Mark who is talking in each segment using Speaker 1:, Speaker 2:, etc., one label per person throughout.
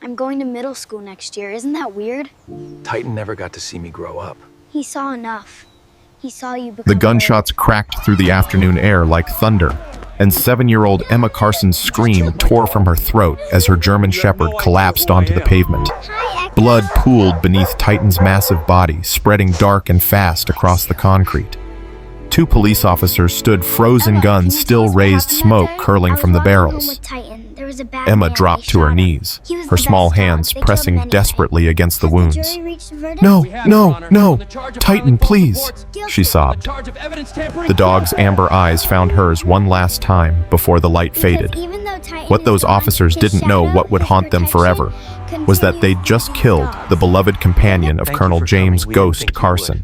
Speaker 1: I'm going to middle school next year. Isn't that weird?
Speaker 2: Titan never got to see me grow up.
Speaker 1: He saw enough. He saw you become
Speaker 3: The gunshots cracked through the afternoon air like thunder, and 7-year-old Emma Carson's scream tore from her throat as her German Shepherd collapsed onto the pavement. Blood pooled beneath Titan's massive body, spreading dark and fast across the concrete. 2 police officers stood, frozen guns still raised, smoke curling from the barrels. Emma dropped to her knees, her small hands pressing desperately against the wounds. "No, no, no! Titan, please!" she sobbed. The dog's amber eyes found hers one last time before the light faded. What those officers didn't know what would haunt them forever was that they'd just killed the beloved companion of Colonel James "Ghost" Carson,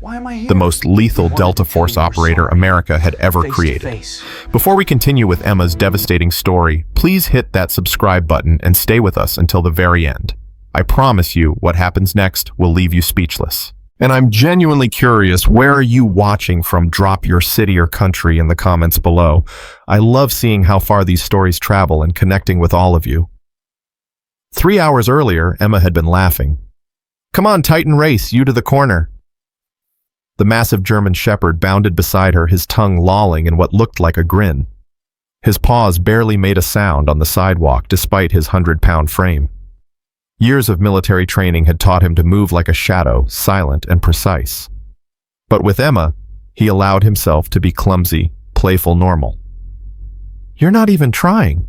Speaker 3: the most lethal Delta Force operator America had ever created. Before we continue with Emma's devastating story, please hit that subscribe button and stay with us until the very end. I promise you, what happens next will leave you speechless. And I'm genuinely curious, where are you watching from? Drop your city or country in the comments below. I love seeing how far these stories travel and connecting with all of you. 3 hours earlier, Emma had been laughing. "Come on, Titan, race, you to the corner." The massive German Shepherd bounded beside her, his tongue lolling in what looked like a grin. His paws barely made a sound on the sidewalk despite his 100-pound frame. Years of military training had taught him to move like a shadow, silent and precise. But with Emma, he allowed himself to be clumsy, playful, normal. "You're not even trying."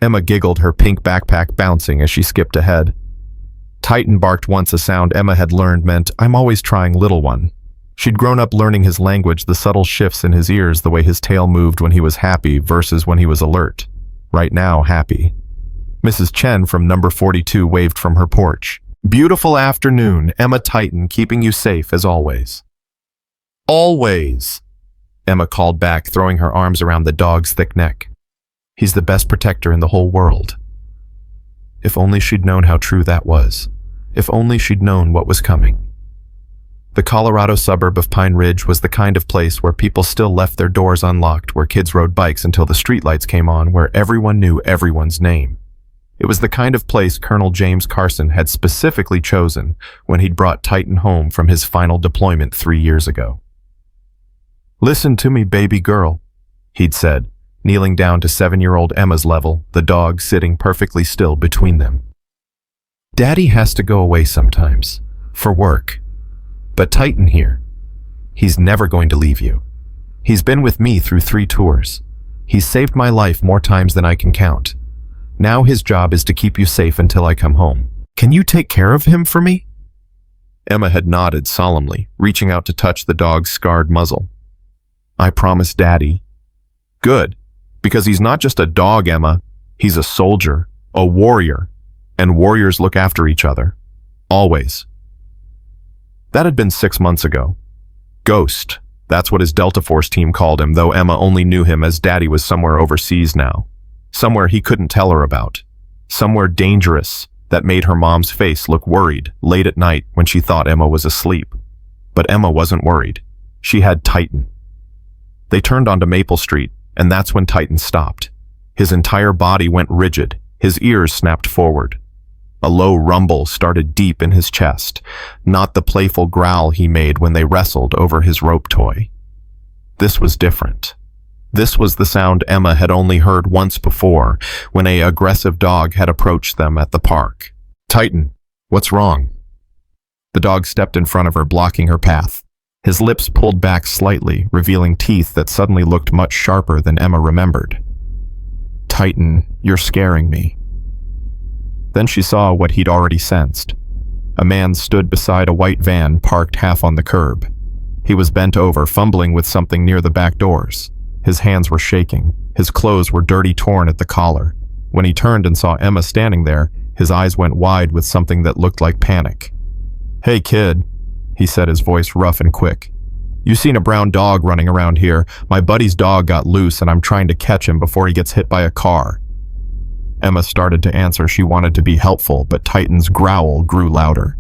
Speaker 3: Emma giggled, her pink backpack bouncing as she skipped ahead. Titan barked once, a sound Emma had learned meant, "I'm always trying, little one." She'd grown up learning his language, the subtle shifts in his ears, the way his tail moved when he was happy versus when he was alert. Right now, happy. Mrs. Chen from number 42 waved from her porch. "Beautiful afternoon, Emma. Titan keeping you safe as always." "Always," Emma called back, throwing her arms around the dog's thick neck. "He's the best protector in the whole world." If only she'd known how true that was. If only she'd known what was coming. The Colorado suburb of Pine Ridge was the kind of place where people still left their doors unlocked, where kids rode bikes until the streetlights came on, where everyone knew everyone's name. It was the kind of place Colonel James Carson had specifically chosen when he'd brought Titan home from his final deployment 3 years ago. "Listen to me, baby girl," he'd said, kneeling down to 7-year-old Emma's level, the dog sitting perfectly still between them. "Daddy has to go away sometimes, for work. But Titan here, he's never going to leave you. He's been with me through 3 tours. He's saved my life more times than I can count. Now his job is to keep you safe until I come home. Can you take care of him for me?" Emma had nodded solemnly, reaching out to touch the dog's scarred muzzle. "I promise, Daddy." "Good, because he's not just a dog, Emma. He's a soldier, a warrior, and warriors look after each other. Always." That had been 6 months ago. Ghost, that's what his Delta Force team called him, though Emma only knew him as Daddy was somewhere overseas now. Somewhere he couldn't tell her about. Somewhere dangerous that made her mom's face look worried late at night when she thought Emma was asleep. But Emma wasn't worried. She had Titan. They turned onto Maple Street, and that's when Titan stopped. His entire body went rigid, his ears snapped forward. A low rumble started deep in his chest, not the playful growl he made when they wrestled over his rope toy. This was different. This was the sound Emma had only heard once before, when an aggressive dog had approached them at the park. "Titan, what's wrong?" The dog stepped in front of her, blocking her path. His lips pulled back slightly, revealing teeth that suddenly looked much sharper than Emma remembered. "Titan, you're scaring me." Then she saw what he'd already sensed. A man stood beside a white van parked half on the curb. He was bent over, fumbling with something near the back doors. His hands were shaking. His clothes were dirty, torn at the collar. When he turned and saw Emma standing there, his eyes went wide with something that looked like panic. "Hey, kid," he said, his voice rough and quick. "You seen a brown dog running around here? My buddy's dog got loose and I'm trying to catch him before he gets hit by a car." Emma started to answer. She wanted to be helpful, but Titan's growl grew louder.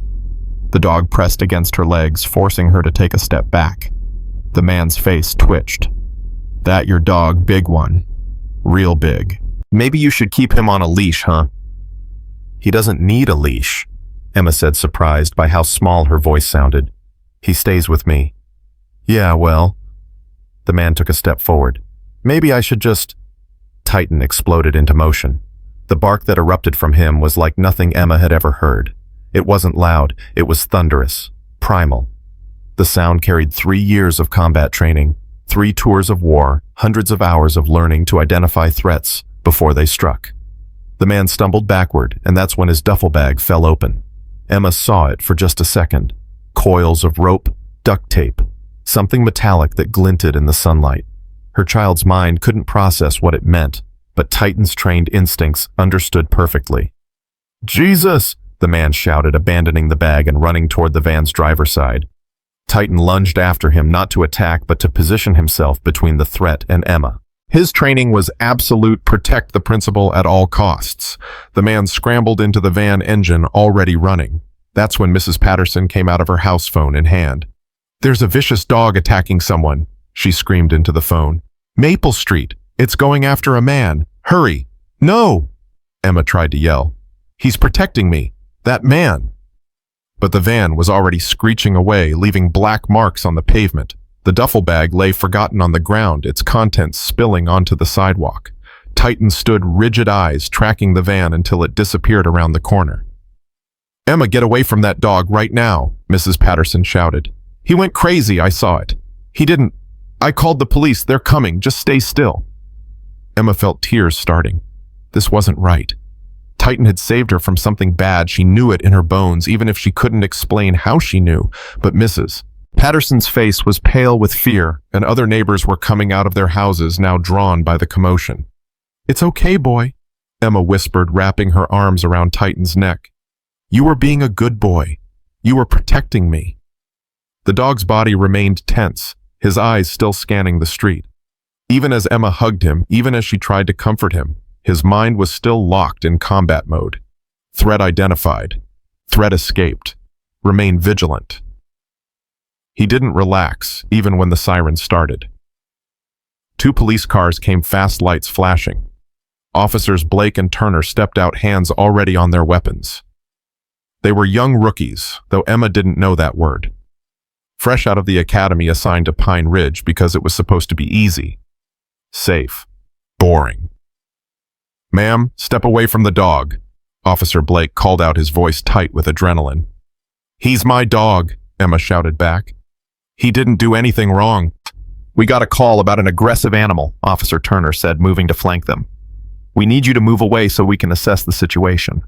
Speaker 3: The dog pressed against her legs, forcing her to take a step back. The man's face twitched. "That your dog, big one. Real big. Maybe you should keep him on a leash, huh?" He doesn't need a leash, Emma said, surprised by how small her voice sounded. He stays with me. Yeah, well. The man took a step forward. Maybe I should just... Titan exploded into motion. The bark that erupted from him was like nothing Emma had ever heard. It wasn't loud, it was thunderous, primal. The sound carried 3 years of combat training, 3 tours of war, hundreds of hours of learning to identify threats before they struck. The man stumbled backward, and that's when his duffel bag fell open. Emma saw it for just a second. Coils of rope, duct tape, something metallic that glinted in the sunlight. Her child's mind couldn't process what it meant, but Titan's trained instincts understood perfectly. Jesus! The man shouted, abandoning the bag and running toward the van's driver's side. Titan lunged after him, not to attack, but to position himself between the threat and Emma. His training was absolute protect the principal at all costs. The man scrambled into the van engine already running. That's when Mrs. Patterson came out of her house phone in hand. There's a vicious dog attacking someone, she screamed into the phone. Maple Street. It's going after a man. Hurry. No! Emma tried to yell. He's protecting me. That man. But the van was already screeching away, leaving black marks on the pavement. The duffel bag lay forgotten on the ground, its contents spilling onto the sidewalk. Titan stood rigid eyes, tracking the van until it disappeared around the corner. Emma, get away from that dog right now, Mrs. Patterson shouted. He went crazy, I saw it. He didn't. I called the police, they're coming, just stay still. Emma felt tears starting. This wasn't right. Titan had saved her from something bad. She knew it in her bones, even if she couldn't explain how she knew. But Mrs. Patterson's face was pale with fear, and other neighbors were coming out of their houses, now drawn by the commotion. It's okay, boy, Emma whispered, wrapping her arms around Titan's neck. You were being a good boy. You were protecting me. The dog's body remained tense, his eyes still scanning the street. Even as Emma hugged him, even as she tried to comfort him, his mind was still locked in combat mode. Threat identified. Threat escaped. Remain vigilant. He didn't relax, even when the sirens started. 2 police cars came, fast lights flashing. Officers Blake and Turner stepped out, hands already on their weapons. They were young rookies, though Emma didn't know that word. Fresh out of the academy assigned to Pine Ridge because it was supposed to be easy. Safe. Boring. Ma'am, step away from the dog, Officer Blake called out, his voice tight with adrenaline. He's my dog, Emma shouted back. He didn't do anything wrong. We got a call about an aggressive animal, Officer Turner said, moving to flank them. We need you to move away so we can assess the situation.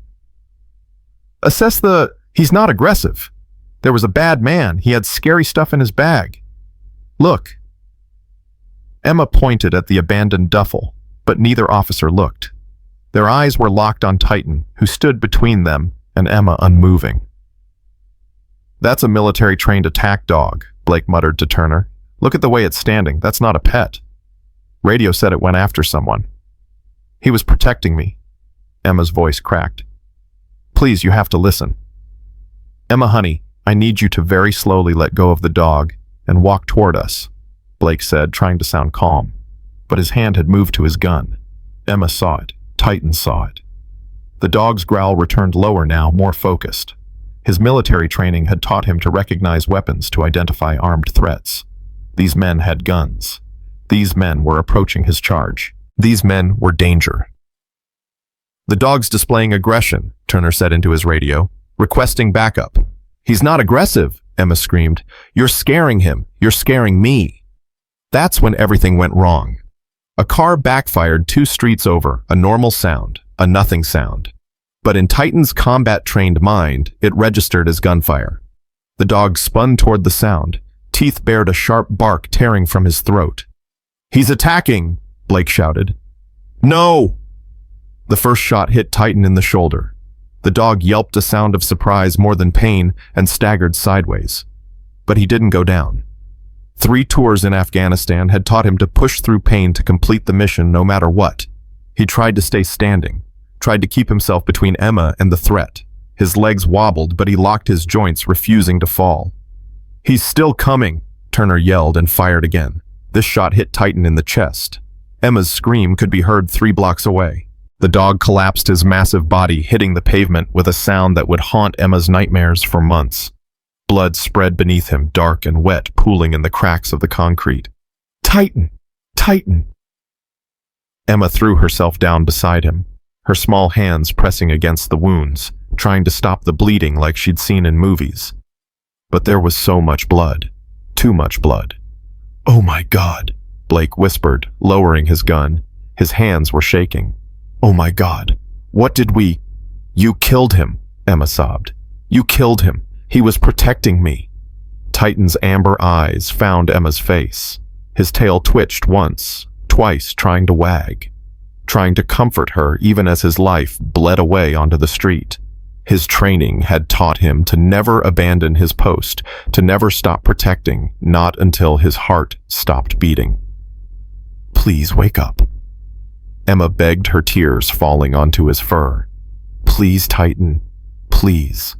Speaker 3: He's not aggressive. There was a bad man. He had scary stuff in his bag. Look. Emma pointed at the abandoned duffel, but neither officer looked. Their eyes were locked on Titan, who stood between them and Emma, unmoving. That's a military-trained attack dog, Blake muttered to Turner. Look at the way it's standing. That's not a pet. Radio said it went after someone. He was protecting me. Emma's voice cracked. Please, you have to listen. Emma, honey, I need you to very slowly let go of the dog and walk toward us, Blake said, trying to sound calm. But his hand had moved to his gun. Emma saw it. Titan saw it. The dog's growl returned lower now, more focused. His military training had taught him to recognize weapons to identify armed threats. These men had guns. These men were approaching his charge. These men were danger. The dog's displaying aggression, Turner said into his radio, requesting backup. He's not aggressive, Emma screamed. You're scaring him. You're scaring me. That's when everything went wrong. A car backfired 2 streets over, a normal sound, a nothing sound. But in Titan's combat-trained mind, it registered as gunfire. The dog spun toward the sound. Teeth bared a sharp bark tearing from his throat. He's attacking, Blake shouted. No! The first shot hit Titan in the shoulder. The dog yelped a sound of surprise more than pain and staggered sideways. But he didn't go down. 3 tours in Afghanistan had taught him to push through pain to complete the mission no matter what. He tried to stay standing, tried to keep himself between Emma and the threat. His legs wobbled, but he locked his joints, refusing to fall. He's still coming, Turner yelled and fired again. This shot hit Titan in the chest. Emma's scream could be heard 3 blocks away. The dog collapsed his massive body, hitting the pavement with a sound that would haunt Emma's nightmares for months. Blood spread beneath him, dark and wet, pooling in the cracks of the concrete. Titan! Titan! Emma threw herself down beside him, her small hands pressing against the wounds, trying to stop the bleeding like she'd seen in movies. But there was so much blood. Too much blood. "Oh my God," Blake whispered, lowering his gun. His hands were shaking. "Oh my God. What did we—" "You killed him," Emma sobbed. "You killed him. He was protecting me." Titan's amber eyes found Emma's face. His tail twitched once, twice, trying to wag, trying to comfort her even as his life bled away onto the street. His training had taught him to never abandon his post, to never stop protecting, not until his heart stopped beating. "Please wake up." Emma begged, her tears falling onto his fur. "Please, Titan, please."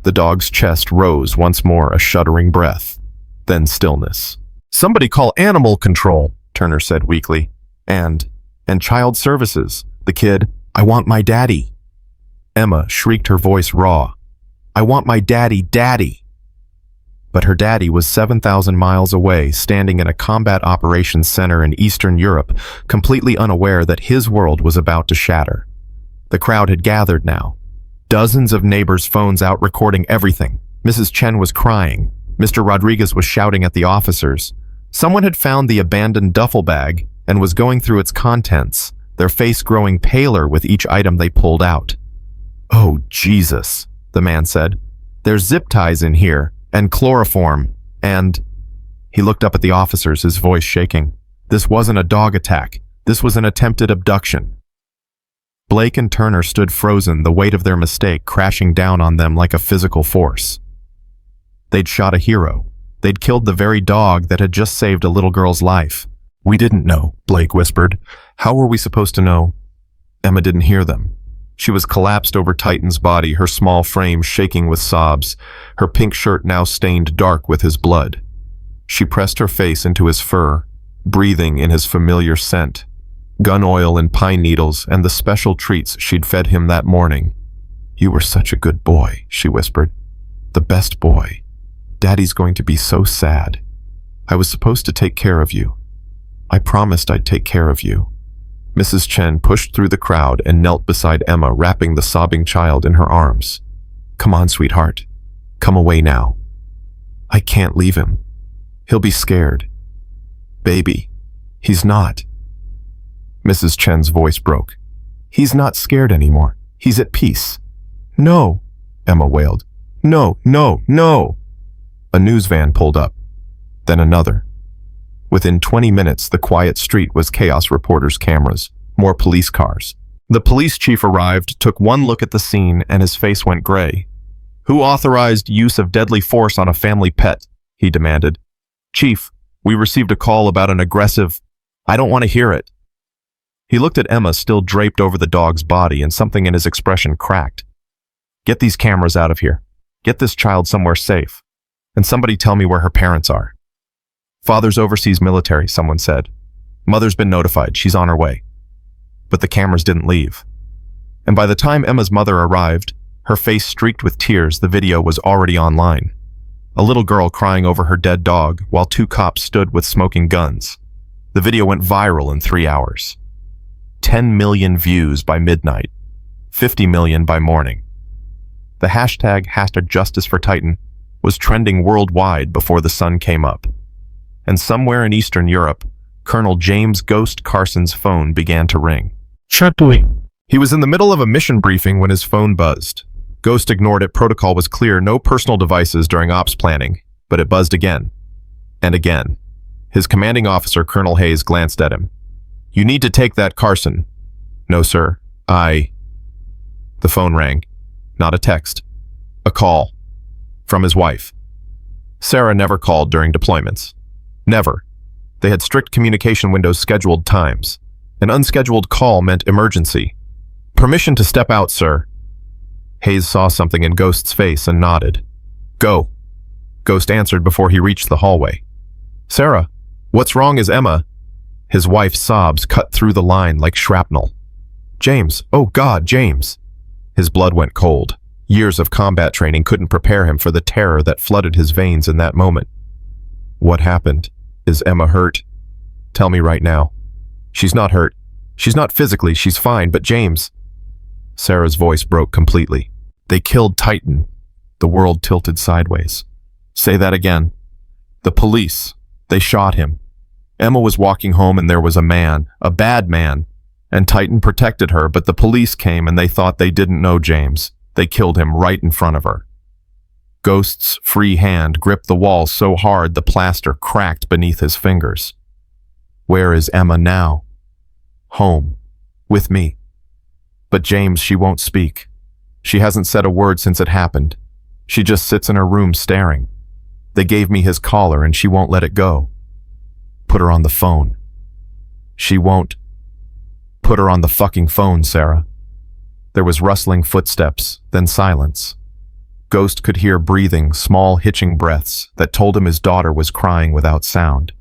Speaker 3: The dog's chest rose once more, a shuddering breath, then stillness. "Somebody call animal control," Turner said weakly. And child services. The kid, "I want my daddy." Emma shrieked, her voice raw. "I want my daddy, daddy." But her daddy was 7,000 miles away, standing in a combat operations center in Eastern Europe, completely unaware that his world was about to shatter. The crowd had gathered now. Dozens of neighbors' phones out recording everything. Mrs. Chen was crying. Mr. Rodriguez was shouting at the officers. Someone had found the abandoned duffel bag and was going through its contents, their face growing paler with each item they pulled out. "Oh, Jesus," the man said. "There's zip ties in here, and chloroform, and—" He looked up at the officers, his voice shaking. This wasn't a dog attack. This was an attempted abduction. Blake and Turner stood frozen, the weight of their mistake crashing down on them like a physical force. They'd shot a hero. They'd killed the very dog that had just saved a little girl's life. "We didn't know," Blake whispered. "How were we supposed to know?" Emma didn't hear them. She was collapsed over Titan's body, her small frame shaking with sobs, her pink shirt now stained dark with his blood. She pressed her face into his fur, breathing in his familiar scent, gun oil and pine needles and the special treats she'd fed him that morning. "You were such a good boy," she whispered. "The best boy. Daddy's going to be so sad. I was supposed to take care of you. I promised I'd take care of you." Mrs. Chen pushed through the crowd and knelt beside Emma, wrapping the sobbing child in her arms. "Come on, sweetheart. Come away now. I can't leave him. He'll be scared. Baby, he's not." Mrs. Chen's voice broke. "He's not scared anymore. He's at peace." "No," Emma wailed. "No, no, no." A news van pulled up, then another. Within 20 minutes, the quiet street was chaos reporters' cameras, more police cars. The police chief arrived, took one look at the scene, and his face went gray. "Who authorized use of deadly force on a family pet?" he demanded. "Chief, we received a call about an aggressive—" "I don't want to hear it." He looked at Emma, still draped over the dog's body, and something in his expression cracked. "Get these cameras out of here. Get this child somewhere safe. And somebody tell me where her parents are." "Father's overseas military," someone said. "Mother's been notified. She's on her way." But the cameras didn't leave. And by the time Emma's mother arrived, her face streaked with tears, the video was already online. A little girl crying over her dead dog while two cops stood with smoking guns. The video went viral in 3 hours. 10 million views by midnight. 50 million by morning. The hashtag #JusticeForTitan was trending worldwide before the sun came up. And somewhere in Eastern Europe, Colonel James "Ghost" Carson's phone began to ring.
Speaker 4: Chatting.
Speaker 3: He was in the middle of a mission briefing when his phone buzzed. Ghost ignored it. Protocol was clear, no personal devices during ops planning, but it buzzed again. And again. His commanding officer, Colonel Hayes, glanced at him. "You need to take that, Carson." "No, sir. The phone rang. Not a text. A call. From his wife. Sarah never called during deployments. Never. They had strict communication windows, scheduled times. An unscheduled call meant emergency. "Permission to step out, sir." Hayes saw something in Ghost's face and nodded. "Go." Ghost answered before he reached the hallway. "Sarah, what's wrong? Is Emma—" His wife's sobs cut through the line like shrapnel. James, oh God, James. His blood went cold. Years of combat training couldn't prepare him for the terror that flooded his veins in that moment. What happened? Is Emma hurt? Tell me right now. She's not hurt. She's not physically, she's fine, but James... Sarah's voice broke completely. They killed Titan. The world tilted sideways. Say that again. The police. They shot him. Emma was walking home and there was a man, a bad man, and Titan protected her, but the police came and they thought they didn't know James. They killed him right in front of her. Ghost's free hand gripped the wall so hard the plaster cracked beneath his fingers. Where is Emma now? Home. With me. But James, she won't speak. She hasn't said a word since it happened. She just sits in her room staring. They gave me his collar and she won't let it go. Put her on the phone. She won't. Put her on the fucking phone, Sarah. There was rustling footsteps, then silence. Ghost could hear breathing, small hitching breaths that told him his daughter was crying without sound.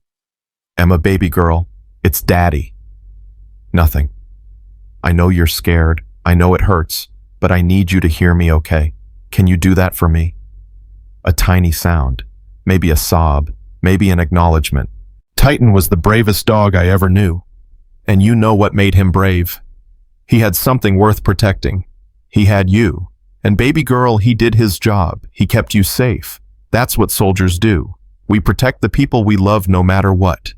Speaker 3: Emma, baby girl, it's Daddy. Nothing. I know you're scared. I know it hurts, but I need you to hear me, okay? Can you do that for me? A tiny sound, maybe a sob, maybe an acknowledgement. Titan was the bravest dog I ever knew. And you know what made him brave. He had something worth protecting. He had you. And baby girl, he did his job. He kept you safe. That's what soldiers do. We protect the people we love no matter what.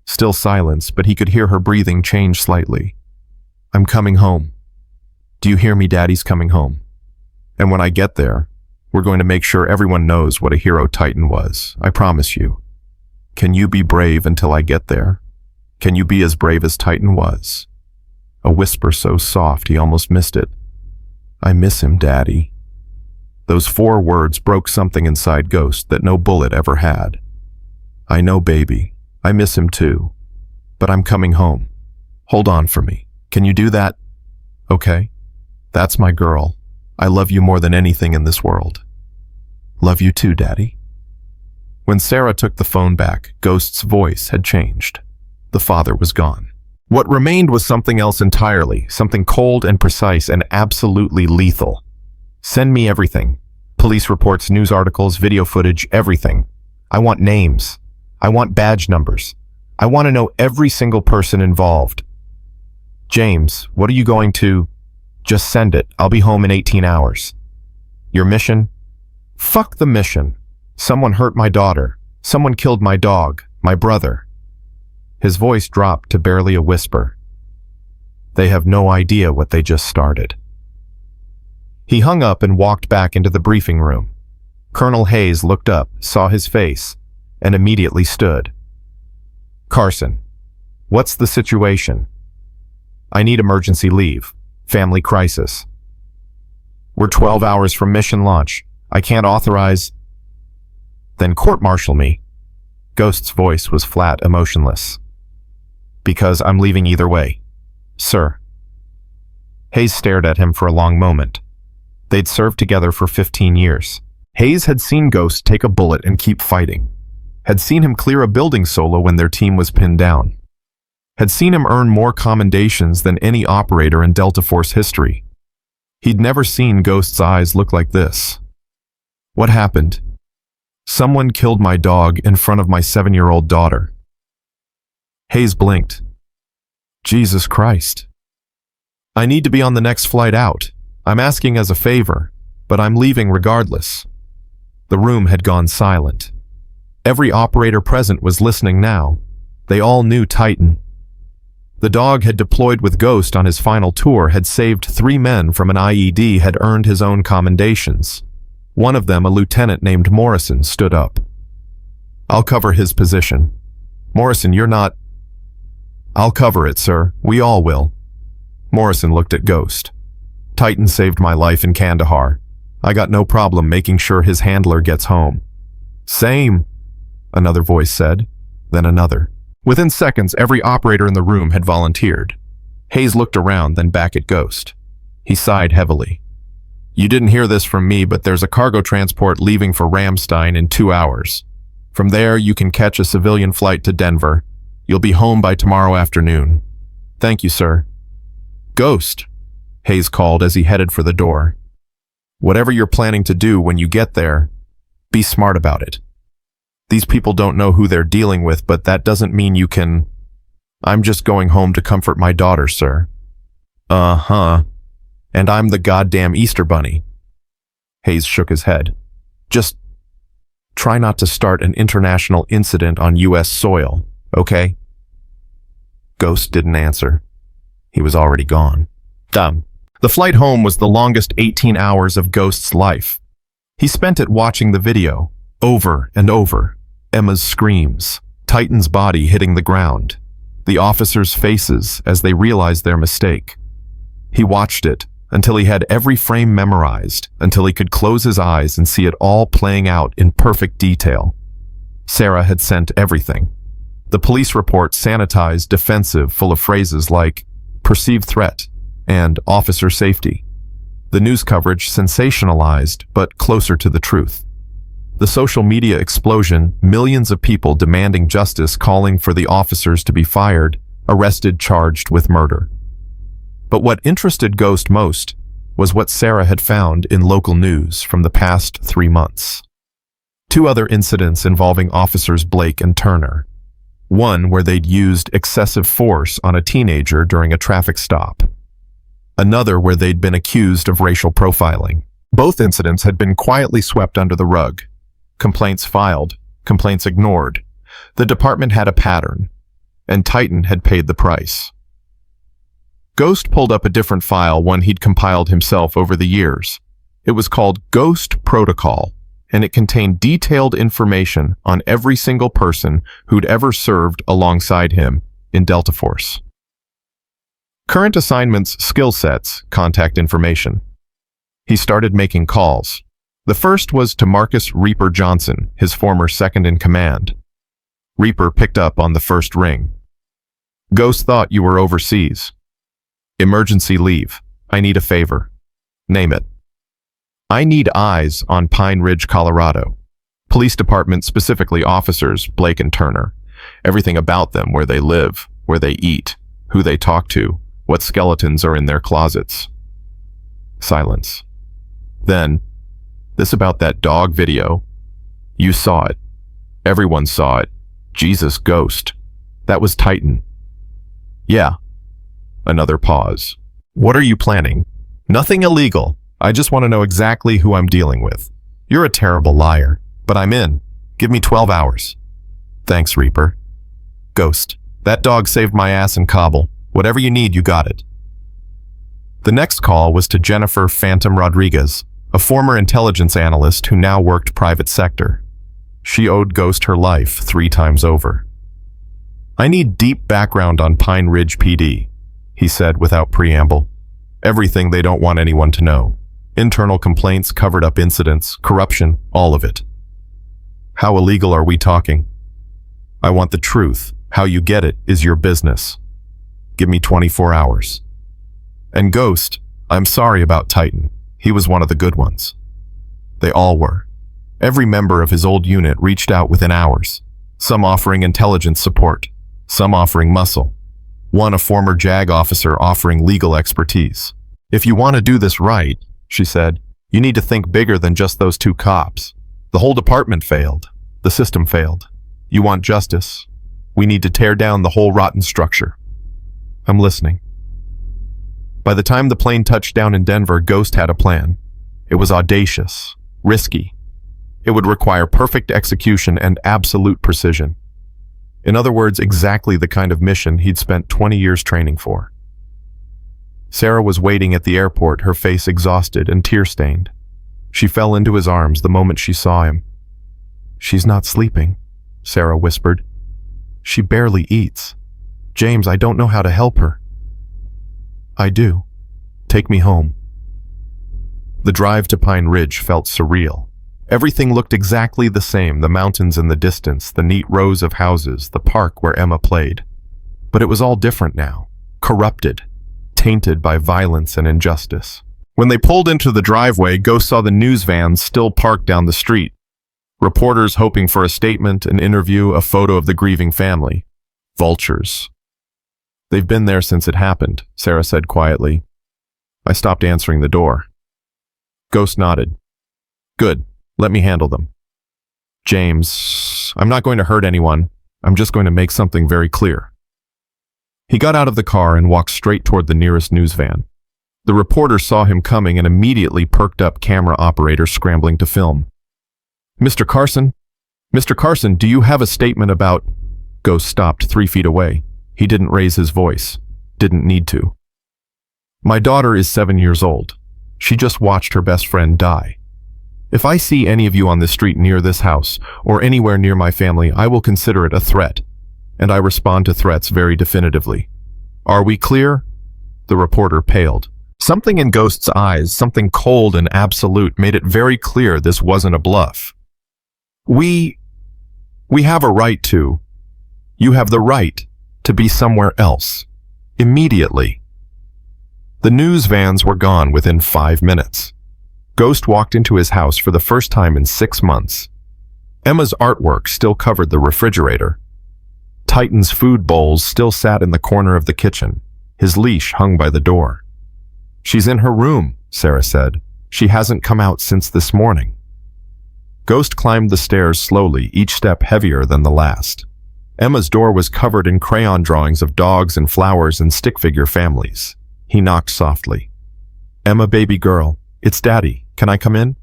Speaker 3: Still silence, but he could hear her breathing change slightly. I'm coming home. Do you hear me? Daddy's coming home. And when I get there, we're going to make sure everyone knows what a hero Titan was. I promise you. Can you be brave until I get there? Can you be as brave as Titan was? A whisper so soft he almost missed it. I miss him, Daddy. Those 4 words broke something inside Ghost that no bullet ever had. I know, baby. I miss him too. But I'm coming home. Hold on for me. Can you do that? Okay. That's my girl. I love you more than anything in this world. Love you too, Daddy. When Sarah took the phone back, Ghost's voice had changed. The father was gone. What remained was something else entirely, something cold and precise and absolutely lethal. Send me everything. Police reports, news articles, video footage, everything. I want names. I want badge numbers. I want to know every single person involved. James, what are you going to... Just send it. I'll be home in 18 hours. Your mission? Fuck the mission. Someone hurt my daughter. Someone killed my dog, my brother. His voice dropped to barely a whisper. They have no idea what they just started. He hung up and walked back into the briefing room. Colonel Hayes looked up, saw his face, and immediately stood. Carson, what's the situation? I need emergency leave. Family crisis. We're 12 hours from mission launch. I can't authorize... Then court-martial me. Ghost's voice was flat, emotionless. Because I'm leaving either way. Sir. Hayes stared at him for a long moment. They'd served together for 15 years. Hayes had seen Ghost take a bullet and keep fighting. Had seen him clear a building solo when their team was pinned down. Had seen him earn more commendations than any operator in Delta Force history. He'd never seen Ghost's eyes look like this. What happened? Someone killed my dog in front of my 7-year-old daughter. Hayes blinked. Jesus Christ. I need to be on the next flight out. I'm asking as a favor, but I'm leaving regardless. The room had gone silent. Every operator present was listening now. They all knew Titan. The dog had deployed with Ghost on his final tour, had saved 3 men from an IED, had earned his own commendations. One of them, a lieutenant named Morrison, stood up. I'll cover his position. Morrison, you're not... I'll cover it, sir. We all will. Morrison looked at Ghost. Titan saved my life in Kandahar. I got no problem making sure his handler gets home. Same, another voice said, then another. Within seconds, every operator in the room had volunteered. Hayes looked around, then back at Ghost. He sighed heavily. You didn't hear this from me, but there's a cargo transport leaving for Ramstein in 2 hours. From there, you can catch a civilian flight to Denver. You'll be home by tomorrow afternoon. Thank you, sir. Ghost, Hayes called as he headed for the door. Whatever you're planning to do when you get there, be smart about it. These people don't know who they're dealing with, but that doesn't mean you can... I'm just going home to comfort my daughter, sir. Uh-huh. And I'm the goddamn Easter Bunny. Hayes shook his head. Just try not to start an international incident on U.S. soil, okay? Ghost didn't answer. He was already gone. Dumb. The flight home was the longest 18 hours of Ghost's life. He spent it watching the video, over and over. Emma's screams, Titan's body hitting the ground, the officers' faces as they realized their mistake. He watched it until he had every frame memorized, until he could close his eyes and see it all playing out in perfect detail. Sarah had sent everything. The police report sanitized, defensive, full of phrases like perceived threat and officer safety. The news coverage sensationalized, but closer to the truth. The social media explosion, millions of people demanding justice, calling for the officers to be fired, arrested, charged with murder. But what interested Ghost most was what Sarah had found in local news from the past 3 months. 2 other incidents involving officers Blake and Turner. One where they'd used excessive force on a teenager during a traffic stop. Another where they'd been accused of racial profiling. Both incidents had been quietly swept under the rug. Complaints filed, complaints ignored. The department had a pattern, and Titan had paid the price. Ghost pulled up a different file, one he'd compiled himself over the years. It was called Ghost Protocol, and it contained detailed information on every single person who'd ever served alongside him in Delta Force. Current assignments, skill sets, contact information. He started making calls. The first was to Marcus Reaper Johnson, his former second-in-command. Reaper picked up on the first ring. Ghost thought you were overseas. Emergency leave. I need a favor. Name it. I need eyes on Pine Ridge, Colorado. Police department, specifically officers Blake and Turner. Everything about them, where they live, where they eat, who they talk to, what skeletons are in their closets. Silence. Then, this about that dog video. You saw it. Everyone saw it. Jesus, Ghost. That was Titan. Yeah. Another pause. What are you planning? Nothing illegal. I just want to know exactly who I'm dealing with. You're a terrible liar, but I'm in. Give me 12 hours. Thanks, Reaper. Ghost. That dog saved my ass in Kabul. Whatever you need, you got it. The next call was to Jennifer Phantom Rodriguez, a former intelligence analyst who now worked private sector. She owed Ghost her life 3 times over. I need deep background on Pine Ridge PD, he said without preamble. Everything they don't want anyone to know. Internal complaints, covered up incidents, corruption, all of it. How illegal are we talking? I want the truth. How you get it is your business. Give me 24 hours. And Ghost, I'm sorry about Titan. He was one of the good ones. They all were. Every member of his old unit reached out within hours, some offering intelligence support, some offering muscle. One, a former JAG officer, offering legal expertise. If you want to do this right, she said, you need to think bigger than just those 2 cops. The whole department failed. The system failed. You want justice. We need to tear down the whole rotten structure. I'm listening. By the time the plane touched down in Denver, Ghost had a plan. It was audacious, risky. It would require perfect execution and absolute precision. In other words, exactly the kind of mission he'd spent 20 years training for. Sarah was waiting at the airport, her face exhausted and tear-stained. She fell into his arms the moment she saw him. She's not sleeping, Sarah whispered. She barely eats. James, I don't know how to help her. I do. Take me home. The drive to Pine Ridge felt surreal. Everything looked exactly the same, the mountains in the distance, the neat rows of houses, the park where Emma played. But it was all different now, corrupted, tainted by violence and injustice. When they pulled into the driveway, Ghost saw the news vans still parked down the street. Reporters hoping for a statement, an interview, a photo of the grieving family. Vultures. They've been there since it happened, Sarah said quietly. I stopped answering the door. Ghost nodded. Good, let me handle them. James, I'm not going to hurt anyone. I'm just going to make something very clear. He got out of the car and walked straight toward the nearest news van. The reporter saw him coming and immediately perked up, camera operator scrambling to film. Mr. Carson? Mr. Carson, do you have a statement about... Ghost stopped 3 feet away. He didn't raise his voice. Didn't need to. My daughter is 7 years old. She just watched her best friend die. If I see any of you on the street near this house, or anywhere near my family, I will consider it a threat, and I respond to threats very definitively. Are we clear? The reporter paled. Something in Ghost's eyes, something cold and absolute, made it very clear this wasn't a bluff. We have a right to. You have the right to be somewhere else. Immediately. The news vans were gone within 5 minutes. Ghost walked into his house for the first time in 6 months. Emma's artwork still covered the refrigerator. Titan's food bowls still sat in the corner of the kitchen. His leash hung by the door. She's in her room, Sarah said. She hasn't come out since this morning. Ghost climbed the stairs slowly, each step heavier than the last. Emma's door was covered in crayon drawings of dogs and flowers and stick figure families. He knocked softly. Emma, baby girl, it's Daddy. Can I come in?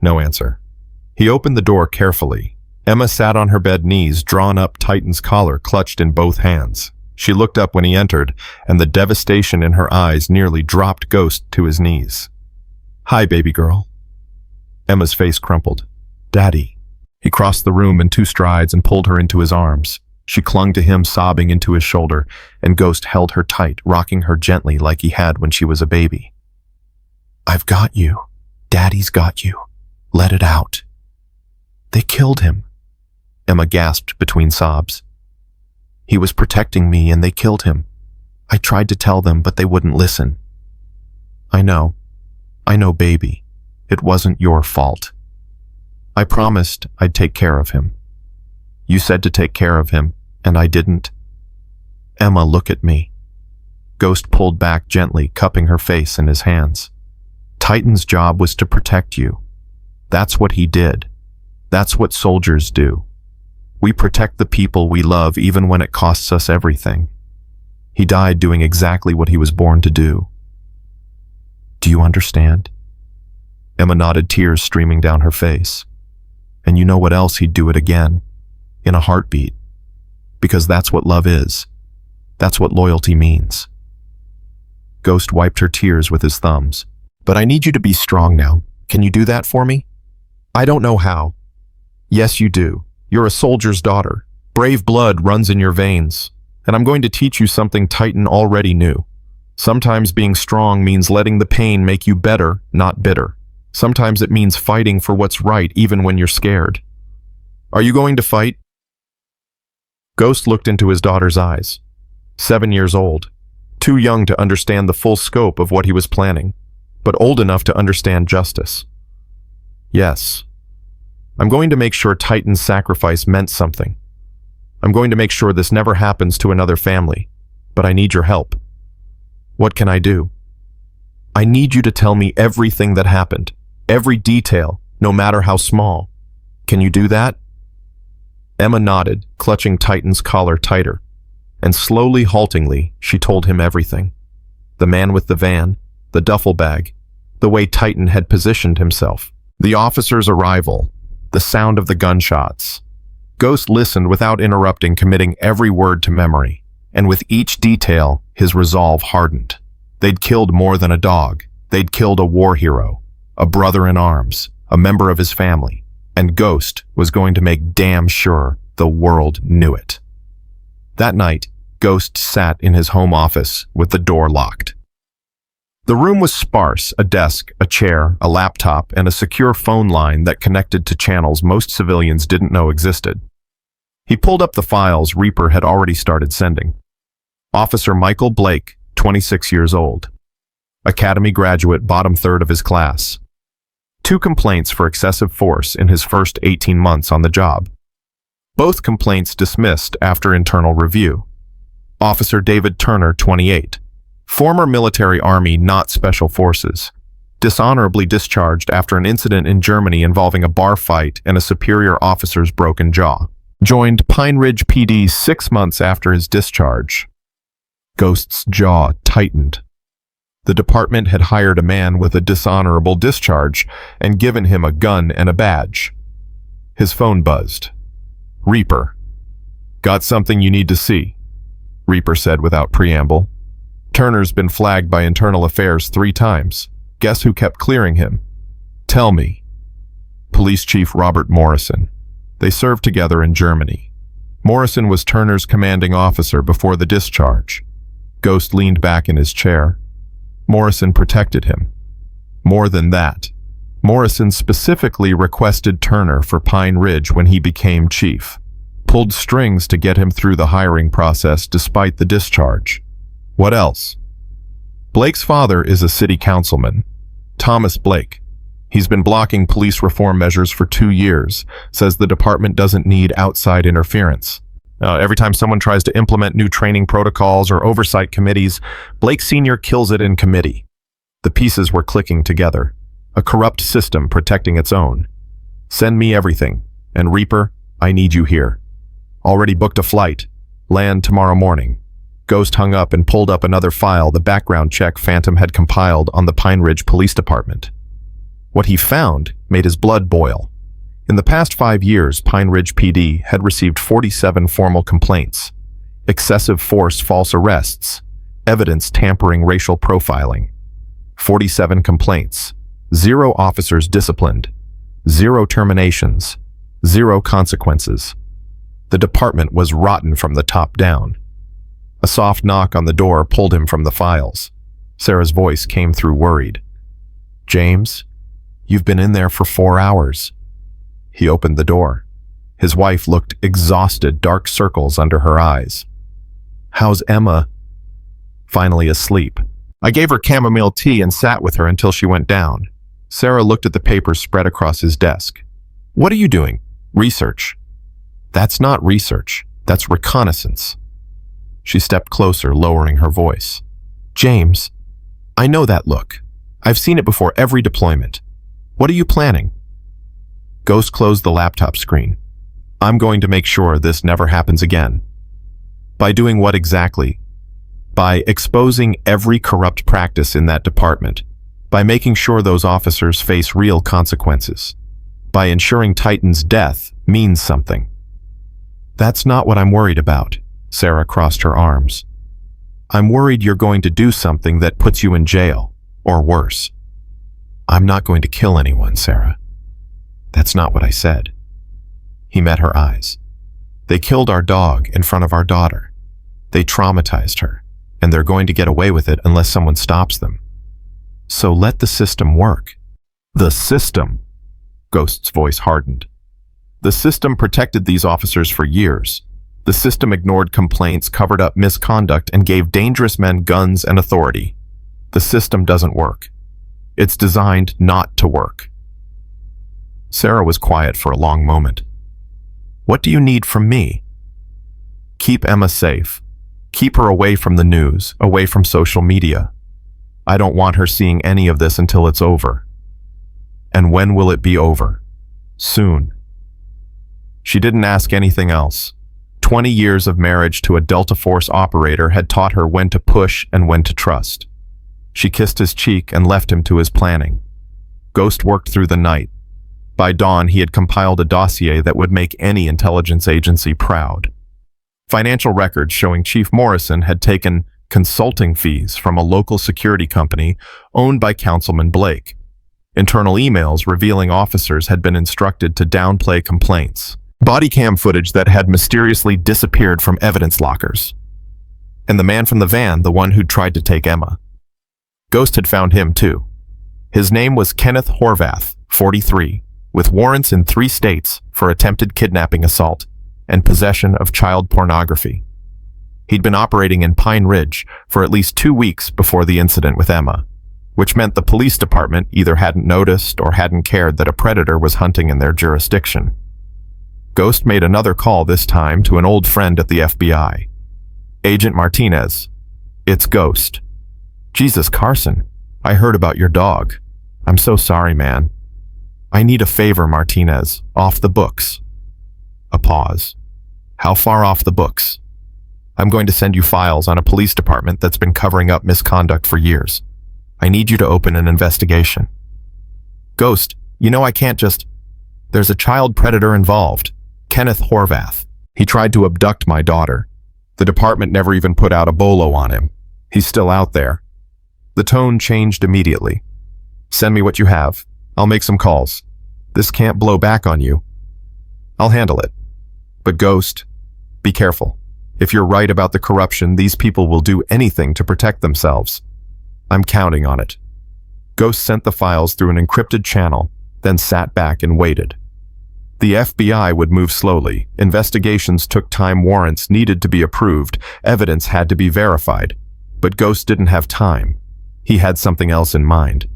Speaker 3: No answer. He opened the door carefully. Emma sat on her bed knees, drawn up, Titan's collar clutched in both hands. She looked up when he entered, and the devastation in her eyes nearly dropped Ghost to his knees. Hi, baby girl. Emma's face crumpled. Daddy. He crossed the room in 2 strides and pulled her into his arms. She clung to him, sobbing into his shoulder, and Ghost held her tight, rocking her gently like he had when she was a baby. I've got you. Daddy's got you. Let it out. They killed him. Emma gasped between sobs. He was protecting me and they killed him. I tried to tell them, but they wouldn't listen. I know, baby. It wasn't your fault. I promised I'd take care of him. You said to take care of him, and I didn't. Emma, look at me. Ghost pulled back gently, cupping her face in his hands. Titan's job was to protect you. That's what he did. That's what soldiers do. We protect the people we love even when it costs us everything. He died doing exactly what he was born to do. Do you understand? Emma nodded, tears streaming down her face. And you know what else? He'd do it again. In a heartbeat. Because that's what love is. That's what loyalty means. Ghost wiped her tears with his thumbs. But I need you to be strong now. Can you do that for me? I don't know how. Yes, you do. You're a soldier's daughter. Brave blood runs in your veins. And I'm going to teach you something Titan already knew. Sometimes being strong means letting the pain make you better, not bitter. Sometimes it means fighting for what's right even when you're scared. Are you going to fight? Ghost looked into his daughter's eyes. 7 years old. Too young to understand the full scope of what he was planning, but old enough to understand justice. Yes. I'm going to make sure Titan's sacrifice meant something. I'm going to make sure this never happens to another family, but I need your help. What can I do? I need you to tell me everything that happened, every detail, no matter how small. Can you do that? Emma nodded, clutching Titan's collar tighter, and slowly, haltingly, she told him everything. The man with the van, the duffel bag, the way Titan had positioned himself, the officer's arrival, the sound of the gunshots. Ghost listened without interrupting, committing every word to memory, and with each detail, his resolve hardened. They'd killed more than a dog. They'd killed a war hero, a brother in arms, a member of his family, and Ghost was going to make damn sure the world knew it. That night, Ghost sat in his home office with the door locked. The room was sparse: a desk, a chair, a laptop, and a secure phone line that connected to channels most civilians didn't know existed. He pulled up the files Reaper had already started sending. Officer Michael Blake, 26 years old. Academy graduate, bottom third of his class. 2 complaints for excessive force in his first 18 months on the job. Both complaints dismissed after internal review. Officer David Turner, 28. Former military army, not special forces. Dishonorably discharged after an incident in Germany involving a bar fight and a superior officer's broken jaw. Joined Pine Ridge PD 6 months after his discharge. Ghost's jaw tightened. The department had hired a man with a dishonorable discharge and given him a gun and a badge. His phone buzzed. Reaper. Got something you need to see, Reaper said without preamble. Turner's been flagged by Internal Affairs 3 times. Guess who kept clearing him? Tell me. Police Chief Robert Morrison. They served together in Germany. Morrison was Turner's commanding officer before the discharge. Ghost leaned back in his chair. Morrison protected him. More than that, Morrison specifically requested Turner for Pine Ridge when he became chief. Pulled strings to get him through the hiring process despite the discharge. What else? Blake's father is a city councilman, Thomas Blake. He's been blocking police reform measures for 2 years, says the department doesn't need outside interference. Every time someone tries to implement new training protocols or oversight committees, Blake Sr. kills it in committee. The pieces were clicking together. A corrupt system protecting its own. Send me everything. And Reaper, I need you here. Already booked a flight. Land tomorrow morning. Ghost hung up and pulled up another file the background check Phantom had compiled on the Pine Ridge Police Department. What he found made his blood boil. In the past 5 years, Pine Ridge PD had received 47 formal complaints, excessive force false arrests, evidence tampering racial profiling. 47 complaints, 0 officers disciplined, 0 terminations, 0 consequences. The department was rotten from the top down. A soft knock on the door pulled him from the files. Sarah's voice came through worried. James, you've been in there for 4 hours. He opened the door. His wife looked exhausted, dark circles under her eyes. How's Emma? Finally asleep. I gave her chamomile tea and sat with her until she went down. Sarah looked at the papers spread across his desk. What are you doing? Research. That's not research. That's reconnaissance. She stepped closer, lowering her voice. James, I know that look. I've seen it before every deployment. What are you planning? Ghost closed the laptop screen. I'm going to make sure this never happens again. By doing what exactly? By exposing every corrupt practice in that department. By making sure those officers face real consequences. By ensuring Titan's death means something. That's not what I'm worried about. Sarah crossed her arms. I'm worried you're going to do something that puts you in jail, or worse. I'm not going to kill anyone, Sarah. That's not what I said. He met her eyes. They killed our dog in front of our daughter. They traumatized her, and they're going to get away with it unless someone stops them. So let the system work. The system. Ghost's voice hardened. The system protected these officers for years. The system ignored complaints, covered up misconduct, and gave dangerous men guns and authority. The system doesn't work. It's designed not to work. Sarah was quiet for a long moment. What do you need from me? Keep Emma safe. Keep her away from the news, away from social media. I don't want her seeing any of this until it's over. And when will it be over? Soon. She didn't ask anything else. 20 years of marriage to a Delta Force operator had taught her when to push and when to trust. She kissed his cheek and left him to his planning. Ghost worked through the night. By dawn, he had compiled a dossier that would make any intelligence agency proud. Financial records showing Chief Morrison had taken consulting fees from a local security company owned by Councilman Blake. Internal emails revealing officers had been instructed to downplay complaints. Body cam footage that had mysteriously disappeared from evidence lockers. And the man from the van, the one who'd tried to take Emma. Ghost had found him too. His name was Kenneth Horvath, 43, with warrants in 3 states for attempted kidnapping assault and possession of child pornography. He'd been operating in Pine Ridge for at least 2 weeks before the incident with Emma, which meant the police department either hadn't noticed or hadn't cared that a predator was hunting in their jurisdiction. Ghost made another call this time to an old friend at the FBI. Agent Martinez, it's Ghost. Jesus, Carson, I heard about your dog. I'm so sorry, man. I need a favor, Martinez, off the books. A pause. How far off the books? I'm going to send you files on a police department that's been covering up misconduct for years. I need you to open an investigation. Ghost, you know I can't just... There's a child predator involved, Kenneth Horvath. He tried to abduct my daughter. The department never even put out a bolo on him. He's still out there. The tone changed immediately. Send me what you have. I'll make some calls. This can't blow back on you. I'll handle it. But Ghost, be careful. If you're right about the corruption, these people will do anything to protect themselves. I'm counting on it. Ghost sent the files through an encrypted channel, then sat back and waited. The FBI would move slowly. Investigations took time, warrants needed to be approved, evidence had to be verified. But Ghost didn't have time. He had something else in mind.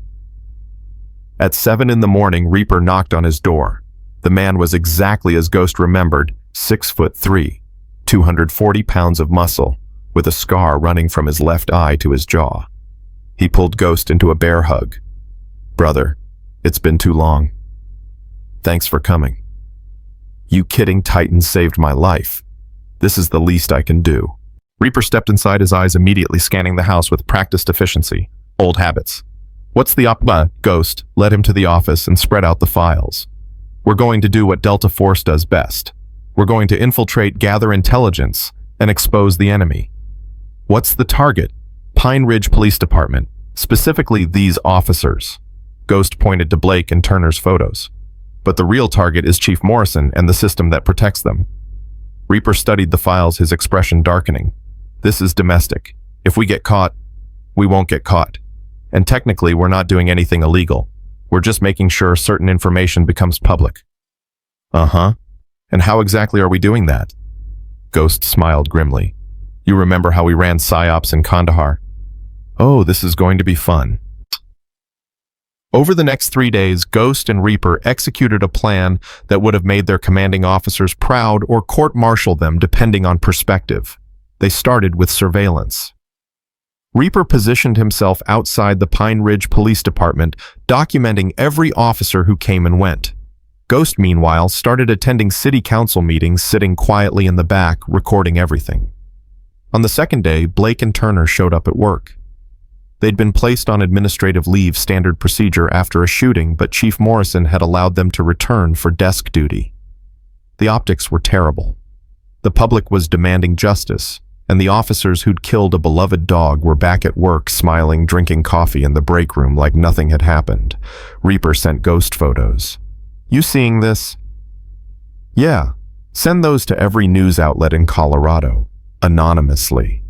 Speaker 3: At 7 in the morning, Reaper knocked on his door. The man was exactly as Ghost remembered, 6'3", 240 pounds of muscle, with a scar running from his left eye to his jaw. He pulled Ghost into a bear hug. Brother, it's been too long. Thanks for coming. You kidding Titan saved my life. This is the least I can do. Reaper stepped inside, his eyes immediately scanning the house with practiced efficiency. Old habits. What's the Ghost led him to the office and spread out the files. We're going to do what Delta Force does best. We're going to infiltrate, gather intelligence, and expose the enemy. What's the target? Pine Ridge Police Department, specifically these officers. Ghost pointed to Blake and Turner's photos. But the real target is Chief Morrison and the system that protects them. Reaper studied the files, his expression darkening. This is domestic. If we get caught, we won't get caught. And technically, we're not doing anything illegal. We're just making sure certain information becomes public. Uh-huh. And how exactly are we doing that? Ghost smiled grimly. You remember how we ran PSYOPs in Kandahar? Oh, this is going to be fun. Over the next 3 days, Ghost and Reaper executed a plan that would have made their commanding officers proud or court-martialed them depending on perspective. They started with surveillance. Reaper positioned himself outside the Pine Ridge Police Department, documenting every officer who came and went. Ghost, meanwhile, started attending city council meetings, sitting quietly in the back, recording everything. On the second day, Blake and Turner showed up at work. They'd been placed on administrative leave, standard procedure after a shooting, but Chief Morrison had allowed them to return for desk duty. The optics were terrible. The public was demanding justice, and the officers who'd killed a beloved dog were back at work, smiling, drinking coffee in the break room like nothing had happened. Reaper sent Ghost photos. You seeing this? Yeah. Send those to every news outlet in Colorado, anonymously.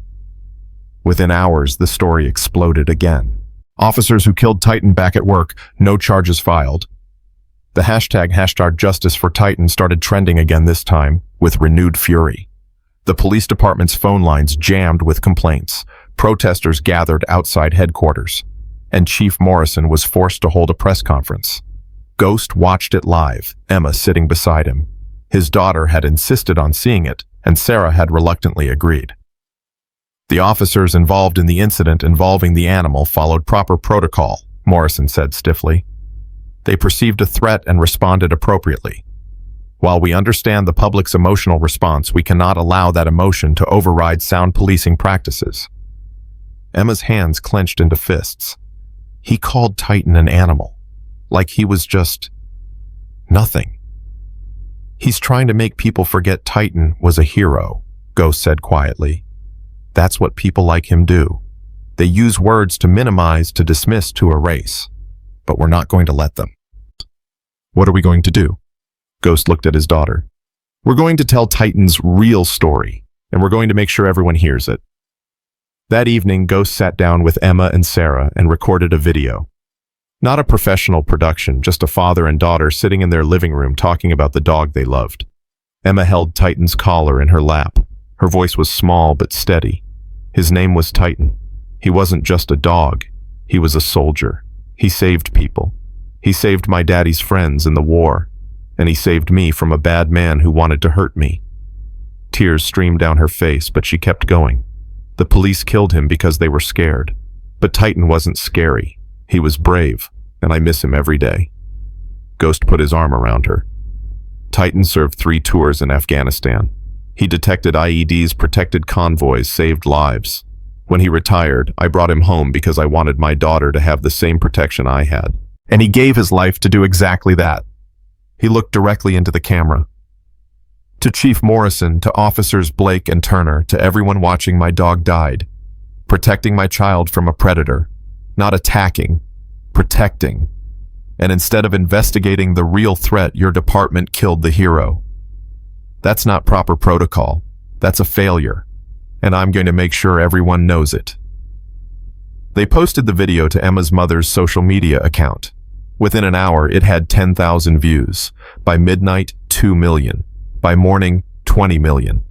Speaker 3: Within hours, the story exploded again. Officers who killed Titan back at work, no charges filed. The hashtag Justice for Titan started trending again, this time with renewed fury. The police department's phone lines jammed with complaints. Protesters gathered outside headquarters, and Chief Morrison was forced to hold a press conference. Ghost watched it live, Emma sitting beside him. His daughter had insisted on seeing it, and Sarah had reluctantly agreed. The officers involved in the incident involving the animal followed proper protocol, Morrison said stiffly. They perceived a threat and responded appropriately. While we understand the public's emotional response, we cannot allow that emotion to override sound policing practices. Emma's hands clenched into fists. He called Titan an animal, like he was just nothing. He's trying to make people forget Titan was a hero, Ghost said quietly. That's what people like him do. They use words to minimize, to dismiss, to erase. But we're not going to let them. What are we going to do? Ghost looked at his daughter. We're going to tell Titan's real story, and we're going to make sure everyone hears it. That evening, Ghost sat down with Emma and Sarah and recorded a video. Not a professional production, just a father and daughter sitting in their living room talking about the dog they loved. Emma held Titan's collar in her lap. Her voice was small but steady. His name was Titan. He wasn't just a dog. He was a soldier. He saved people. He saved my daddy's friends in the war. And he saved me from a bad man who wanted to hurt me. Tears streamed down her face, but she kept going. The police killed him because they were scared. But Titan wasn't scary. He was brave, and I miss him every day. Ghost put his arm around her. Titan served 3 tours in Afghanistan. He detected IEDs, protected convoys, saved lives. When he retired, I brought him home because I wanted my daughter to have the same protection I had. And he gave his life to do exactly that. He looked directly into the camera. To Chief Morrison, to Officers Blake and Turner, to everyone watching, my dog died. Protecting my child from a predator. Not attacking, protecting. And instead of investigating the real threat, your department killed the hero. That's not proper protocol. That's a failure. And I'm going to make sure everyone knows it. They posted the video to Emma's mother's social media account. Within an hour, it had 10,000 views. By midnight, 2 million. By morning, 20 million.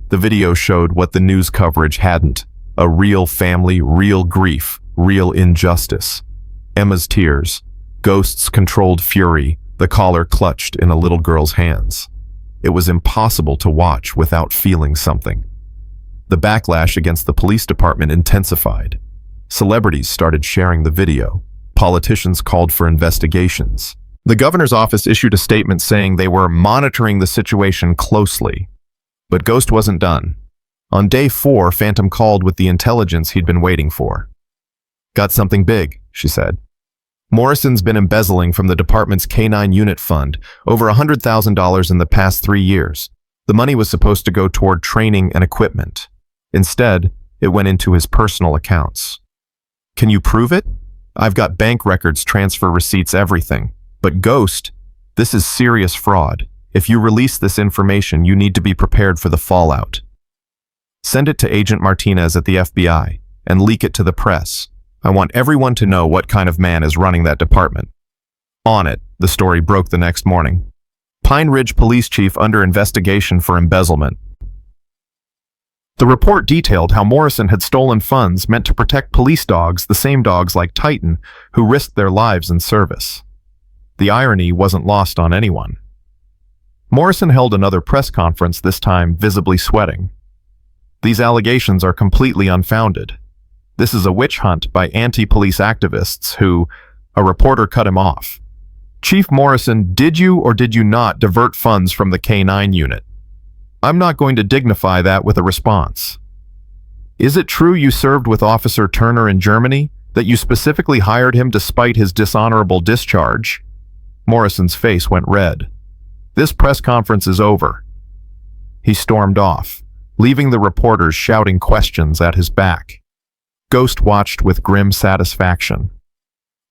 Speaker 3: The video showed what the news coverage hadn't. A real family, real grief, real injustice. Emma's tears. Ghost's controlled fury, the collar clutched in a little girl's hands. It was impossible to watch without feeling something. The backlash against the police department intensified. Celebrities started sharing the video. Politicians called for investigations. The governor's office issued a statement saying they were monitoring the situation closely. But Ghost wasn't done. On day 4, Phantom called with the intelligence he'd been waiting for. "Got something big," she said. "Morrison's been embezzling from the department's K9 unit fund, over $100,000 in the past 3 years. The money was supposed to go toward training and equipment. Instead, it went into his personal accounts." "Can you prove it?" "I've got bank records, transfer receipts, everything. But Ghost, this is serious fraud. If you release this information, you need to be prepared for the fallout. Send it to Agent Martinez at the FBI and leak it to the press. I want everyone to know what kind of man is running that department." On it, the story broke the next morning. Pine Ridge Police Chief under investigation for embezzlement. The report detailed how Morrison had stolen funds meant to protect police dogs, the same dogs like Titan, who risked their lives in service. The irony wasn't lost on anyone. Morrison held another press conference, this time visibly sweating. "These allegations are completely unfounded. This is a witch hunt by anti-police activists who..." A reporter cut him off. "Chief Morrison, did you or did you not divert funds from the K9 unit? I'm not going to dignify that with a response. Is it true you served with Officer Turner in Germany, that you specifically hired him despite his dishonorable discharge?" Morrison's face went red. "This press conference is over." He stormed off, leaving the reporters shouting questions at his back. Ghost watched with grim satisfaction.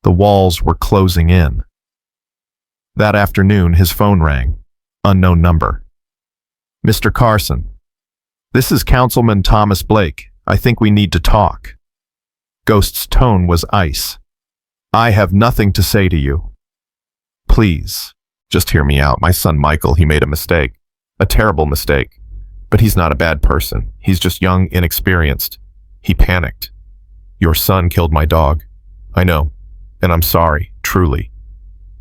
Speaker 3: The walls were closing in. That afternoon, his phone rang. Unknown number. "Mr. Carson, this is Councilman Thomas Blake. I think we need to talk." Ghost's tone was ice. "I have nothing to say to you. Please, just hear me out. My son Michael, he made a mistake. A terrible mistake. But he's not a bad person. He's just young, inexperienced. He panicked. Your son killed my dog. I know. And I'm sorry, truly.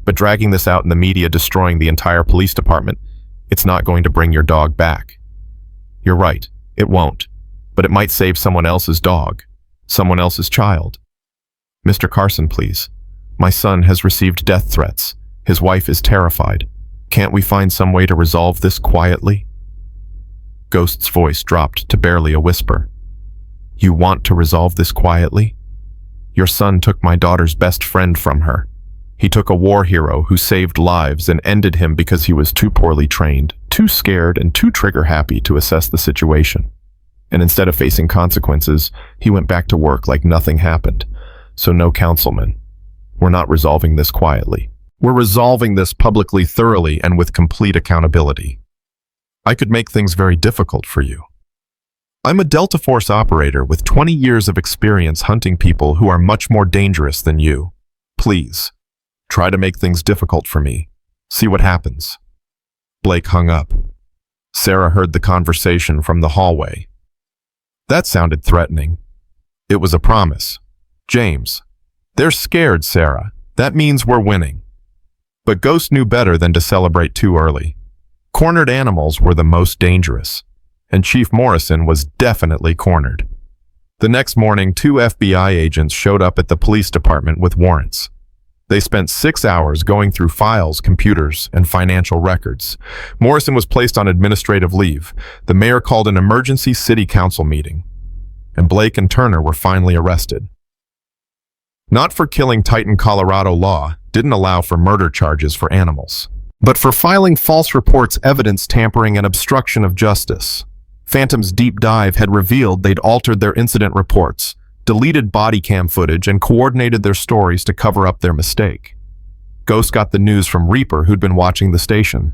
Speaker 3: But dragging this out in the media, destroying the entire police department, it's not going to bring your dog back. You're right, it won't. But it might save someone else's dog, someone else's child. Mr. Carson, please. My son has received death threats. His wife is terrified. Can't we find some way to resolve this quietly?" Ghost's voice dropped to barely a whisper. "You want to resolve this quietly? Your son took my daughter's best friend from her. He took a war hero who saved lives and ended him because he was too poorly trained, too scared, and too trigger-happy to assess the situation. And instead of facing consequences, he went back to work like nothing happened. So no, Councilman. We're not resolving this quietly. We're resolving this publicly, thoroughly, and with complete accountability. I could make things very difficult for you. I'm a Delta Force operator with 20 years of experience hunting people who are much more dangerous than you. Please, try to make things difficult for me. See what happens." Blake hung up. Sarah heard the conversation from the hallway. That sounded threatening. It was a promise. "James, they're scared, Sarah. That means we're winning." But Ghost knew better than to celebrate too early. Cornered animals were the most dangerous, and Chief Morrison was definitely cornered. The next morning, 2 FBI agents showed up at the police department with warrants. They spent 6 hours going through files, computers, and financial records. Morrison was placed on administrative leave. The mayor called an emergency city council meeting, and Blake and Turner were finally arrested. Not for killing Titan. Colorado law didn't allow for murder charges for animals, but for filing false reports, evidence tampering, and obstruction of justice. Phantom's deep dive had revealed they'd altered their incident reports, deleted body cam footage, and coordinated their stories to cover up their mistake. Ghost got the news from Reaper, who'd been watching the station.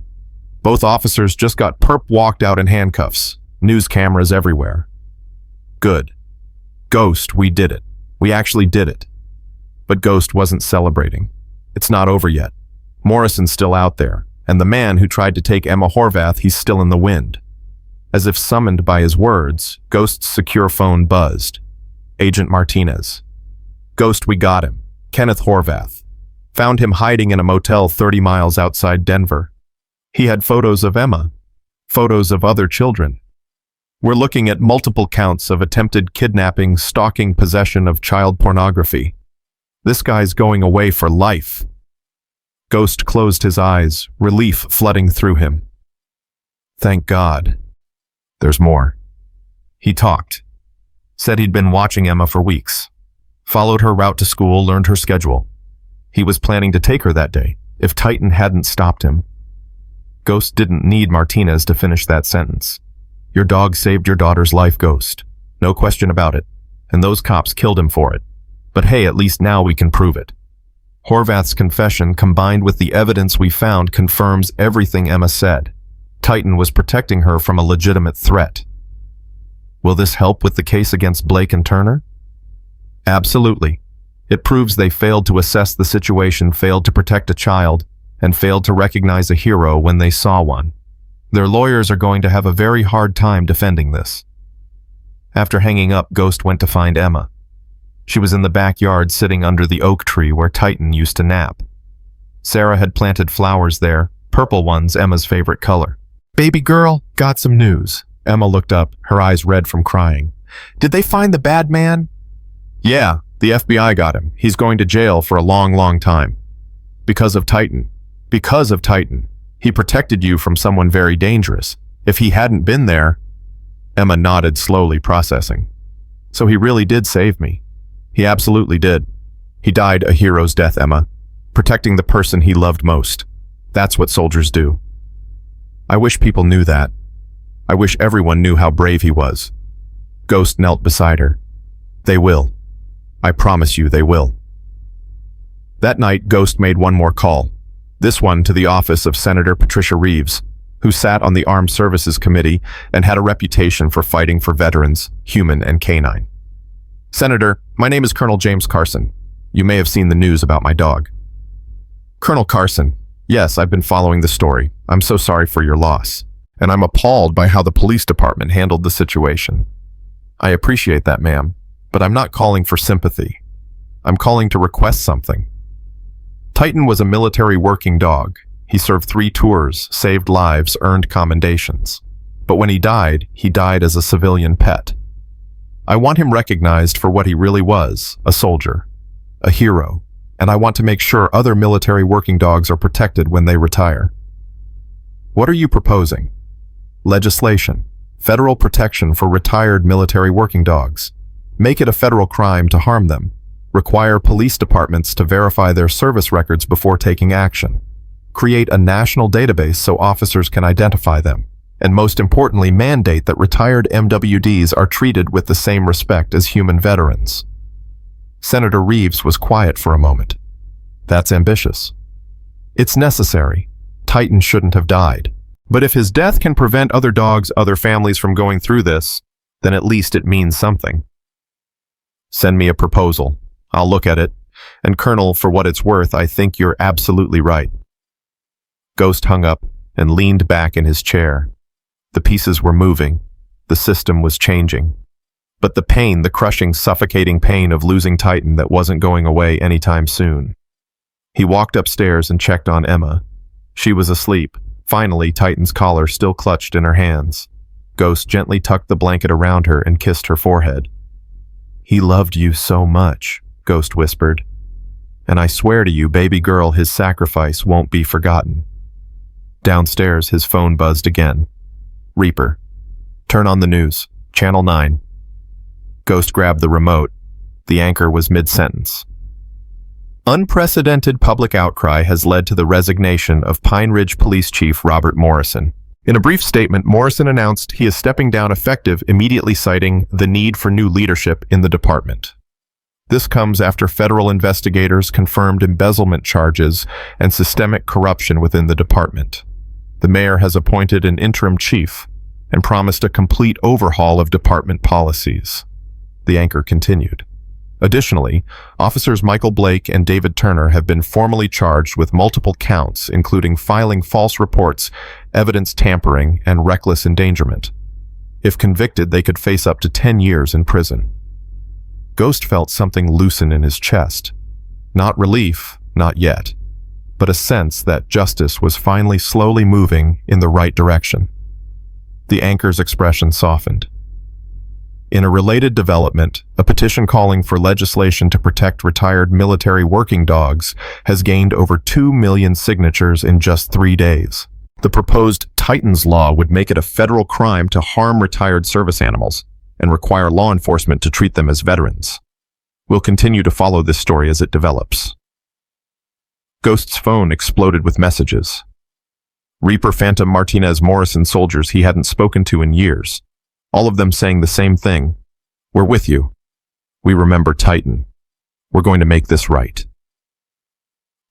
Speaker 3: Both officers just got walked out in handcuffs, news cameras everywhere. Good. Ghost, we did it. We actually did it. But Ghost wasn't celebrating. It's not over yet. Morrison's still out there, and the man who tried to take Emma Horvath, he's still in the wind. As if summoned by his words, Ghost's secure phone buzzed. Agent Martinez. Ghost, we got him. Kenneth Horvath. Found him hiding in a motel 30 miles outside Denver. He had photos of Emma. Photos of other children. We're looking at multiple counts of attempted kidnapping, stalking, possession of child pornography. This guy's going away for life. Ghost closed his eyes, relief flooding through him. Thank God. There's more. He talked. Said he'd been watching Emma for weeks. Followed her route to school, learned her schedule. He was planning to take her that day, if Titan hadn't stopped him. Ghost didn't need Martinez to finish that sentence. Your dog saved your daughter's life, Ghost. No question about it. And those cops killed him for it. But hey, at least now we can prove it. Horvath's confession, combined with the evidence we found, confirms everything Emma said. Titan was protecting her from a legitimate threat. Will this help with the case against Blake and Turner? Absolutely. It proves they failed to assess the situation, failed to protect a child, and failed to recognize a hero when they saw one. Their lawyers are going to have a very hard time defending this. After hanging up, Ghost went to find Emma. She was in the backyard sitting under the oak tree where Titan used to nap. Sarah had planted flowers there, purple ones, Emma's favorite color. Baby girl, got some news. Emma looked up, her eyes red from crying. Did they find the bad man? Yeah, the FBI got him. He's going to jail for a long, long time. Because of Titan. Because of Titan. He protected you from someone very dangerous. If he hadn't been there... Emma nodded, slowly processing. So he really did save me. He absolutely did. He died a hero's death, Emma. Protecting the person he loved most. That's what soldiers do. I wish people knew that. I wish everyone knew how brave he was. Ghost knelt beside her. They will. I promise you they will. That night, Ghost made one more call. This one to the office of Senator Patricia Reeves, who sat on the Armed Services Committee and had a reputation for fighting for veterans, human and canine. Senator, my name is Colonel James Carson. You may have seen the news about my dog. Colonel Carson, yes, I've been following the story. I'm so sorry for your loss. And I'm appalled by how the police department handled the situation. I appreciate that, ma'am, but I'm not calling for sympathy. I'm calling to request something. Titan was a military working dog. He served 3 tours, saved lives, earned commendations. But when he died as a civilian pet. I want him recognized for what he really was, a soldier, a hero, and I want to make sure other military working dogs are protected when they retire. What are you proposing? Legislation. Federal protection for retired military working dogs. Make it a federal crime to harm them. Require police departments to verify their service records before taking action. Create a national database so officers can identify them. And most importantly, mandate that retired MWDs are treated with the same respect as human veterans. Senator Reeves was quiet for a moment. That's ambitious. It's necessary. Titan shouldn't have died. But if his death can prevent other dogs, other families from going through this, then at least it means something. Send me a proposal. I'll look at it. And Colonel, for what it's worth, I think you're absolutely right. Ghost hung up and leaned back in his chair. The pieces were moving. The system was changing. But the pain, the crushing, suffocating pain of losing Titan that wasn't going away anytime soon. He walked upstairs and checked on Emma. She was asleep. Finally, Titan's collar still clutched in her hands. Ghost gently tucked the blanket around her and kissed her forehead. "He loved you so much," Ghost whispered. "And I swear to you, baby girl, his sacrifice won't be forgotten." Downstairs, his phone buzzed again. "Reaper. Turn on the news. Channel 9. Ghost grabbed the remote. The anchor was mid-sentence. Unprecedented public outcry has led to the resignation of Pine Ridge Police Chief Robert Morrison. In a brief statement, Morrison announced he is stepping down effective, immediately citing the need for new leadership in the department. This comes after federal investigators confirmed embezzlement charges and systemic corruption within the department. The mayor has appointed an interim chief and promised a complete overhaul of department policies. The anchor continued. Additionally, officers Michael Blake and David Turner have been formally charged with multiple counts, including filing false reports, evidence tampering, and reckless endangerment. If convicted, they could face up to 10 years in prison. Ghost felt something loosen in his chest. Not relief, not yet, but a sense that justice was finally slowly moving in the right direction. The anchor's expression softened. In a related development, a petition calling for legislation to protect retired military working dogs has gained over 2 million signatures in just 3 days. The proposed Titans law would make it a federal crime to harm retired service animals and require law enforcement to treat them as veterans. We'll continue to follow this story as it develops. Ghost's phone exploded with messages. Reaper Phantom Martinez Morrison soldiers he hadn't spoken to in years. All of them saying the same thing. "We're with you. We remember Titan. We're going to make this right."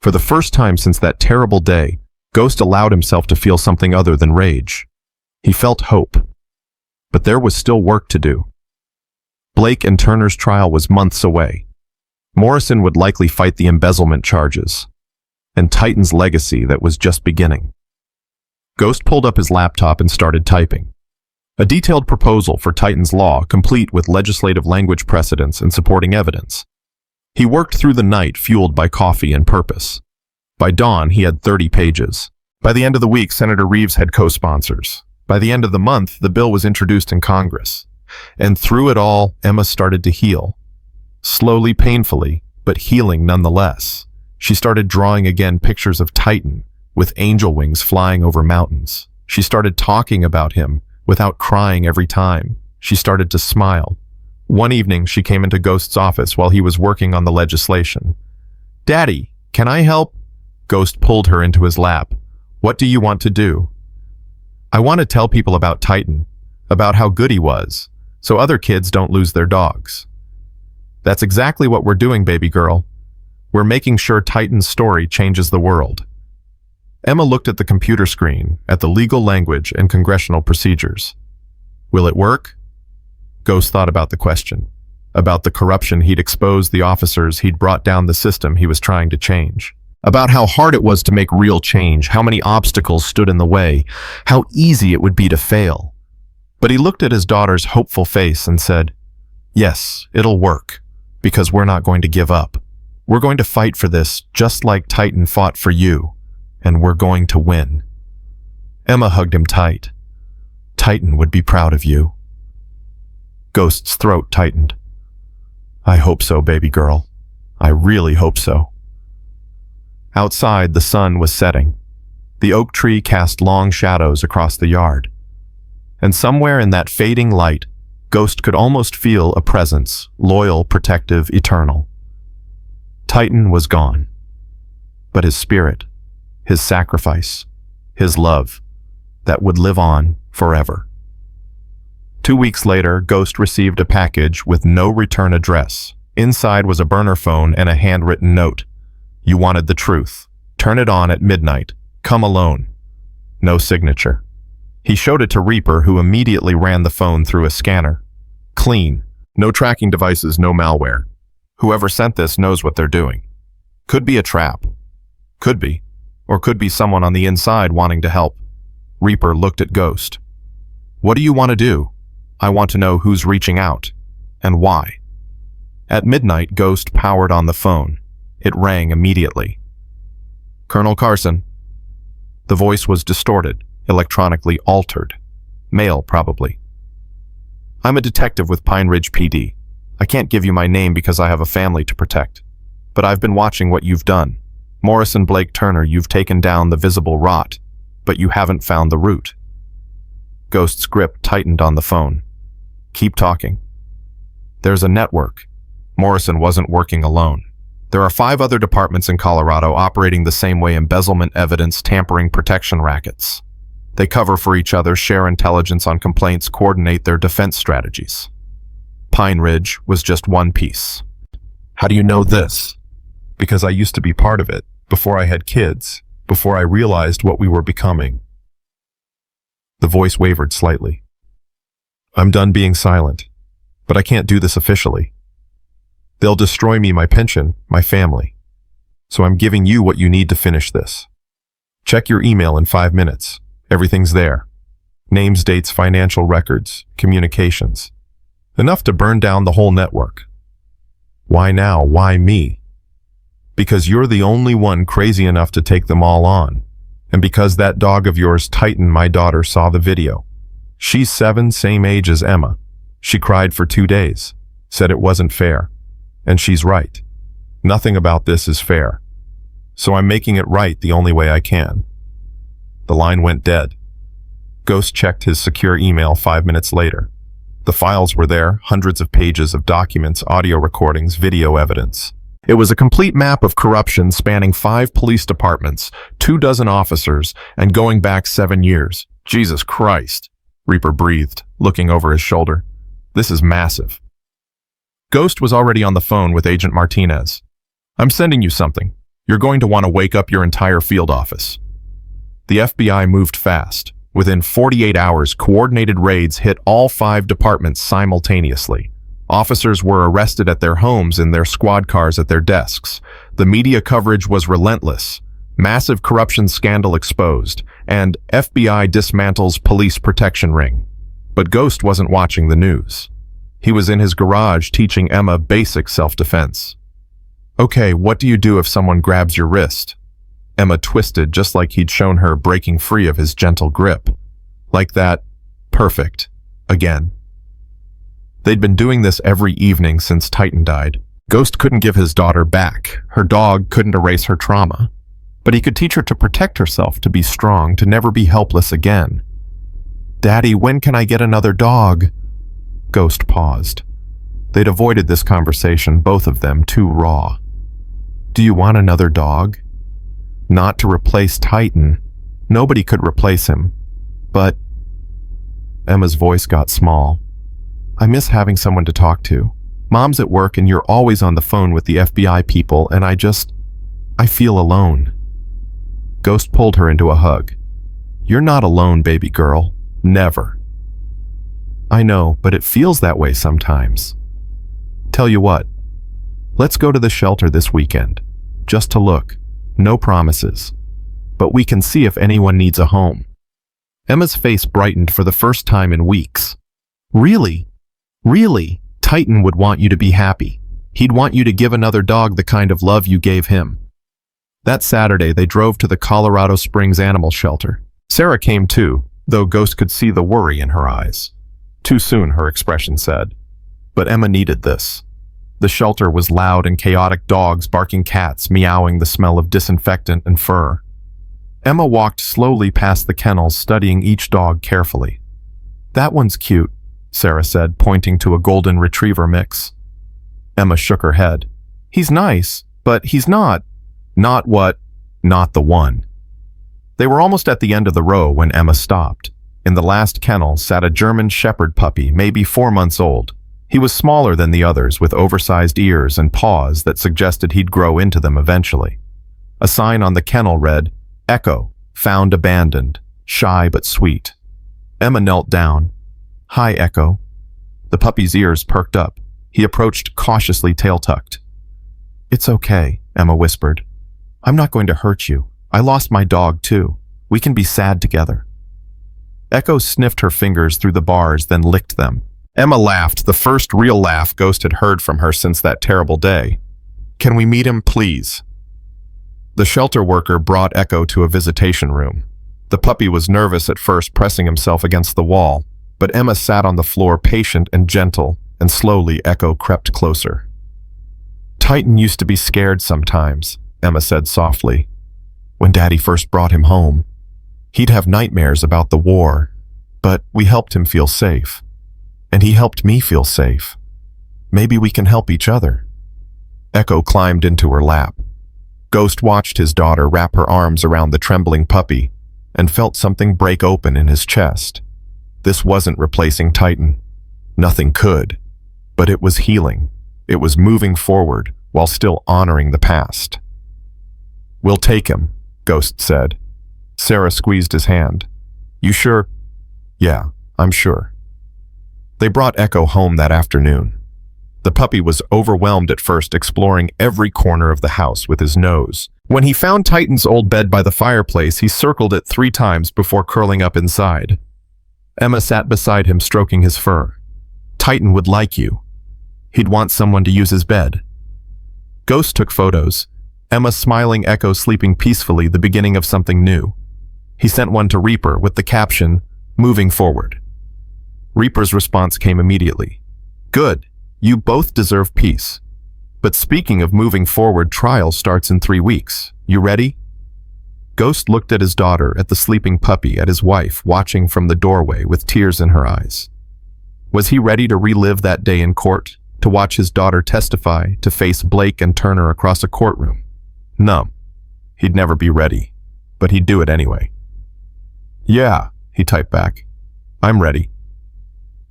Speaker 3: For the first time since that terrible day, Ghost allowed himself to feel something other than rage. He felt hope. But there was still work to do. Blake and Turner's trial was months away. Morrison would likely fight the embezzlement charges, and Titan's legacy that was just beginning. Ghost pulled up his laptop and started typing. A detailed proposal for Titan's law, complete with legislative language precedents and supporting evidence. He worked through the night, fueled by coffee and purpose. By dawn, he had 30 pages. By the end of the week, Senator Reeves had co-sponsors. By the end of the month, the bill was introduced in Congress. And through it all, Emma started to heal. Slowly, painfully, but healing nonetheless. She started drawing again pictures of Titan, with angel wings flying over mountains. She started talking about him, without crying every time. She started to smile. One evening, she came into Ghost's office while he was working on the legislation. "Daddy, can I help?" Ghost pulled her into his lap. "What do you want to do?" "I want to tell people about Titan, about how good he was, so other kids don't lose their dogs." "That's exactly what we're doing, baby girl. We're making sure Titan's story changes the world." Emma looked at the computer screen, at the legal language and congressional procedures. "Will it work?" Ghost thought about the question, about the corruption he'd exposed, the officers he'd brought down, the system he was trying to change, about how hard it was to make real change, how many obstacles stood in the way, how easy it would be to fail. But he looked at his daughter's hopeful face and said, "Yes, it'll work, because we're not going to give up. We're going to fight for this just like Titan fought for you. And we're going to win." Emma hugged him tight. "Titan would be proud of you." Ghost's throat tightened. "I hope so, baby girl. I really hope so." Outside, the sun was setting. The oak tree cast long shadows across the yard. And somewhere in that fading light, Ghost could almost feel a presence, loyal, protective, eternal. Titan was gone. But his spirit, his sacrifice, his love, that would live on forever. 2 weeks later, Ghost received a package with no return address. Inside was a burner phone and a handwritten note. "You wanted the truth. Turn it on at midnight. Come alone." No signature. He showed it to Reaper, who immediately ran the phone through a scanner. Clean. No tracking devices, no malware. Whoever sent this knows what they're doing. Could be a trap. Could be. Or could be someone on the inside wanting to help. Reaper looked at Ghost. "What do you want to do?" "I want to know who's reaching out. And why." At midnight, Ghost powered on the phone. It rang immediately. "Colonel Carson." The voice was distorted, electronically altered. Male, probably. "I'm a detective with Pine Ridge PD. I can't give you my name because I have a family to protect. But I've been watching what you've done. Morrison Blake Turner, you've taken down the visible rot, but you haven't found the root. Ghost's grip tightened on the phone. Keep talking. There's a network. Morrison wasn't working alone. There are 5 other departments in Colorado operating the same way: embezzlement, evidence, tampering, protection rackets. They cover for each other, share intelligence on complaints, coordinate their defense strategies. Pine Ridge was just one piece. How do you know this? Because I used to be part of it, before I had kids, before I realized what we were becoming. The voice wavered slightly. I'm done being silent, but I can't do this officially. They'll destroy me, my pension, my family. So I'm giving you what you need to finish this. Check your email in 5 minutes. Everything's there. Names, dates, financial records, communications. Enough to burn down the whole network. Why now? Why me? Because you're the only one crazy enough to take them all on. And because that dog of yours, Titan, my daughter, saw the video. She's 7, same age as Emma. She cried for 2 days, said it wasn't fair. And she's right. Nothing about this is fair. So I'm making it right the only way I can. The line went dead. Ghost checked his secure email 5 minutes later. The files were there, hundreds of pages of documents, audio recordings, video evidence. It was a complete map of corruption spanning 5 police departments, 24 officers, and going back 7 years. Jesus Christ, Reaper breathed, looking over his shoulder. This is massive. Ghost was already on the phone with Agent Martinez. I'm sending you something. You're going to want to wake up your entire field office. The FBI moved fast. Within 48 hours, coordinated raids hit all 5 departments simultaneously. Officers were arrested at their homes, in their squad cars, at their desks. The media coverage was relentless. Massive corruption scandal exposed, and FBI dismantles police protection ring. But Ghost wasn't watching the news. He was in his garage teaching Emma basic self-defense. Okay, what do you do if someone grabs your wrist? Emma twisted just like he'd shown her, breaking free of his gentle grip. Like that. Perfect. Again. They'd been doing this every evening since Titan died. Ghost couldn't give his daughter back. Her dog couldn't erase her trauma. But he could teach her to protect herself, to be strong, to never be helpless again. Daddy, when can I get another dog? Ghost paused. They'd avoided this conversation, both of them, too raw. Do you want another dog? Not to replace Titan. Nobody could replace him. But... Emma's voice got small. I miss having someone to talk to. Mom's at work and you're always on the phone with the FBI people, and I feel alone. Ghost pulled her into a hug. You're not alone, baby girl. Never. I know, but it feels that way sometimes. Tell you what, let's go to the shelter this weekend. Just to look. No promises. But we can see if anyone needs a home. Emma's face brightened for the first time in weeks. Really? Really? Titan would want you to be happy. He'd want you to give another dog the kind of love you gave him. That Saturday, they drove to the Colorado Springs Animal Shelter. Sarah came too, though Ghost could see the worry in her eyes. Too soon, her expression said. But Emma needed this. The shelter was loud and chaotic, dogs barking, cats meowing, the smell of disinfectant and fur. Emma walked slowly past the kennels, studying each dog carefully. That one's cute, Sarah said, pointing to a golden retriever mix. Emma shook her head. He's nice, but he's not. Not what? Not the one. They were almost at the end of the row when Emma stopped. In the last kennel sat a German Shepherd puppy, maybe 4 months old. He was smaller than the others, with oversized ears and paws that suggested he'd grow into them eventually. A sign on the kennel read, Echo, found abandoned, shy but sweet. Emma knelt down. Hi, Echo. The puppy's ears perked up. He approached cautiously, tail tucked. It's okay, Emma whispered. I'm not going to hurt you. I lost my dog too. We can be sad together. Echo sniffed her fingers through the bars, then licked them. Emma laughed, the first real laugh Ghost had heard from her since that terrible day. Can we meet him, please? The shelter worker brought Echo to a visitation room. The puppy was nervous at first, pressing himself against the wall, but Emma sat on the floor, patient and gentle, and slowly Echo crept closer. Titan used to be scared sometimes, Emma said softly. When Daddy first brought him home, he'd have nightmares about the war, but we helped him feel safe. And he helped me feel safe. Maybe we can help each other. Echo climbed into her lap. Ghost watched his daughter wrap her arms around the trembling puppy and felt something break open in his chest. This wasn't replacing Titan. Nothing could. But it was healing. It was moving forward while still honoring the past. We'll take him, Ghost said. Sarah squeezed his hand. You sure? Yeah, I'm sure. They brought Echo home that afternoon. The puppy was overwhelmed at first, exploring every corner of the house with his nose. When he found Titan's old bed by the fireplace, he circled it 3 times before curling up inside. Emma sat beside him, stroking his fur. Titan would like you. He'd want someone to use his bed. Ghost took photos. Emma smiling, Echo sleeping peacefully, the beginning of something new. He sent one to Reaper with the caption, "Moving forward." Reaper's response came immediately. Good. You both deserve peace. But speaking of moving forward, trial starts in 3 weeks. You ready? Ghost looked at his daughter, at the sleeping puppy, at his wife, watching from the doorway with tears in her eyes. Was he ready to relive that day in court, to watch his daughter testify, to face Blake and Turner across a courtroom? No, he'd never be ready, but he'd do it anyway. Yeah, he typed back. I'm ready.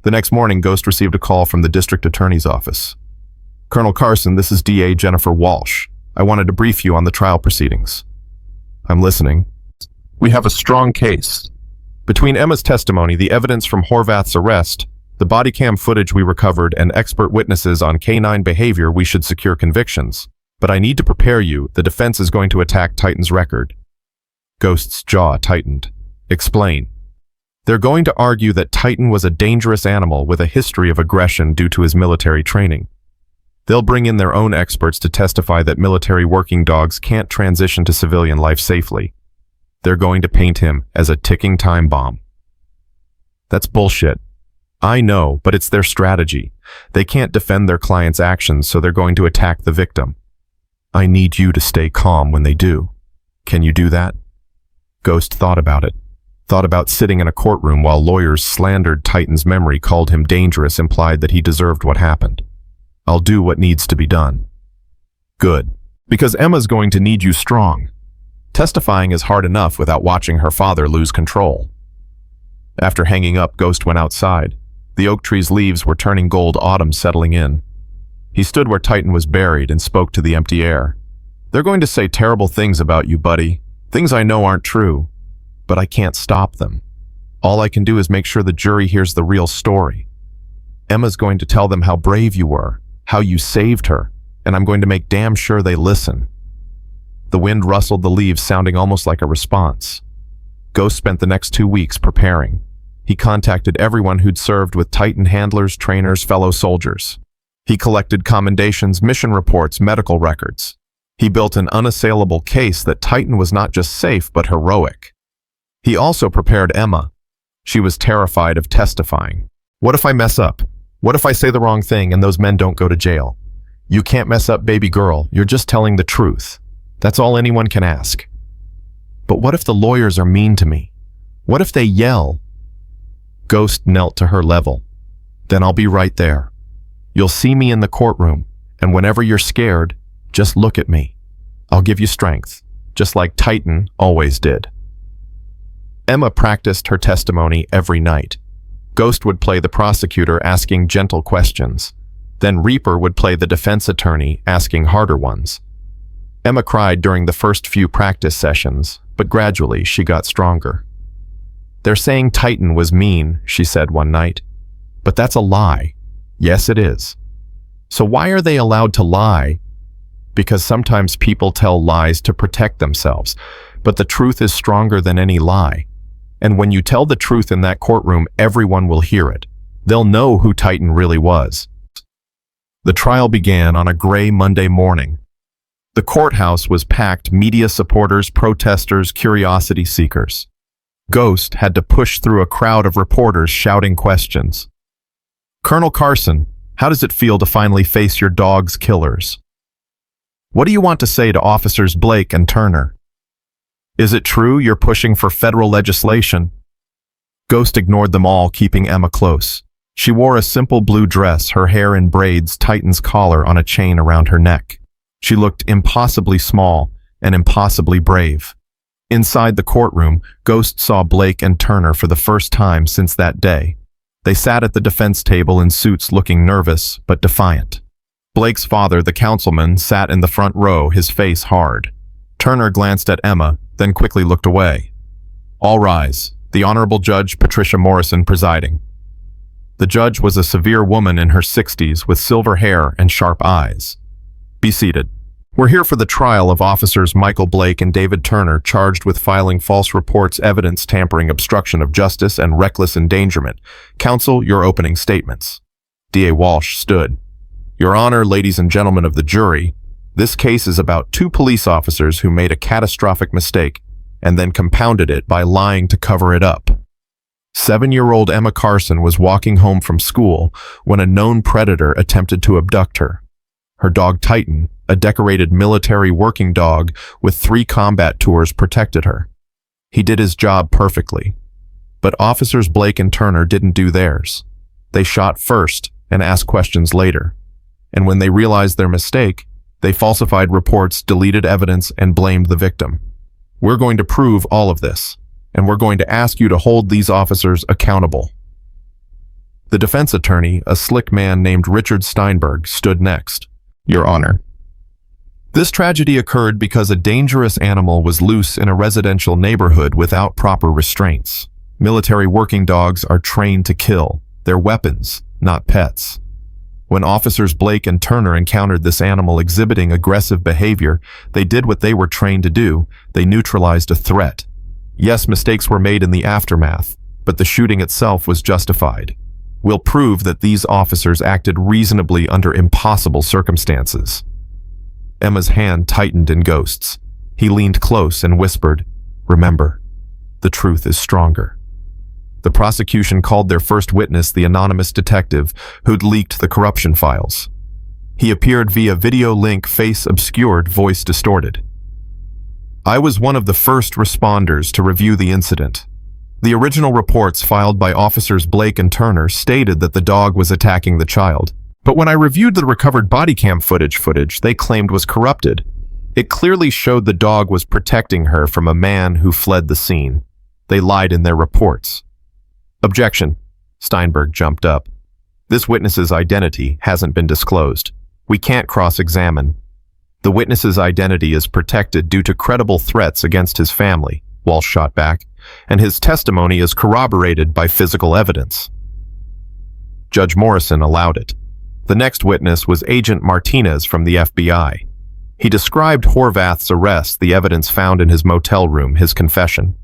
Speaker 3: The next morning, Ghost received a call from the district attorney's office. Colonel Carson, this is DA Jennifer Walsh. I wanted to brief you on the trial proceedings. I'm listening. We have a strong case. Between Emma's testimony, the evidence from Horvath's arrest, the body cam footage we recovered, and expert witnesses on K9 behavior, we should secure convictions. But I need to prepare you. The defense is going to attack Titan's record. Ghost's jaw tightened. Explain. They're going to argue that Titan was a dangerous animal with a history of aggression due to his military training. They'll bring in their own experts to testify that military working dogs can't transition to civilian life safely. They're going to paint him as a ticking time bomb. That's bullshit. I know, but it's their strategy. They can't defend their client's actions, so they're going to attack the victim. I need you to stay calm when they do. Can you do that? Ghost thought about it. Thought about sitting in a courtroom while lawyers slandered Titan's memory, called him dangerous, implied that he deserved what happened. I'll do what needs to be done. Good. Because Emma's going to need you strong. Testifying is hard enough without watching her father lose control. After hanging up, Ghost went outside. The oak tree's leaves were turning gold, autumn settling in. He stood where Titan was buried and spoke to the empty air. They're going to say terrible things about you, buddy. Things I know aren't true. But I can't stop them. All I can do is make sure the jury hears the real story. Emma's going to tell them how brave you were, how you saved her, and I'm going to make damn sure they listen. The wind rustled the leaves, sounding almost like a response. Ghost spent the next 2 weeks preparing. He contacted everyone who'd served with Titan handlers, trainers, fellow soldiers. He collected commendations, mission reports, medical records. He built an unassailable case that Titan was not just safe, but heroic. He also prepared Emma. She was terrified of testifying. What if I mess up? What if I say the wrong thing and those men don't go to jail? You can't mess up, baby girl. You're just telling the truth. That's all anyone can ask. But what if the lawyers are mean to me? What if they yell? Ghost knelt to her level. Then I'll be right there. You'll see me in the courtroom, and whenever you're scared, just look at me. I'll give you strength, just like Titan always did. Emma practiced her testimony every night. Ghost would play the prosecutor, asking gentle questions. Then Reaper would play the defense attorney, asking harder ones. Emma cried during the first few practice sessions, but gradually she got stronger. They're saying Titan was mean, she said one night. But that's a lie. Yes, it is. So why are they allowed to lie? Because sometimes people tell lies to protect themselves, but the truth is stronger than any lie. And when you tell the truth in that courtroom, everyone will hear it. They'll know who Titan really was. The trial began on a gray Monday morning. The courthouse was packed, media supporters, protesters, curiosity seekers. Ghost had to push through a crowd of reporters shouting questions. Colonel Carson, How does it feel to finally face your dog's killers? What do you want to say to Officers Blake and Turner? Is it true you're pushing for federal legislation? Ghost ignored them all, keeping Emma close. She wore a simple blue dress, her hair in braids, Titan's collar on a chain around her neck. She looked impossibly small and impossibly brave. Inside the courtroom, Ghost saw Blake and Turner for the first time since that day. They sat at the defense table in suits, looking nervous but defiant. Blake's father, the councilman, sat in the front row, his face hard. Turner glanced at Emma, then quickly looked away. All rise. The Honorable Judge Patricia Morrison presiding. The judge was a severe woman in her 60s with silver hair and sharp eyes. Be seated. We're here for the trial of Officers Michael Blake and David Turner, charged with filing false reports, evidence tampering, obstruction of justice, and reckless endangerment. Counsel, your opening statements. D.A. Walsh stood. Your Honor, ladies and gentlemen of the jury, this case is about two police officers who made a catastrophic mistake and then compounded it by lying to cover it up. 7-year-old Emma Carson was walking home from school when a known predator attempted to abduct her. Her dog Titan, a decorated military working dog with 3 combat tours, protected her. He did his job perfectly. But Officers Blake and Turner didn't do theirs. They shot first and asked questions later. And when they realized their mistake, they falsified reports, deleted evidence, and blamed the victim. We're going to prove all of this, and we're going to ask you to hold these officers accountable. The defense attorney, a slick man named Richard Steinberg, stood next. Your Honor. This tragedy occurred because a dangerous animal was loose in a residential neighborhood without proper restraints. Military working dogs are trained to kill. They're weapons, not pets. When Officers Blake and Turner encountered this animal exhibiting aggressive behavior, they did what they were trained to do. They neutralized a threat. Yes, mistakes were made in the aftermath, but the shooting itself was justified. We'll prove that these officers acted reasonably under impossible circumstances. Emma's hand tightened in Ghost's. He leaned close and whispered, "Remember, the truth is stronger." The prosecution called their first witness the anonymous detective who'd leaked the corruption files. He appeared via video link, face obscured, voice distorted. I was one of the first responders to review the incident. The original reports filed by Officers Blake and Turner stated that the dog was attacking the child. But when I reviewed the recovered body cam footage they claimed was corrupted. It clearly showed the dog was protecting her from a man who fled the scene. They lied in their reports. Objection. Steinberg jumped up. This witness's identity hasn't been disclosed. We can't cross-examine. The witness's identity is protected due to credible threats against his family, Walsh shot back, and his testimony is corroborated by physical evidence. Judge Morrison allowed it. The next witness was Agent Martinez from the FBI. He described Horvath's arrest, the evidence found in his motel room, his confession.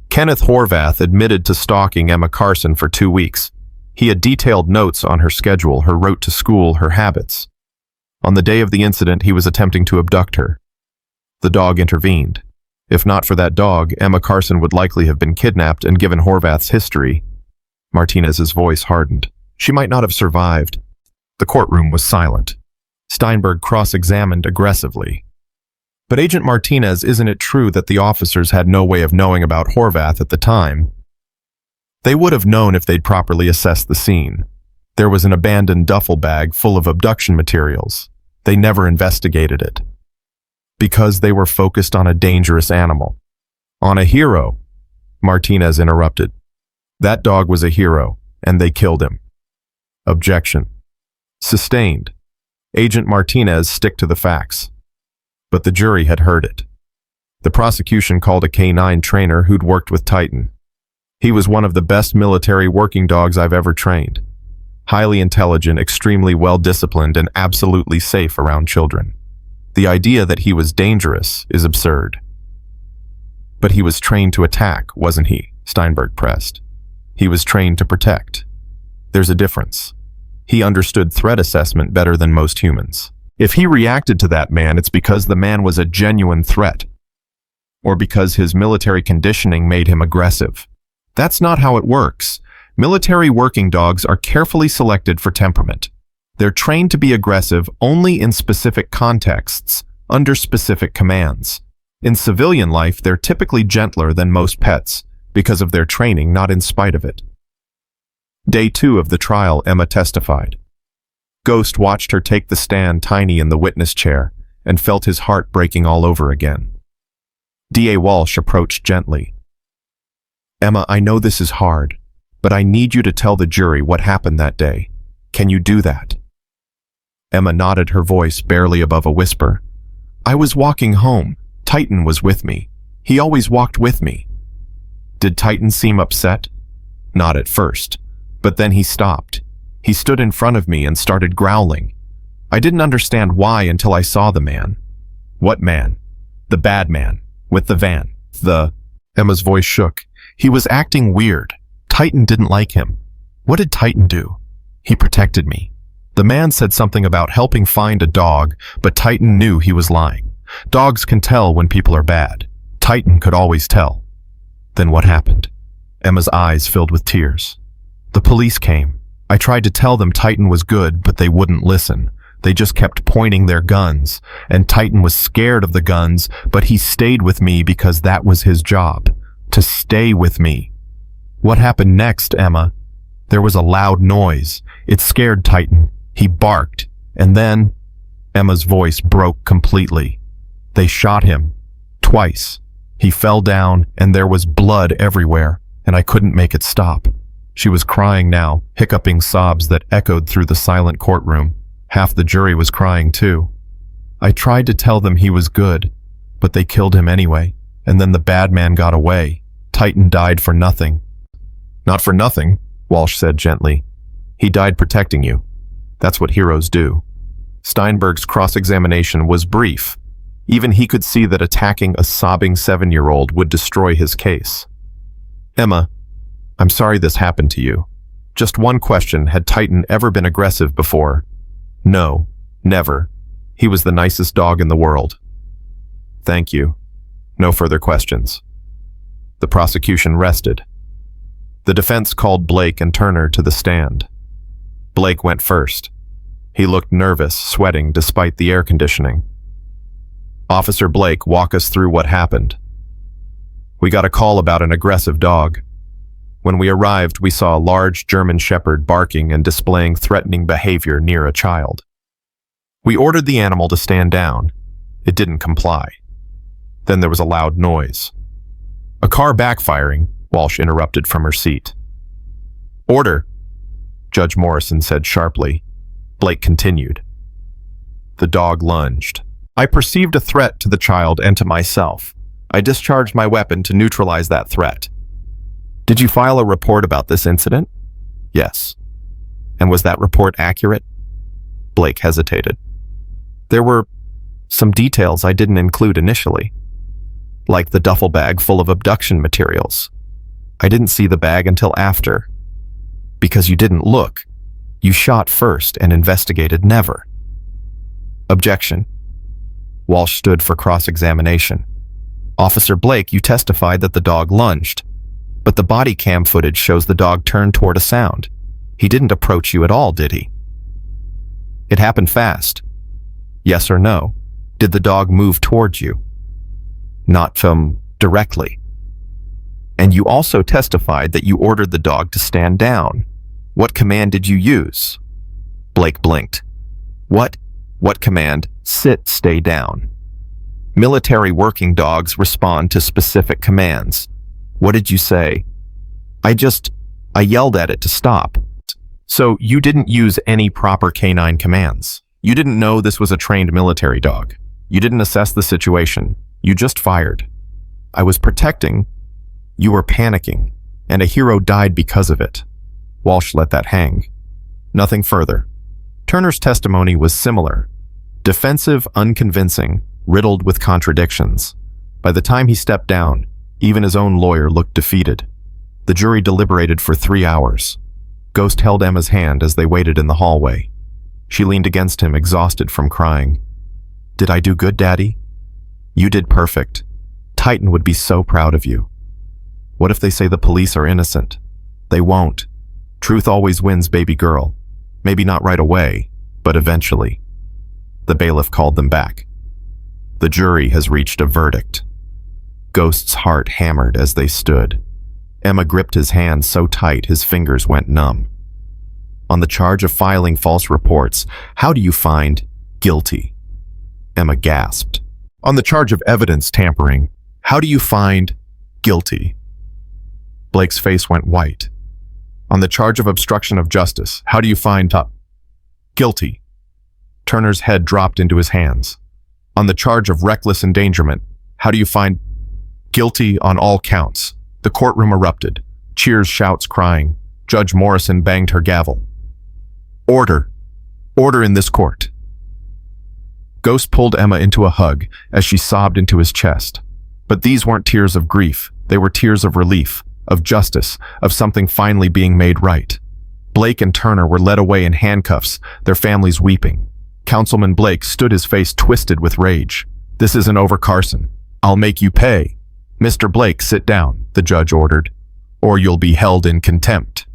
Speaker 3: Kenneth Horvath admitted to stalking Emma Carson for 2 weeks. He had detailed notes on her schedule, her route to school, her habits. On the day of the incident, he was attempting to abduct her. The dog intervened. If not for that dog, Emma Carson would likely have been kidnapped, and given Horvath's history, Martinez's voice hardened. She might not have survived. The courtroom was silent. Steinberg cross-examined aggressively. But Agent Martinez, isn't it true that the officers had no way of knowing about Horvath at the time? They would have known if they'd properly assessed the scene. There was an abandoned duffel bag full of abduction materials. They never investigated it. Because they were focused on a dangerous animal. On a hero, Martinez interrupted. That dog was a hero, and they killed him. Objection. Sustained. Agent Martinez, stick to the facts. But the jury had heard it. The prosecution called a K9 trainer who'd worked with Titan. He was one of the best military working dogs I've ever trained. Highly intelligent, extremely well-disciplined, and absolutely safe around children. The idea that he was dangerous is absurd. But he was trained to attack, wasn't he? Steinberg pressed. He was trained to protect. There's a difference. He understood threat assessment better than most humans. If he reacted to that man, it's because the man was a genuine threat, or because his military conditioning made him aggressive. That's not how it works. Military working dogs are carefully selected for temperament. They're trained to be aggressive only in specific contexts, under specific commands. In civilian life, they're typically gentler than most pets, because of their training, not in spite of it. Day 2 of the trial, Emma testified. Ghost watched her take the stand, Tiny in the witness chair, and felt his heart breaking all over again. D.A. Walsh approached gently. Emma, I know this is hard, but I need you to tell the jury what happened that day. Can you do that? Emma nodded, her voice barely above a whisper. I was walking home. Titan was with me. He always walked with me. Did Titan seem upset? Not at first, but then he stopped. He stood in front of me and started growling. I didn't understand why until I saw the man. What man? The bad man, with the van. Emma's voice shook. He was acting weird. Titan didn't like him. What did Titan do? He protected me. The man said something about helping find a dog, but Titan knew he was lying. Dogs can tell when people are bad. Titan could always tell. Then what happened? Emma's eyes filled with tears. The police came. I tried to tell them Titan was good, but they wouldn't listen. They just kept pointing their guns, and Titan was scared of the guns, but he stayed with me because that was his job, to stay with me. What happened next, Emma? There was a loud noise. It scared Titan. He barked, and then Emma's voice broke completely. They shot him. Twice. He fell down, and there was blood everywhere, and I couldn't make it stop. She was crying now, hiccuping sobs that echoed through the silent courtroom. Half the jury was crying too. I tried to tell them he was good, but they killed him anyway, and then the bad man got away. Titan died for nothing. Not for nothing, Walsh said gently. He died protecting you. That's what heroes do. Steinberg's cross-examination was brief. Even he could see that attacking a sobbing 7-year-old would destroy his case. Emma, I'm sorry this happened to you. Just one question, had Titan ever been aggressive before? No, never. He was the nicest dog in the world. Thank you. No further questions. The prosecution rested. The defense called Blake and Turner to the stand. Blake went first. He looked nervous, sweating despite the air conditioning. Officer Blake, walk us through what happened. We got a call about an aggressive dog. When we arrived, we saw a large German Shepherd barking and displaying threatening behavior near a child. We ordered the animal to stand down. It didn't comply. Then there was a loud noise. A car backfiring, Walsh interrupted from her seat. Order, Judge Morrison said sharply. Blake continued. The dog lunged. I perceived a threat to the child and to myself. I discharged my weapon to neutralize that threat. Did you file a report about this incident? Yes. And was that report accurate? Blake hesitated. There were some details I didn't include initially, like the duffel bag full of abduction materials. I didn't see the bag until after. Because you didn't look. You shot first and investigated never. Objection. Walsh stood for cross-examination. Officer Blake, you testified that the dog lunged, but the body cam footage shows the dog turned toward a sound. He didn't approach you at all, did he? It happened fast. Yes or no? Did the dog move towards you? Not from directly. And you also testified that you ordered the dog to stand down. What command did you use? Blake blinked. What command? Sit, stay down. Military working dogs respond to specific commands. What did you say? I yelled at it to stop. So you didn't use any proper K9 commands. You didn't know this was a trained military dog. You didn't assess the situation. You just fired. I was protecting. You were panicking, and a hero died because of it. Walsh let that hang. Nothing further. Turner's testimony was similar. Defensive, unconvincing, riddled with contradictions. By the time he stepped down, even his own lawyer looked defeated. The jury deliberated for 3 hours. Ghost held Emma's hand as they waited in the hallway. She leaned against him, exhausted from crying. Did I do good, Daddy? You did perfect. Titan would be so proud of you. What if they say the police are innocent? They won't. Truth always wins, baby girl. Maybe not right away, But eventually, the bailiff called them back. The jury has reached a verdict. Ghost's heart hammered as they stood. Emma gripped his hand so tight his fingers went numb. On the charge of filing false reports, how do you find guilty? Emma gasped. On the charge of evidence tampering, how do you find guilty? Blake's face went white. On the charge of obstruction of justice, how do you find guilty? Turner's head dropped into his hands. On the charge of reckless endangerment, how do you find guilty on all counts? The courtroom erupted. Cheers, shouts, crying. Judge Morrison banged her gavel. Order. Order in this court. Ghost pulled Emma into a hug as she sobbed into his chest. But these weren't tears of grief. They were tears of relief, of justice, of something finally being made right. Blake and Turner were led away in handcuffs, their families weeping. Councilman Blake stood, his face twisted with rage. This isn't over, Carson. I'll make you pay. Mr. Blake, sit down, the judge ordered, or you'll be held in contempt.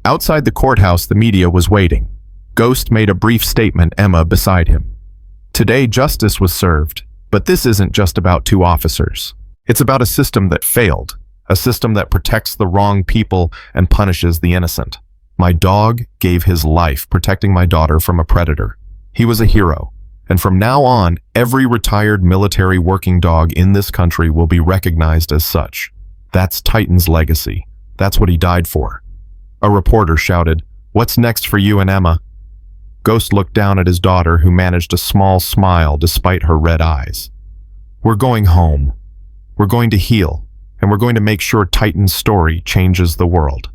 Speaker 3: Outside the courthouse, the media was waiting. Ghost made a brief statement, Emma beside him. Today, justice was served, but this isn't just about two officers. It's about a system that failed, a system that protects the wrong people and punishes the innocent. My dog gave his life protecting my daughter from a predator. He was a hero, and from now on, every retired military working dog in this country will be recognized as such. That's Titan's legacy. That's what he died for. A reporter shouted, "What's next for you and Emma?" Ghost looked down at his daughter, who managed a small smile despite her red eyes. We're going home. We're going to heal, and we're going to make sure Titan's story changes the world.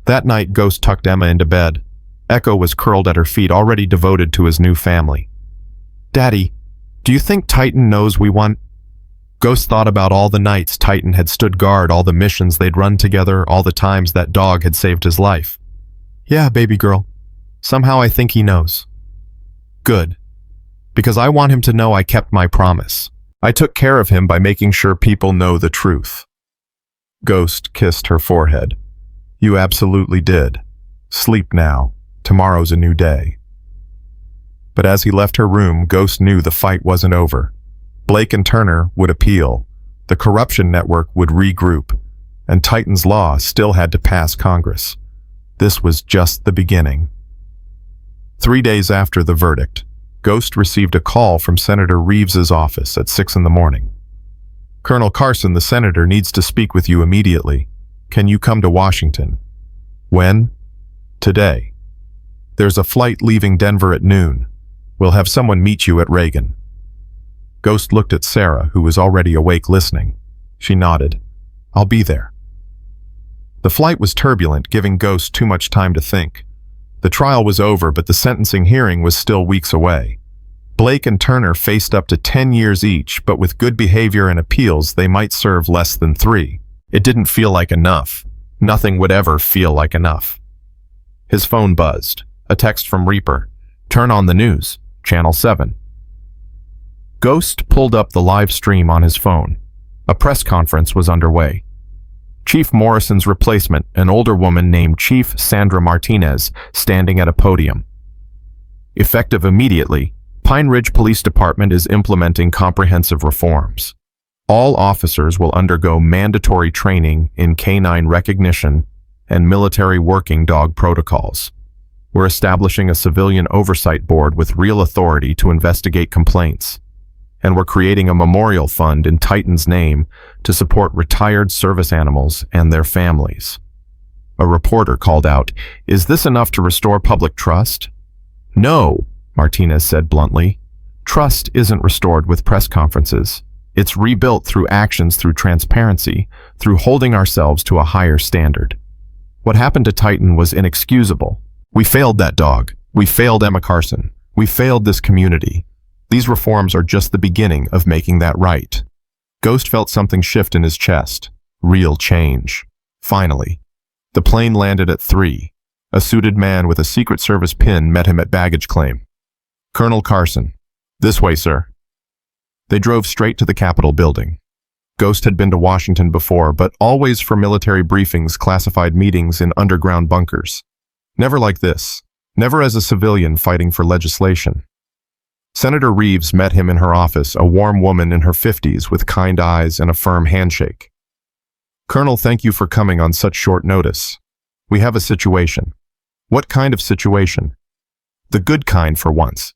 Speaker 3: That night, Ghost tucked Emma into bed. Echo was curled at her feet, already devoted to his new family. Daddy, do you think Titan knows we won? Ghost thought about all the nights Titan had stood guard, all the missions they'd run together, all the times that dog had saved his life. Yeah, baby girl. Somehow I think he knows. Good. Because I want him to know I kept my promise. I took care of him by making sure people know the truth. Ghost kissed her forehead. You absolutely did. Sleep now. Tomorrow's a new day. But as he left her room, Ghost knew the fight wasn't over. Blake and Turner would appeal. The corruption network would regroup. And Titan's law still had to pass Congress. This was just the beginning. 3 days after the verdict, Ghost received a call from Senator Reeves's office at 6 in the morning. Colonel Carson, the senator, needs to speak with you immediately. Can you come to Washington? When? Today. There's a flight leaving Denver at noon. We'll have someone meet you at Reagan. Ghost looked at Sarah, who was already awake listening. She nodded. I'll be there. The flight was turbulent, giving Ghost too much time to think. The trial was over, but the sentencing hearing was still weeks away. Blake and Turner faced up to 10 years each, but with good behavior and appeals, they might serve less than 3. It didn't feel like enough. Nothing would ever feel like enough. His phone buzzed. A text from Reaper. Turn on the news. Channel 7. Ghost pulled up the live stream on his phone. A press conference was underway. Chief Morrison's replacement, an older woman named Chief Sandra Martinez, standing at a podium. Effective immediately, Pine Ridge Police Department is implementing comprehensive reforms. All officers will undergo mandatory training in K9 recognition and military working dog protocols. We're establishing a civilian oversight board with real authority to investigate complaints. And we're creating a memorial fund in Titan's name to support retired service animals and their families. A reporter called out, "Is this enough to restore public trust?" No, Martinez said bluntly. Trust isn't restored with press conferences. It's rebuilt through actions, through transparency, through holding ourselves to a higher standard. What happened to Titan was inexcusable. We failed that dog. We failed Emma Carson. We failed this community. These reforms are just the beginning of making that right. Ghost felt something shift in his chest. Real change. Finally. The plane landed at 3. A suited man with a Secret Service pin met him at baggage claim. Colonel Carson. This way, sir. They drove straight to the Capitol building. Ghost had been to Washington before, but always for military briefings, classified meetings in underground bunkers. Never like this. never as a civilian fighting for legislation. Senator Reeves met him in her office, a warm woman in her 50s with kind eyes and a firm handshake. "Colonel, thank you for coming on such short notice. We have a situation." "What kind of situation?" "The good kind for once.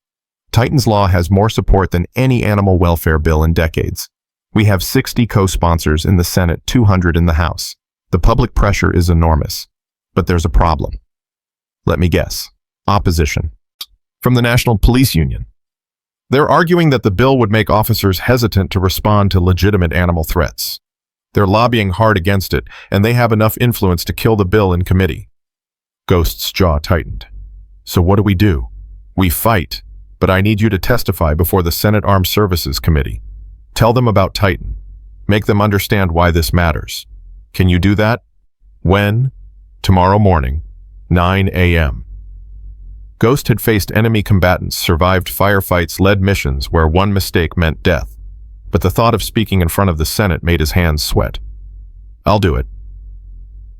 Speaker 3: Titan's Law has more support than any animal welfare bill in decades. We have 60 co-sponsors in the Senate, 200 in the House. The public pressure is enormous. But there's a problem." "Let me guess. Opposition." "From the National Police Union. They're arguing that the bill would make officers hesitant to respond to legitimate animal threats. They're lobbying hard against it, and they have enough influence to kill the bill in committee." Ghost's jaw tightened. "So what do? We fight, but I need you to testify before the Senate Armed Services Committee. Tell them about Titan. Make them understand why this matters. Can you do that?" "When?" "Tomorrow morning, 9 a.m. Ghost had faced enemy combatants, survived firefights, led missions where one mistake meant death. But the thought of speaking in front of the Senate made his hands sweat. "I'll do it."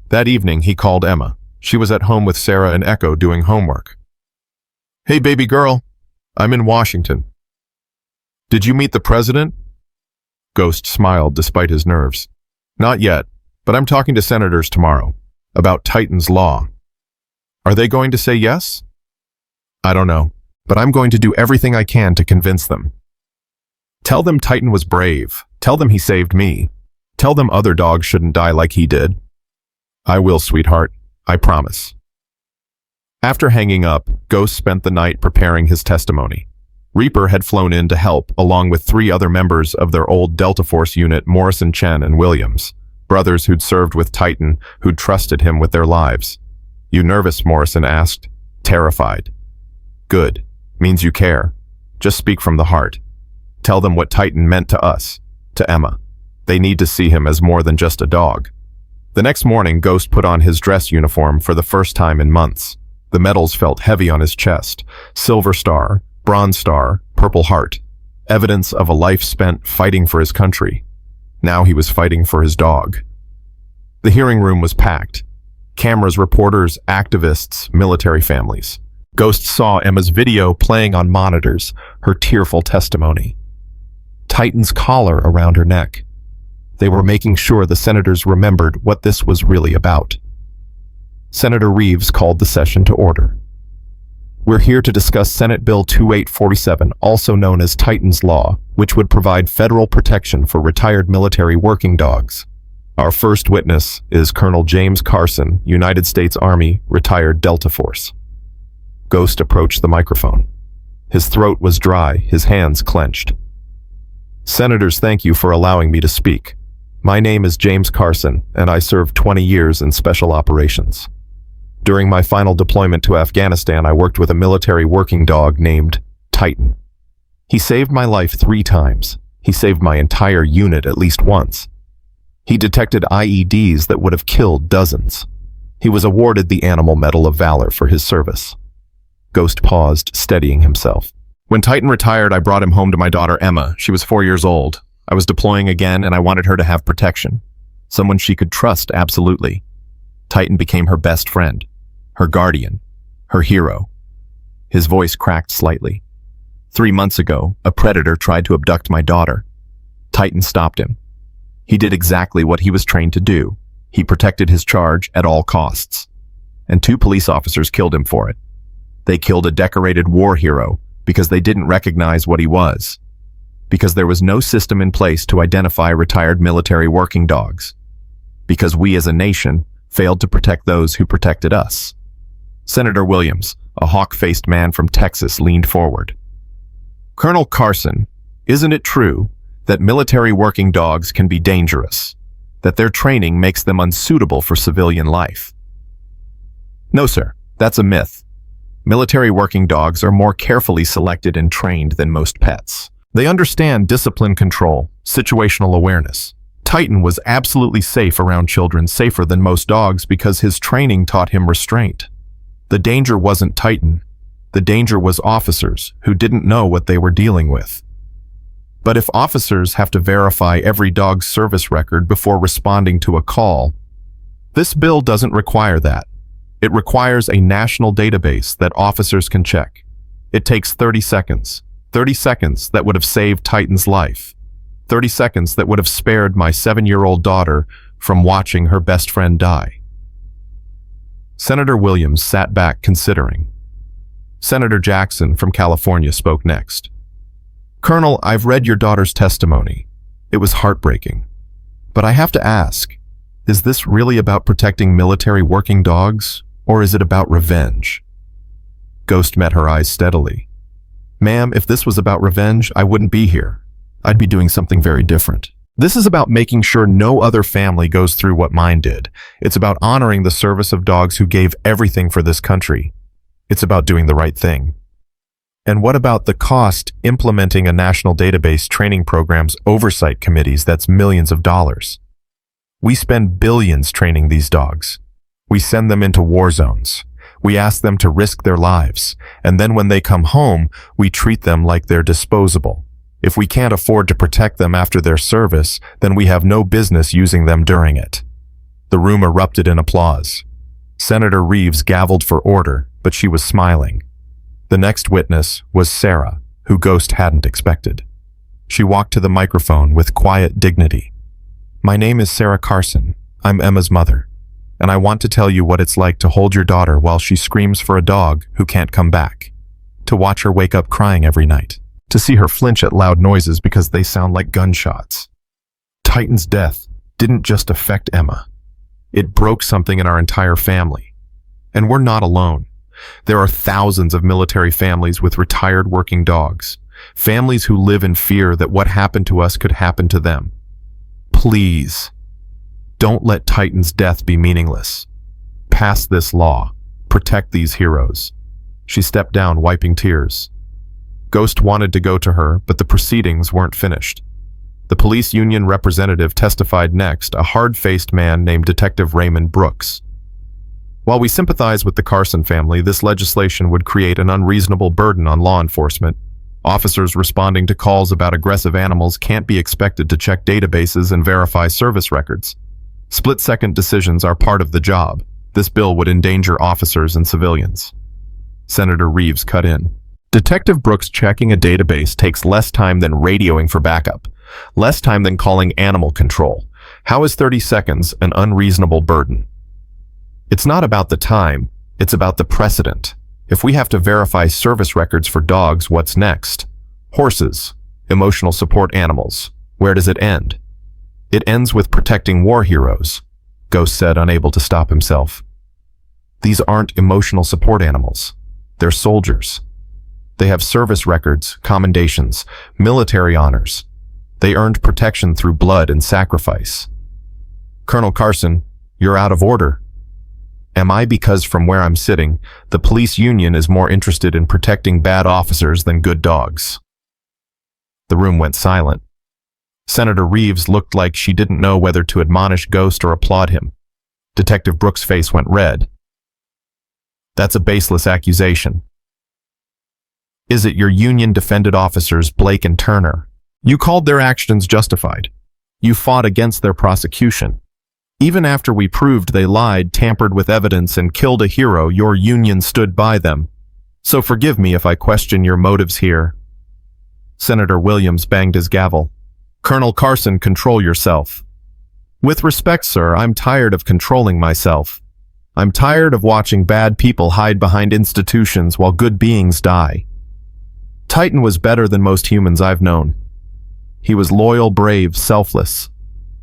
Speaker 3: That evening, he called Emma. She was at home with Sarah and Echo doing homework. "Hey, baby girl. I'm in Washington." "Did you meet the president?" Ghost smiled despite his nerves. "Not yet, but I'm talking to senators tomorrow about Titan's Law." "Are they going to say yes?" "I don't know, but I'm going to do everything I can to convince them. Tell them Titan was brave. Tell them he saved me. Tell them other dogs shouldn't die like he did." "I will, sweetheart. I promise." After hanging up, Ghost spent the night preparing his testimony. Reaper had flown in to help, along with 3 other members of their old Delta Force unit, Morrison, Chen, and Williams, brothers who'd served with Titan, who'd trusted him with their lives. "You nervous?" Morrison asked. "Terrified." "Good. Means you care. Just speak from the heart. Tell them what Titan meant to us, to Emma. They need to see him as more than just a dog." The next morning, Ghost put on his dress uniform for the first time in months. The medals felt heavy on his chest. Silver Star, Bronze Star, Purple Heart. Evidence of a life spent fighting for his country. Now he was fighting for his dog. The hearing room was packed. Cameras, reporters, activists, military families. Ghost saw Emma's video playing on monitors, her tearful testimony. Titan's collar around her neck. They were making sure the senators remembered what this was really about. Senator Reeves called the session to order. "We're here to discuss Senate Bill 2847, also known as Titan's Law, which would provide federal protection for retired military working dogs. Our first witness is Colonel James Carson, United States Army, retired Delta Force." Ghost approached the microphone. His throat was dry, his hands clenched. "Senators, thank you for allowing me to speak. My name is James Carson, and I served 20 years in special operations. During my final deployment to Afghanistan, I worked with a military working dog named Titan. He saved my life 3 times. He saved my entire unit at least once. He detected IEDs that would have killed dozens. He was awarded the Animal Medal of Valor for his service." Ghost paused, steadying himself. "When Titan retired, I brought him home to my daughter Emma. She was 4 years old. I was deploying again, and I wanted her to have protection. Someone she could trust, absolutely. Titan became her best friend, her guardian, her hero." His voice cracked slightly. 3 months ago, a predator tried to abduct my daughter. Titan stopped him. He did exactly what he was trained to do. He protected his charge at all costs. And 2 police officers killed him for it. They killed a decorated war hero because they didn't recognize what he was. Because there was no system in place to identify retired military working dogs. Because we as a nation failed to protect those who protected us. Senator Williams, a hawk-faced man from Texas, leaned forward. "Colonel Carson, isn't it true that military working dogs can be dangerous? That their training makes them unsuitable for civilian life?" "No, sir. That's a myth. Military working dogs are more carefully selected and trained than most pets. They understand discipline control, situational awareness. Titan was absolutely safe around children, safer than most dogs because his training taught him restraint. The danger wasn't Titan. The danger was officers who didn't know what they were dealing with. But if officers have to verify every dog's service record before responding to a call, this bill doesn't require that. It requires a national database that officers can check. It takes 30 seconds. 30 seconds that would have saved Titan's life. 30 seconds that would have spared my 7-year-old daughter from watching her best friend die. Senator Williams sat back considering. Senator Jackson from California spoke next. Colonel, I've read your daughter's testimony. It was heartbreaking. But I have to ask, is this really about protecting military working dogs, or is it about revenge? Ghost met her eyes steadily. Ma'am, if this was about revenge, I wouldn't be here. I'd be doing something very different. This is about making sure no other family goes through what mine did. It's about honoring the service of dogs who gave everything for this country. It's about doing the right thing. And what about the cost implementing a national database, training programs, oversight committees? That's millions of dollars. We spend billions training these dogs. We send them into war zones. We ask them to risk their lives. And then when they come home, we treat them like they're disposable. If we can't afford to protect them after their service, then we have no business using them during it. The room erupted in applause. Senator Reeves gavelled for order, but she was smiling. The next witness was Sarah, who Ghost hadn't expected. She walked to the microphone with quiet dignity. My name is Sarah Carson. I'm Emma's mother, and I want to tell you what it's like to hold your daughter while she screams for a dog who can't come back, to watch her wake up crying every night, to see her flinch at loud noises because they sound like gunshots. Titan's death didn't just affect Emma. It broke something in our entire family. And we're not alone. There are thousands of military families with retired working dogs, families who live in fear that what happened to us could happen to them. Please, don't let Titan's death be meaningless. Pass this law. Protect these heroes. She stepped down, wiping tears. Ghost wanted to go to her, but the proceedings weren't finished. The police union representative testified next, a hard-faced man named Detective Raymond Brooks. While we sympathize with the Carson family, this legislation would create an unreasonable burden on law enforcement. Officers responding to calls about aggressive animals can't be expected to check databases and verify service records. Split-second decisions are part of the job. This bill would endanger officers and civilians. Senator Reeves cut in. Detective Brooks checking a database takes less time than radioing for backup, less time than calling animal control. How is 30 seconds an unreasonable burden? It's not about the time, it's about the precedent. If we have to verify service records for dogs, what's next? Horses, emotional support animals. Where does it end? It ends with protecting war heroes, Ghost said, unable to stop himself. These aren't emotional support animals. They're soldiers. They have service records, commendations, military honors. They earned protection through blood and sacrifice. Colonel Carson, you're out of order. Am I? Because from where I'm sitting, the police union is more interested in protecting bad officers than good dogs. The room went silent. Senator Reeves looked like she didn't know whether to admonish Ghost or applaud him. Detective Brooks' face went red. That's a baseless accusation. Is it? Your union defended officers Blake and Turner. You called their actions justified. You fought against their prosecution. Even after we proved they lied, tampered with evidence, and killed a hero, your union stood by them. So forgive me if I question your motives here. Senator Williams banged his gavel. Colonel Carson, control yourself. With respect, sir, I'm tired of controlling myself. I'm tired of watching bad people hide behind institutions while good beings die. Titan was better than most humans I've known. He was loyal, brave, selfless.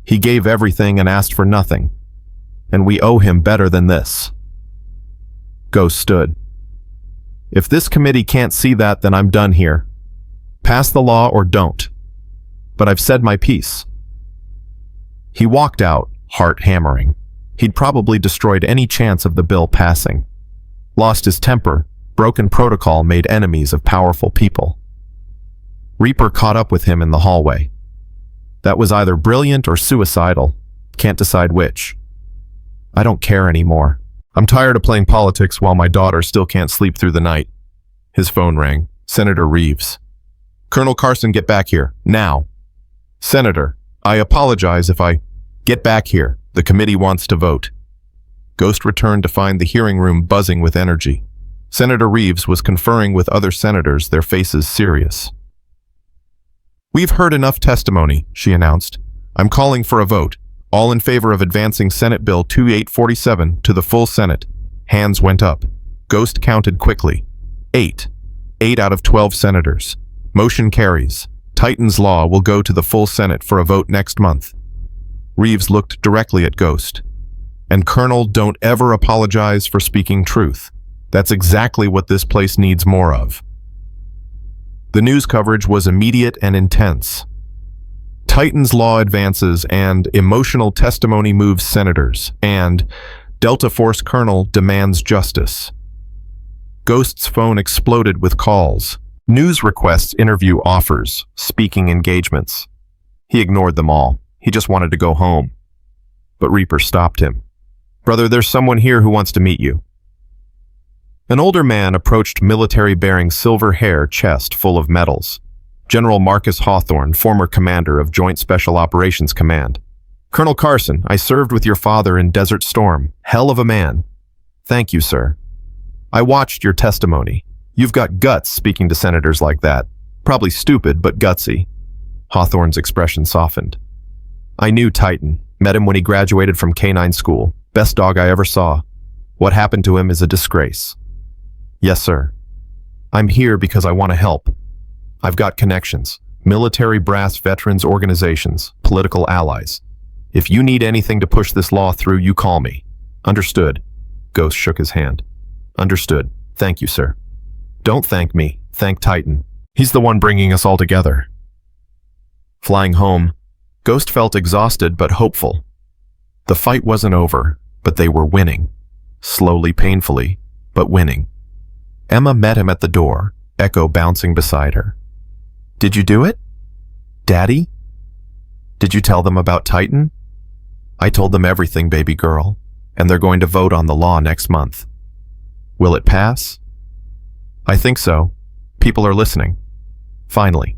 Speaker 3: He gave everything and asked for nothing. And we owe him better than this. Ghost stood. If this committee can't see that, then I'm done here. Pass the law or don't. But I've said my piece. He walked out, heart hammering. He'd probably destroyed any chance of the bill passing. Lost his temper, broken protocol, made enemies of powerful people. Reaper caught up with him in the hallway. That was either brilliant or suicidal. Can't decide which. I don't care anymore. I'm tired of playing politics while my daughter still can't sleep through the night. His phone rang. Senator Reeves. Colonel Carson, get back here, now. Senator, I apologize if I... Get back here. The committee wants to vote. Ghost returned to find the hearing room buzzing with energy. Senator Reeves was conferring with other senators, their faces serious. "We've heard enough testimony," she announced. "I'm calling for a vote. All in favor of advancing Senate Bill 2847 to the full Senate." Hands went up. Ghost counted quickly. 8. 8 out of 12 senators. Motion carries. Titan's Law will go to the full Senate for a vote next month. Reeves looked directly at Ghost. "And Colonel, don't ever apologize for speaking truth. That's exactly what this place needs more of." The news coverage was immediate and intense. Titan's Law advances, and emotional testimony moves senators, and Delta Force Colonel demands justice. Ghost's phone exploded with calls. News requests, interview offers, speaking engagements. He ignored them all. He just wanted to go home. But Reaper stopped him. "Brother, there's someone here who wants to meet you." An older man approached, military-bearing, silver hair, chest full of medals. General Marcus Hawthorne, former commander of Joint Special Operations Command. "Colonel Carson, I served with your father in Desert Storm. Hell of a man." "Thank you, sir. I watched your testimony. You've got guts speaking to senators like that. Probably stupid, but gutsy." Hawthorne's expression softened. "I knew Titan. Met him when he graduated from K9 school. Best dog I ever saw. What happened to him is a disgrace." "Yes, sir. I'm here because I want to help. I've got connections. Military brass veterans organizations, political allies. If you need anything to push this law through, you call me." "Understood." Ghost shook his hand. "Understood. Thank you, sir." "Don't thank me. Thank Titan. He's the one bringing us all together." Flying home, Ghost felt exhausted but hopeful. The fight wasn't over, but they were winning. Slowly, painfully, but winning. Emma met him at the door, Echo bouncing beside her. "Did you do it? Daddy? Did you tell them about Titan?" "I told them everything, baby girl, and they're going to vote on the law next month." "Will it pass?" "I think so. People are listening. Finally."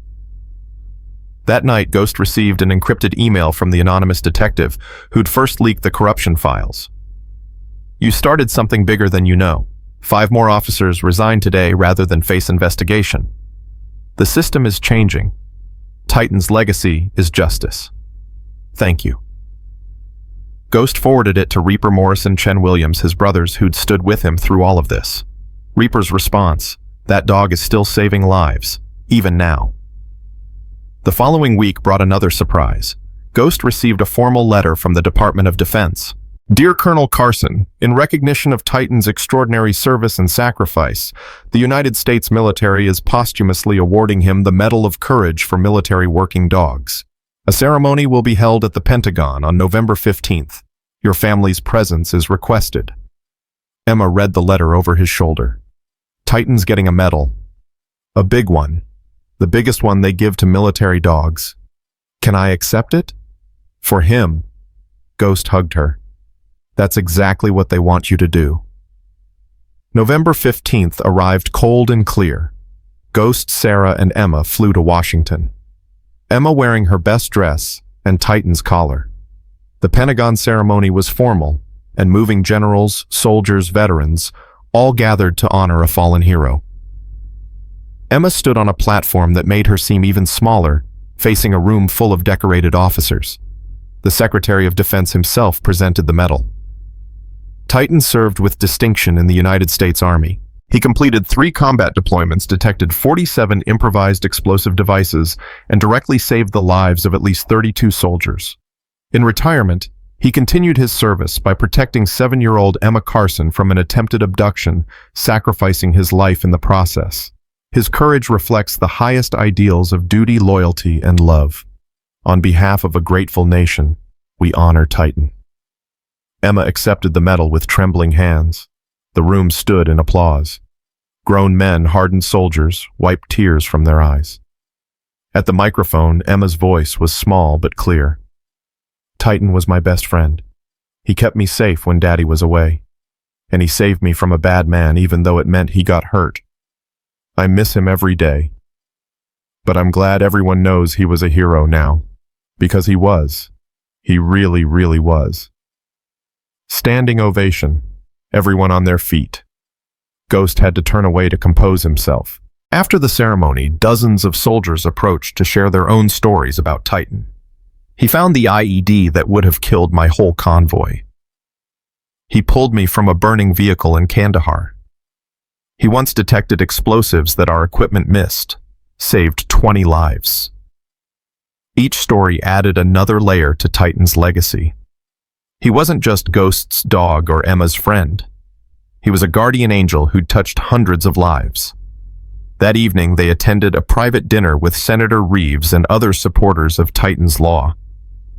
Speaker 3: That night, Ghost received an encrypted email from the anonymous detective who'd first leaked the corruption files. "You started something bigger than you know. 5 more officers resigned today rather than face investigation. The system is changing. Titan's legacy is justice. Thank you." Ghost forwarded it to Reaper Morris and Chen Williams, his brothers who'd stood with him through all of this. Reaper's response: "That dog is still saving lives, even now." The following week brought another surprise. Ghost received a formal letter from the Department of Defense. "Dear Colonel Carson, in recognition of Titan's extraordinary service and sacrifice, the United States military is posthumously awarding him the Medal of Courage for military working dogs. A ceremony will be held at the Pentagon on November 15th. Your family's presence is requested." Emma read the letter over his shoulder. "Titan's getting a medal. A big one. The biggest one they give to military dogs. Can I accept it?" "For him." Ghost hugged her. "That's exactly what they want you to do." November 15th arrived cold and clear. Ghost, Sarah, and Emma flew to Washington. Emma wearing her best dress and Titan's collar. The Pentagon ceremony was formal, and moving generals, soldiers, veterans, all gathered to honor a fallen hero. Emma stood on a platform that made her seem even smaller, facing a room full of decorated officers. The Secretary of Defense himself presented the medal. Titan served with distinction in the United States Army. He completed 3 combat deployments, detected 47 improvised explosive devices, and directly saved the lives of at least 32 soldiers. In retirement, he continued his service by protecting 7-year-old Emma Carson from an attempted abduction, sacrificing his life in the process. His courage reflects the highest ideals of duty, loyalty, and love. On behalf of a grateful nation, we honor Titan. Emma accepted the medal with trembling hands. The room stood in applause. Grown men, hardened soldiers, wiped tears from their eyes. At the microphone, Emma's voice was small but clear. "Titan was my best friend. He kept me safe when Daddy was away. And he saved me from a bad man even though it meant he got hurt. I miss him every day. But I'm glad everyone knows he was a hero now. Because he was. He really, really was." Standing ovation. Everyone on their feet. Ghost had to turn away to compose himself. After the ceremony, dozens of soldiers approached to share their own stories about Titan. He found the IED that would have killed my whole convoy. He pulled me from a burning vehicle in Kandahar. He once detected explosives that our equipment missed, saved 20 lives. Each story added another layer to Titan's legacy. He wasn't just Ghost's dog or Emma's friend. He was a guardian angel who'd touched hundreds of lives. That evening, they attended a private dinner with Senator Reeves and other supporters of Titan's Law.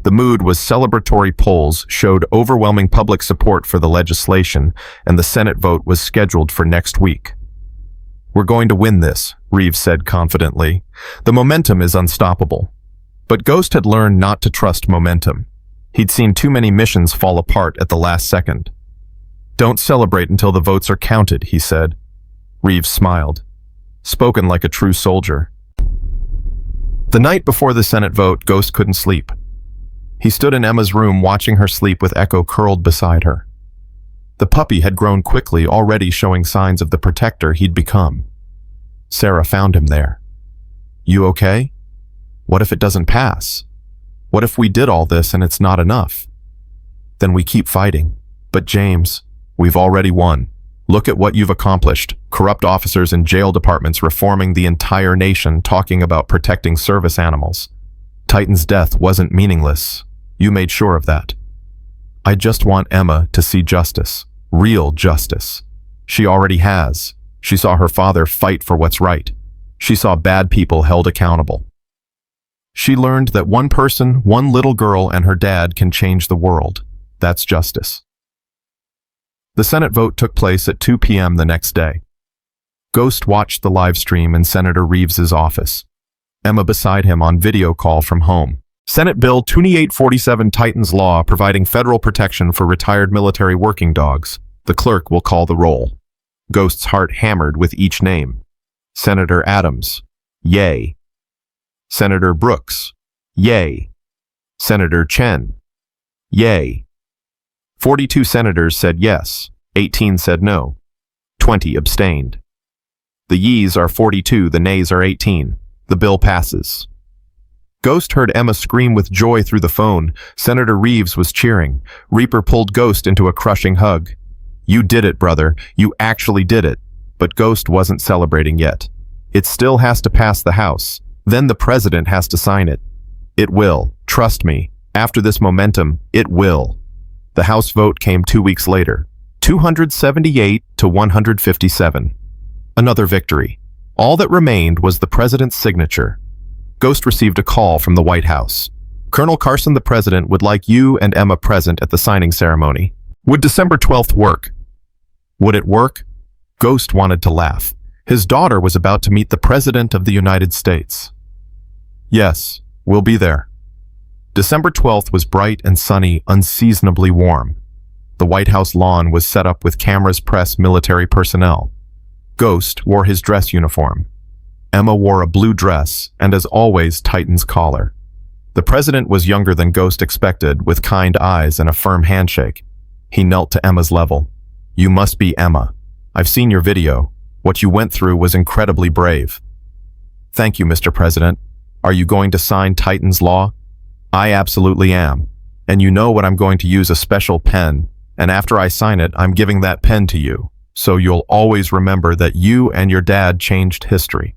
Speaker 3: The mood was celebratory. Polls showed overwhelming public support for the legislation, and the Senate vote was scheduled for next week. "We're going to win this," Reeves said confidently. "The momentum is unstoppable." But Ghost had learned not to trust momentum. He'd seen too many missions fall apart at the last second. "Don't celebrate until the votes are counted," he said. Reeves smiled. Spoken like a true soldier. The night before the Senate vote, Ghost couldn't sleep. He stood in Emma's room watching her sleep with Echo curled beside her. The puppy had grown quickly, already showing signs of the protector he'd become. Sarah found him there. "You okay? What if it doesn't pass? What if we did all this and it's not enough? Then we keep fighting. But James, we've already won. Look at what you've accomplished. Corrupt officers in jail departments reforming the entire nation, talking about protecting service animals. Titan's death wasn't meaningless. You made sure of that. I just want Emma to see justice. Real justice. She already has. She saw her father fight for what's right. She saw bad people held accountable. She learned that one person, one little girl, and her dad can change the world. That's justice." The Senate vote took place at 2 p.m. the next day. Ghost watched the live stream in Senator Reeves's office. Emma beside him on video call from home. Senate Bill 2847 Titan's Law providing federal protection for retired military working dogs. The clerk will call the roll. Ghost's heart hammered with each name. Senator Adams. Yay. Senator Brooks. Yay. Senator Chen. Yay. 42 senators said yes, 18 said no, 20 abstained. The yeas are 42, the nays are 18. The bill passes. Ghost heard Emma scream with joy through the phone. Senator Reeves was cheering. Reaper pulled Ghost into a crushing hug. "You did it, brother. You actually did it." But Ghost wasn't celebrating yet. It still has to pass the House. Then the president has to sign it. It will. Trust me. After this momentum, it will. The House vote came 2 weeks later. 278 to 157. Another victory. All that remained was the president's signature. Ghost received a call from the White House. "Colonel Carson, the president, would like you and Emma present at the signing ceremony. Would December 12th work?" Would it work? Ghost wanted to laugh. His daughter was about to meet the President of the United States. "Yes, we'll be there." December 12th was bright and sunny, unseasonably warm. The White House lawn was set up with cameras, press, military personnel. Ghost wore his dress uniform. Emma wore a blue dress and, as always, Titan's collar. The president was younger than Ghost expected, with kind eyes and a firm handshake. He knelt to Emma's level. "You must be Emma. I've seen your video. What you went through was incredibly brave." "Thank you, Mr. President. Are you going to sign Titan's Law?" "I absolutely am. And you know what, I'm going to use a special pen, and after I sign it, I'm giving that pen to you, so you'll always remember that you and your dad changed history."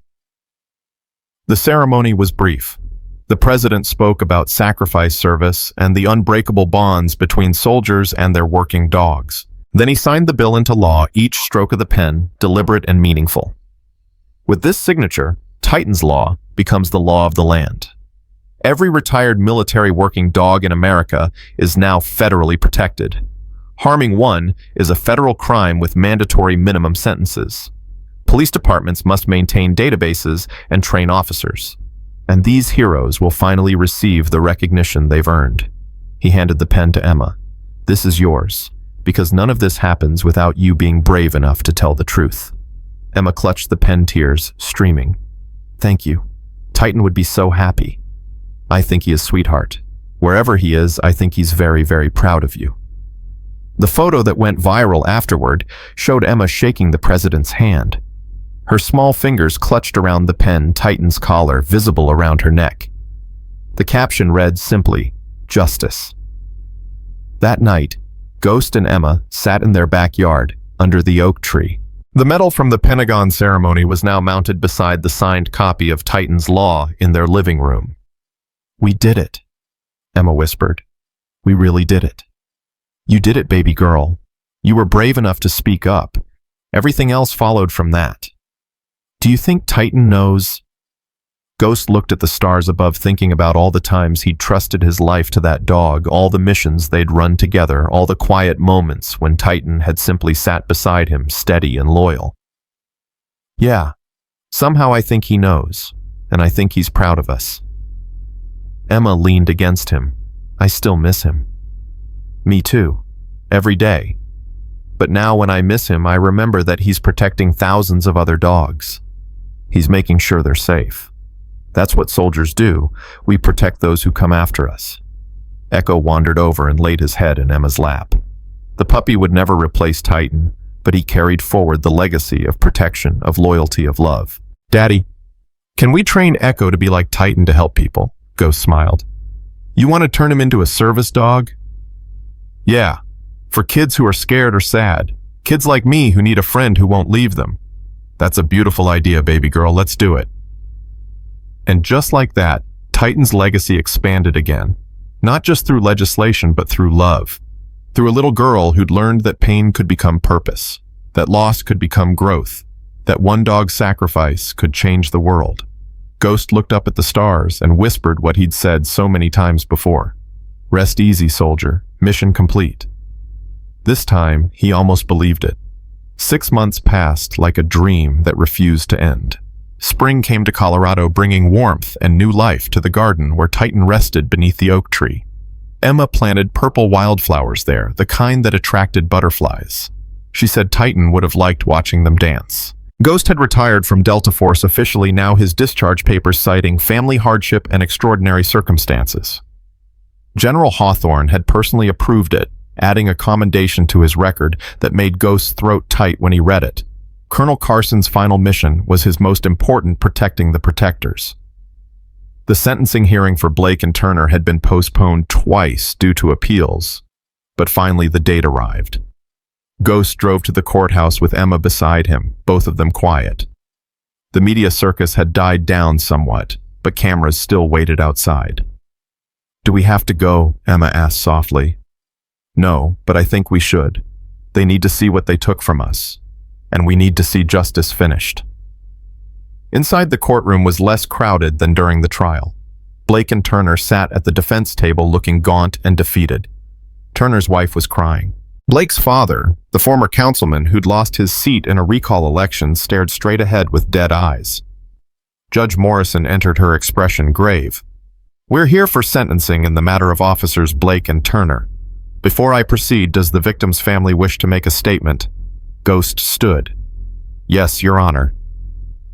Speaker 3: The ceremony was brief. The president spoke about sacrifice service and the unbreakable bonds between soldiers and their working dogs. Then he signed the bill into law, each stroke of the pen deliberate and meaningful. With this signature, Titan's Law becomes the law of the land. Every retired military working dog in America is now federally protected. Harming one is a federal crime with mandatory minimum sentences. Police departments must maintain databases and train officers. And these heroes will finally receive the recognition they've earned. He handed the pen to Emma. "This is yours, because none of this happens without you being brave enough to tell the truth." Emma clutched the pen, tears streaming. "Thank you. Titan would be so happy. I think he is sweetheart. Wherever he is, I think he's very, very proud of you." The photo that went viral afterward showed Emma shaking the president's hand. Her small fingers clutched around the pen Titan's collar, visible around her neck. The caption read simply, "Justice." That night, Ghost and Emma sat in their backyard, under the oak tree. The medal from the Pentagon ceremony was now mounted beside the signed copy of Titan's Law in their living room. "We did it," Emma whispered. "We really did it. You did it, baby girl. You were brave enough to speak up. Everything else followed from that. Do you think Titan knows?" Ghost looked at the stars above, thinking about all the times he'd trusted his life to that dog, all the missions they'd run together, all the quiet moments when Titan had simply sat beside him, steady and loyal. "Yeah, somehow I think he knows, and I think he's proud of us." Emma leaned against him. "I still miss him." "Me too. Every day. But now when I miss him, I remember that he's protecting thousands of other dogs. He's making sure they're safe. That's what soldiers do. We protect those who come after us." Echo wandered over and laid his head in Emma's lap. The puppy would never replace Titan, but he carried forward the legacy of protection, of loyalty, of love. "Daddy, can we train Echo to be like Titan to help people?" Ghost smiled. "You want to turn him into a service dog?" "Yeah, for kids who are scared or sad. Kids like me who need a friend who won't leave them." "That's a beautiful idea, baby girl. Let's do it." And just like that, Titan's legacy expanded again, not just through legislation, but through love. Through a little girl who'd learned that pain could become purpose, that loss could become growth, that one dog's sacrifice could change the world. Ghost looked up at the stars and whispered what he'd said so many times before. "Rest easy, soldier. Mission complete." This time, he almost believed it. 6 months passed like a dream that refused to end. Spring came to Colorado, bringing warmth and new life to the garden where Titan rested beneath the oak tree. Emma planted purple wildflowers there, the kind that attracted butterflies. She said Titan would have liked watching them dance. Ghost had retired from Delta Force officially, now his discharge papers citing family hardship and extraordinary circumstances. General Hawthorne had personally approved it, adding a commendation to his record that made Ghost's throat tight when he read it. Colonel Carson's final mission was his most important, protecting the protectors. The sentencing hearing for Blake and Turner had been postponed twice due to appeals, but finally the date arrived. Ghost drove to the courthouse with Emma beside him, both of them quiet. The media circus had died down somewhat, but cameras still waited outside. "Do we have to go?" Emma asked softly. "No, but I think we should. They need to see what they took from us. And we need to see justice finished." Inside the courtroom was less crowded than during the trial. Blake and Turner sat at the defense table looking gaunt and defeated. Turner's wife was crying. Blake's father, the former councilman who'd lost his seat in a recall election, stared straight ahead with dead eyes. Judge Morrison entered, her expression grave. "We're here for sentencing in the matter of officers Blake and Turner. Before I proceed, does the victim's family wish to make a statement?" Ghost stood. "Yes, Your Honor."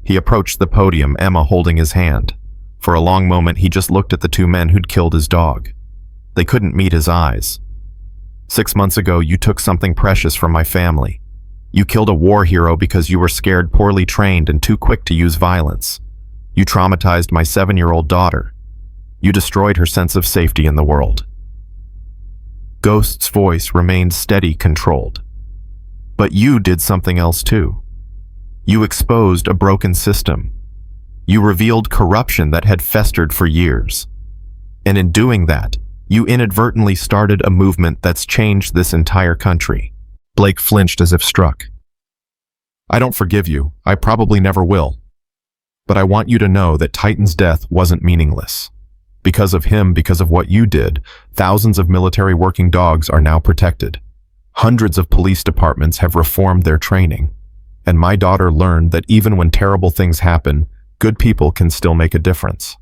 Speaker 3: He approached the podium, Emma holding his hand. For a long moment, he just looked at the two men who'd killed his dog. They couldn't meet his eyes. "6 months ago, you took something precious from my family. You killed a war hero because you were scared, poorly trained, and too quick to use violence. You traumatized my 7-year-old daughter. You destroyed her sense of safety in the world." Ghost's voice remained steady, controlled. "But you did something else too. You exposed a broken system. You revealed corruption that had festered for years. And in doing that, you inadvertently started a movement that's changed this entire country." Blake flinched as if struck. "I don't forgive you. I probably never will. But I want you to know that Titan's death wasn't meaningless. Because of him, because of what you did, thousands of military working dogs are now protected. Hundreds of police departments have reformed their training. And my daughter learned that even when terrible things happen, good people can still make a difference."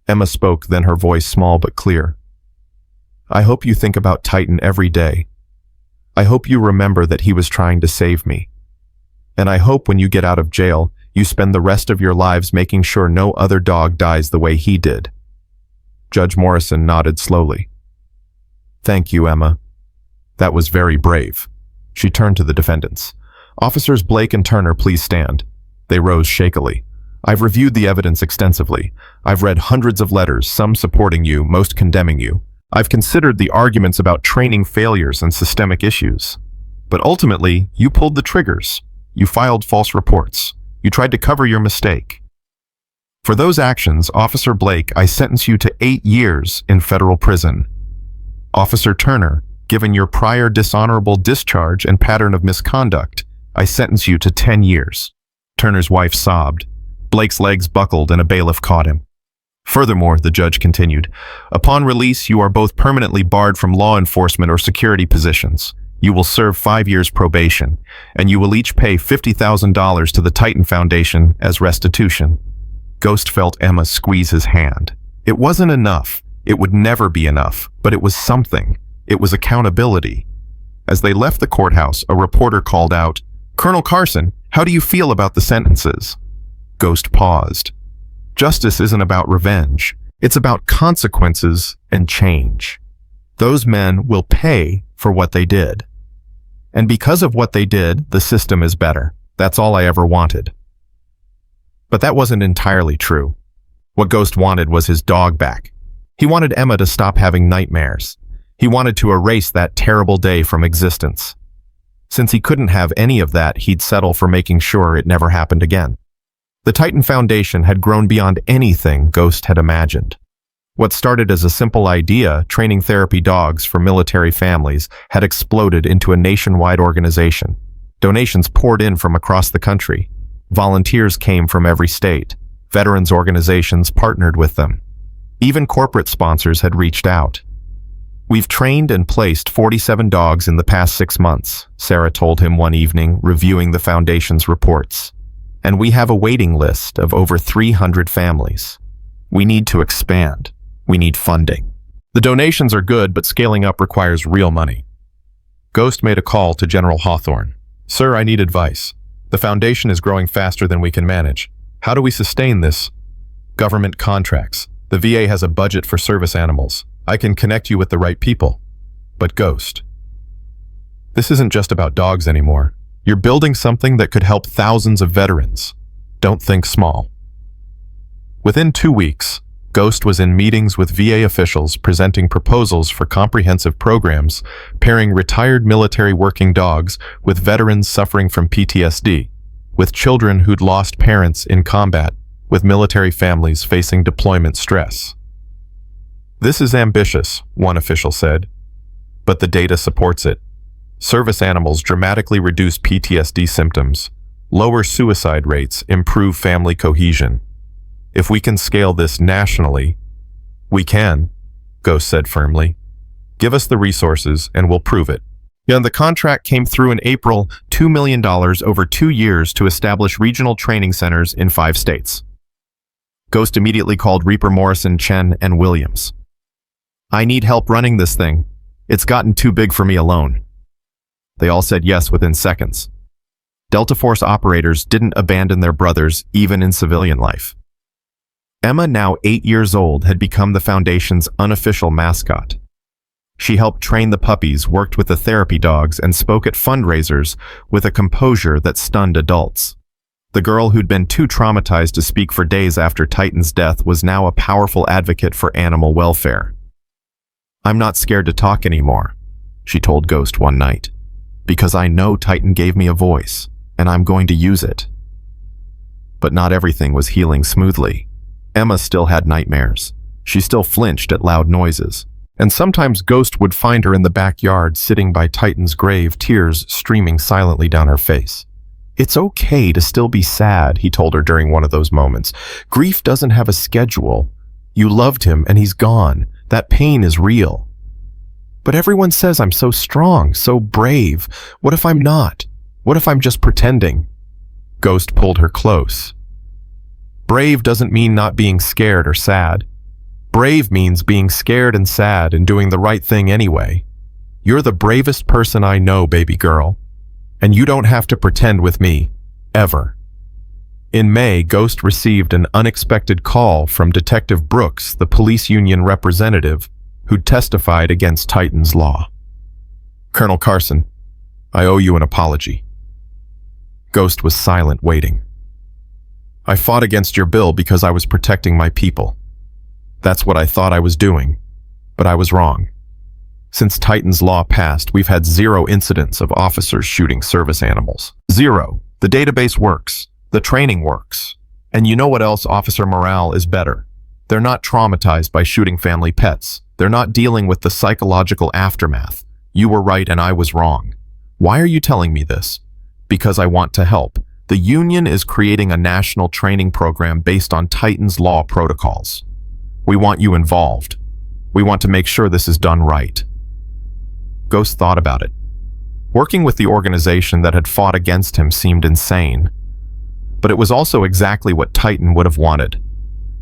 Speaker 3: Emma spoke, then her voice small but clear. "I hope you think about Titan every day. I hope you remember that he was trying to save me. And I hope when you get out of jail, you spend the rest of your lives making sure no other dog dies the way he did." Judge Morrison nodded slowly. "Thank you, Emma. That was very brave. She turned to the defendants. Officers Blake and Turner, please stand. They rose shakily. I've reviewed the evidence extensively. I've read hundreds of letters, some supporting you, most condemning you. I've considered the arguments about training failures and systemic issues. But ultimately, you pulled the triggers. You filed false reports. You tried to cover your mistake. For those actions, Officer Blake, I sentence you to 8 years in federal prison. Officer Turner, given your prior dishonorable discharge and pattern of misconduct, I sentence you to 10 years. Turner's wife sobbed. Blake's legs buckled and a bailiff caught him. Furthermore, the judge continued, upon release, you are both permanently barred from law enforcement or security positions. You will serve 5 years probation, and you will each pay $50,000 to the Titan Foundation as restitution. Ghost felt Emma squeeze his hand. It wasn't enough. It would never be enough, but it was something. It was accountability. As they left the courthouse, a reporter called out, Colonel Carson, how do you feel about the sentences? Ghost paused. Justice isn't about revenge. It's about consequences and change. Those men will pay for what they did. And because of what they did, the system is better. That's all I ever wanted. But that wasn't entirely true. What Ghost wanted was his dog back. He wanted Emma to stop having nightmares. He wanted to erase that terrible day from existence. Since he couldn't have any of that, he'd settle for making sure it never happened again. The Titan Foundation had grown beyond anything Ghost had imagined. What started as a simple idea, training therapy dogs for military families, had exploded into a nationwide organization. Donations poured in from across the country. Volunteers came from every state. Veterans organizations partnered with them. Even corporate sponsors had reached out. We've trained and placed 47 dogs in the past 6 months, Sarah told him one evening, reviewing the foundation's reports. And we have a waiting list of over 300 families. We need to expand. We need funding. The donations are good, but scaling up requires real money. Ghost made a call to General Hawthorne. Sir, I need advice. The foundation is growing faster than we can manage. How do we sustain this? Government contracts. The VA has a budget for service animals. I can connect you with the right people. But Ghost, this isn't just about dogs anymore. You're building something that could help thousands of veterans. Don't think small. Within 2 weeks, Ghost was in meetings with VA officials presenting proposals for comprehensive programs pairing retired military working dogs with veterans suffering from PTSD, with children who'd lost parents in combat, with military families facing deployment stress. This is ambitious, one official said, but the data supports it. Service animals dramatically reduce PTSD symptoms, lower suicide rates, improve family cohesion. If we can scale this nationally, we can, Ghost said firmly. Give us the resources and we'll prove it. And the contract came through in April, $2 million over 2 years to establish regional training centers in 5 states. Ghost immediately called Reaper Morrison, Chen, and Williams. I need help running this thing. It's gotten too big for me alone. They all said yes within seconds. Delta Force operators didn't abandon their brothers even in civilian life. Emma, now 8 years old, had become the Foundation's unofficial mascot. She helped train the puppies, worked with the therapy dogs, and spoke at fundraisers with a composure that stunned adults. The girl who'd been too traumatized to speak for days after Titan's death was now a powerful advocate for animal welfare. I'm not scared to talk anymore, she told Ghost one night, because I know Titan gave me a voice, and I'm going to use it. But not everything was healing smoothly. Emma still had nightmares. She still flinched at loud noises. And sometimes Ghost would find her in the backyard sitting by Titan's grave, tears streaming silently down her face. It's okay to still be sad, he told her during one of those moments. Grief doesn't have a schedule. You loved him and he's gone. That pain is real. But everyone says I'm so strong, so brave. What if I'm not? What if I'm just pretending? Ghost pulled her close. Brave doesn't mean not being scared or sad. Brave means being scared and sad and doing the right thing anyway. You're the bravest person I know, baby girl. And you don't have to pretend with me, ever. In May, Ghost received an unexpected call from Detective Brooks, the police union representative, who'd testified against Titan's law. Colonel Carson, I owe you an apology. Ghost was silent, waiting. I fought against your bill because I was protecting my people. That's what I thought I was doing, but I was wrong. Since Titan's law passed, we've had 0 incidents of officers shooting service animals. 0. The database works. The training works. And you know what else? Officer morale is better. They're not traumatized by shooting family pets. They're not dealing with the psychological aftermath. You were right and I was wrong. Why are you telling me this? Because I want to help. The union is creating a national training program based on Titan's law protocols. We want you involved. We want to make sure this is done right. Ghost thought about it. Working with the organization that had fought against him seemed insane. But it was also exactly what Titan would have wanted.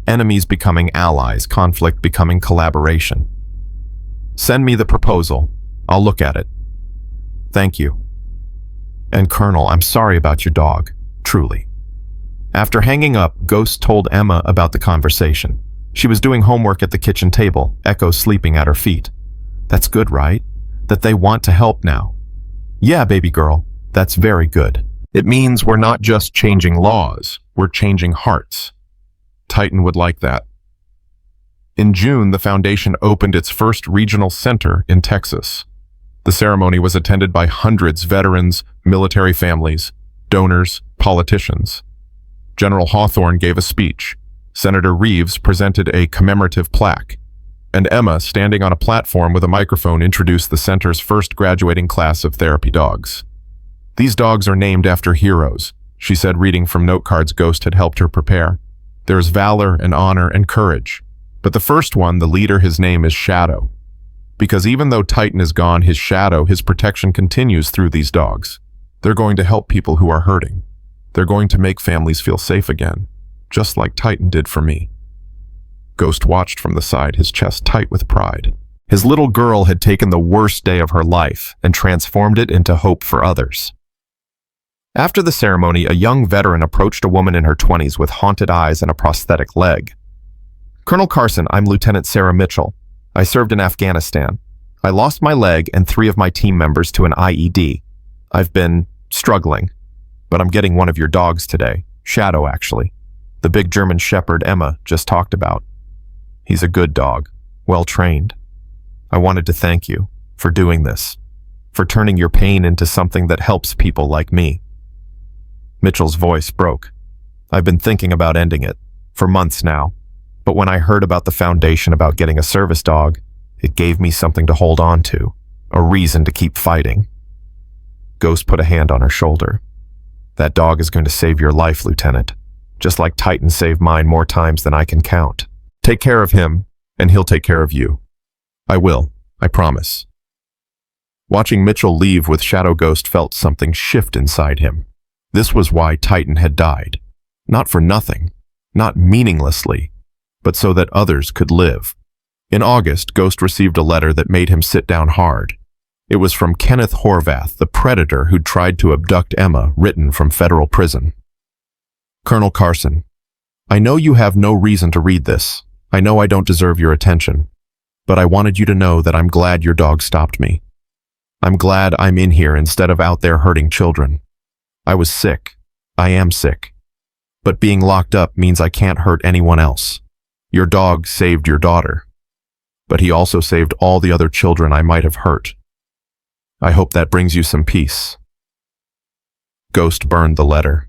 Speaker 3: Enemies becoming allies, conflict becoming collaboration. Send me the proposal. I'll look at it. Thank you. And Colonel, I'm sorry about your dog, truly. After hanging up, Ghost told Emma about the conversation. She was doing homework at the kitchen table, Echo sleeping at her feet. That's good, right? That they want to help now. Yeah, baby girl, that's very good. It means we're not just changing laws, we're changing hearts. Titan would like that. In June, the foundation opened its first regional center in Texas. The ceremony was attended by hundreds of veterans, military families, donors, politicians. General Hawthorne gave a speech. Senator Reeves presented a commemorative plaque. And Emma, standing on a platform with a microphone, introduced the center's first graduating class of therapy dogs. These dogs are named after heroes, she said, reading from note cards Ghost had helped her prepare. There's valor and honor and courage. But the first one, the leader, his name is Shadow. Because even though Titan is gone, his shadow, his protection continues through these dogs. They're going to help people who are hurting. They're going to make families feel safe again, just like Titan did for me. Ghost watched from the side, his chest tight with pride. His little girl had taken the worst day of her life and transformed it into hope for others. After the ceremony, a young veteran approached a woman in her 20s with haunted eyes and a prosthetic leg. Colonel Carson, I'm Lieutenant Sarah Mitchell. I served in Afghanistan. I lost my leg and 3 of my team members to an IED. I've been struggling, but I'm getting one of your dogs today. Shadow, actually. The big German Shepherd Emma just talked about. He's a good dog, well-trained. I wanted to thank you for doing this, for turning your pain into something that helps people like me. Mitchell's voice broke. I've been thinking about ending it, for months now, but when I heard about the foundation about getting a service dog, it gave me something to hold on to, a reason to keep fighting. Ghost put a hand on her shoulder. That dog is going to save your life, Lieutenant, just like Titan saved mine more times than I can count. Take care of him, and he'll take care of you. I will, I promise. Watching Mitchell leave with Shadow, Ghost felt something shift inside him. This was why Titan had died. Not for nothing, not meaninglessly, but so that others could live. In August, Ghost received a letter that made him sit down hard. It was from Kenneth Horvath, the predator who'd tried to abduct Emma, written from federal prison. Colonel Carson, I know you have no reason to read this. I know I don't deserve your attention, but I wanted you to know that I'm glad your dog stopped me. I'm glad I'm in here instead of out there hurting children. I was sick. I am sick. But being locked up means I can't hurt anyone else. Your dog saved your daughter, but he also saved all the other children I might have hurt. I hope that brings you some peace. Ghost burned the letter.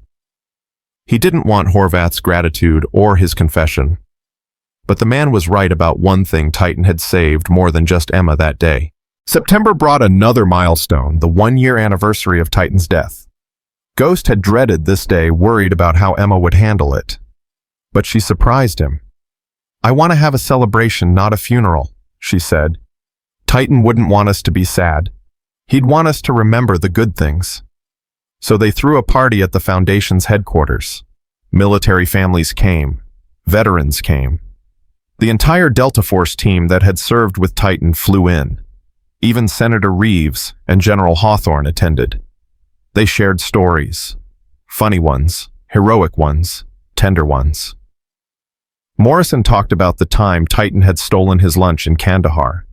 Speaker 3: He didn't want Horvath's gratitude or his confession. But the man was right about one thing: Titan had saved more than just Emma that day. September brought another milestone, the 1-year anniversary of Titan's death. Ghost had dreaded this day, worried about how Emma would handle it. But she surprised him. I want to have a celebration, not a funeral, she said. Titan wouldn't want us to be sad. He'd want us to remember the good things. So they threw a party at the Foundation's headquarters. Military families came. Veterans came. The entire Delta Force team that had served with Titan flew in. Even Senator Reeves and General Hawthorne attended. They shared stories. Funny ones, heroic ones, tender ones. Morrison talked about the time Titan had stolen his lunch in Kandahar.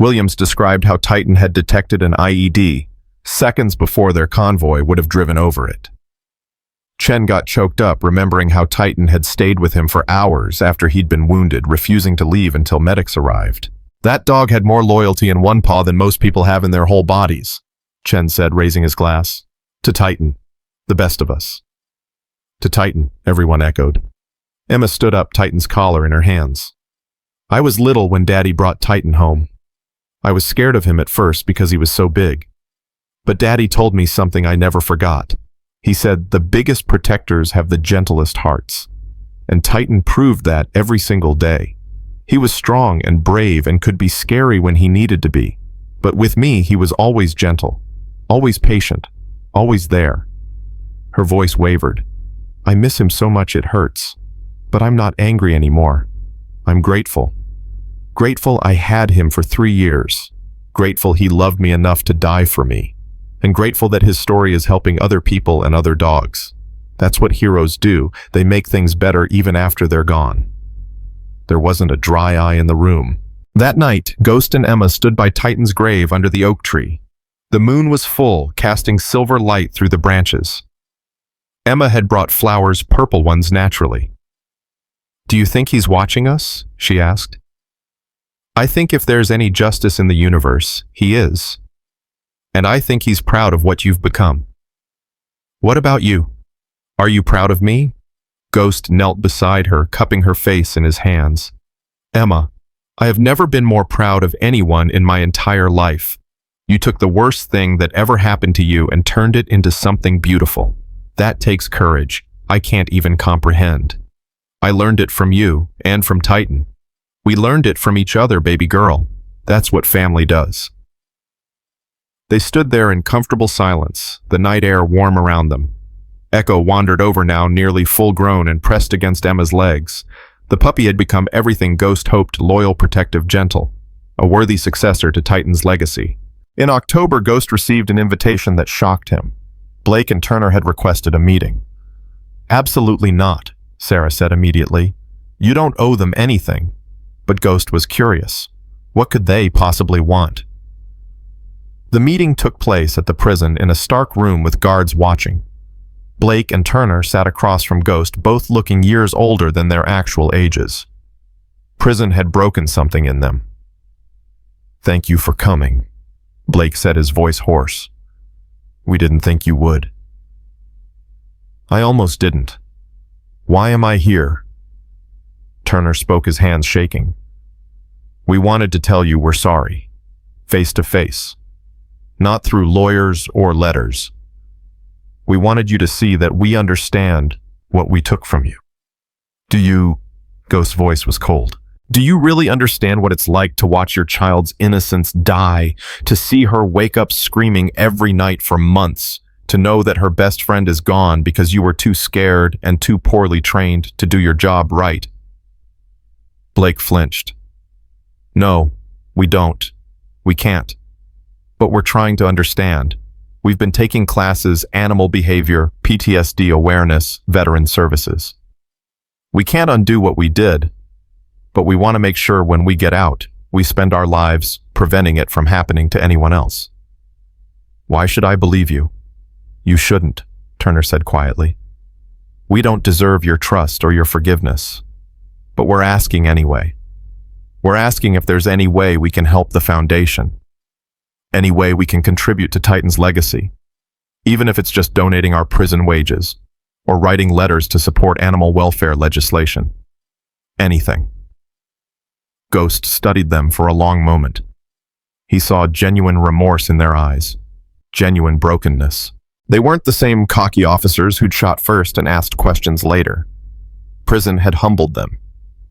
Speaker 3: Williams described how Titan had detected an IED seconds before their convoy would have driven over it. Chen got choked up remembering how Titan had stayed with him for hours after he'd been wounded, refusing to leave until medics arrived. That dog had more loyalty in one paw than most people have in their whole bodies, Chen said, raising his glass. To Titan, the best of us. To Titan, everyone echoed. Emma stood up, Titan's collar in her hands. I was little when Daddy brought Titan home. I was scared of him at first because he was so big. But Daddy told me something I never forgot. He said, the biggest protectors have the gentlest hearts. And Titan proved that every single day. He was strong and brave and could be scary when he needed to be. But with me, he was always gentle, always patient, always there. Her voice wavered. I miss him so much it hurts. But I'm not angry anymore. I'm grateful. Grateful I had him for 3 years. Grateful he loved me enough to die for me. And grateful that his story is helping other people and other dogs. That's what heroes do. They make things better even after they're gone. There wasn't a dry eye in the room. That night, Ghost and Emma stood by Titan's grave under the oak tree. The moon was full, casting silver light through the branches. Emma had brought flowers, purple ones naturally. Do you think he's watching us? She asked. I think if there's any justice in the universe, he is. And I think he's proud of what you've become. What about you? Are you proud of me? Ghost knelt beside her, cupping her face in his hands. Emma, I have never been more proud of anyone in my entire life. You took the worst thing that ever happened to you and turned it into something beautiful. That takes courage. I can't even comprehend. I learned it from you and from Titan. We learned it from each other, baby girl. That's what family does. They stood there in comfortable silence, the night air warm around them. Echo wandered over now, nearly full-grown, and pressed against Emma's legs. The puppy had become everything Ghost hoped: loyal, protective, gentle. A worthy successor to Titan's legacy. In October, Ghost received an invitation that shocked him. Blake and Turner had requested a meeting. Absolutely not, Sarah said immediately. You don't owe them anything. But Ghost was curious. What could they possibly want? The meeting took place at the prison in a stark room with guards watching. Blake and Turner sat across from Ghost, both looking years older than their actual ages. Prison had broken something in them. Thank you for coming, Blake said, his voice hoarse. We didn't think you would. I almost didn't. Why am I here? Turner spoke, his hands shaking. We wanted to tell you we're sorry, face to face. Not through lawyers or letters. We wanted you to see that we understand what we took from you. Do you, Ghost's voice was cold, do you really understand what it's like to watch your child's innocence die, to see her wake up screaming every night for months, to know that her best friend is gone because you were too scared and too poorly trained to do your job right? Blake flinched. No, we don't. We can't. But we're trying to understand. We've been taking classes: animal behavior, PTSD awareness, veteran services. We can't undo what we did, but we want to make sure when we get out, we spend our lives preventing it from happening to anyone else. Why should I believe you? You shouldn't, Turner said quietly. We don't deserve your trust or your forgiveness, but we're asking anyway. We're asking if there's any way we can help the Foundation. Any way we can contribute to Titan's legacy, even if it's just donating our prison wages or writing letters to support animal welfare legislation. Anything. Ghost studied them for a long moment. He saw genuine remorse in their eyes, genuine brokenness. They weren't the same cocky officers who'd shot first and asked questions later. Prison had humbled them.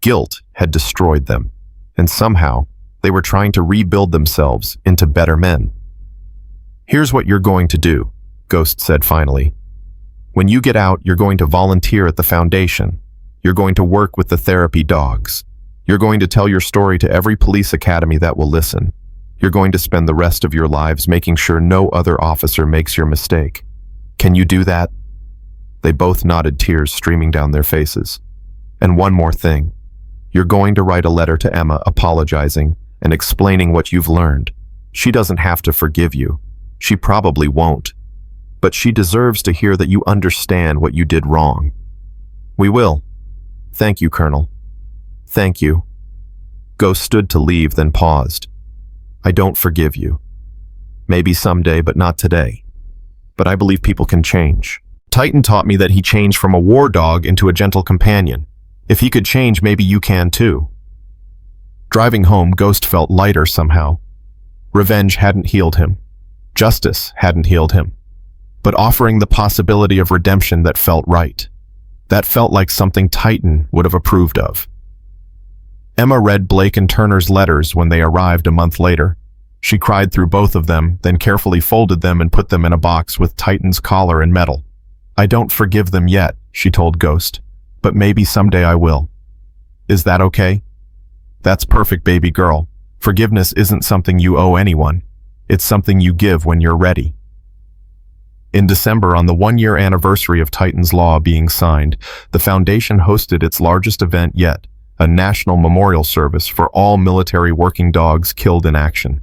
Speaker 3: Guilt had destroyed them. And somehow, they were trying to rebuild themselves into better men. Here's what you're going to do, Ghost said finally. When you get out, you're going to volunteer at the Foundation. You're going to work with the therapy dogs. You're going to tell your story to every police academy that will listen. You're going to spend the rest of your lives making sure no other officer makes your mistake. Can you do that? They both nodded, tears streaming down their faces. And one more thing. You're going to write a letter to Emma apologizing, and explaining what you've learned. She doesn't have to forgive you. She probably won't. But she deserves to hear that you understand what you did wrong. We will. Thank you, Colonel. Thank you. Ghost stood to leave, then paused. I don't forgive you. Maybe someday, but not today. But I believe people can change. Titan taught me that he changed from a war dog into a gentle companion. If he could change, maybe you can too. Driving home, Ghost felt lighter somehow. Revenge hadn't healed him. Justice hadn't healed him. But offering the possibility of redemption that felt right. That felt like something Titan would have approved of. Emma read Blake and Turner's letters when they arrived a month later. She cried through both of them, then carefully folded them and put them in a box with Titan's collar and medal. I don't forgive them yet, she told Ghost, but maybe someday I will. Is that okay? That's perfect, baby girl. Forgiveness isn't something you owe anyone. It's something you give when you're ready. In December, on the one-year anniversary of Titan's Law being signed, the Foundation hosted its largest event yet, a national memorial service for all military working dogs killed in action.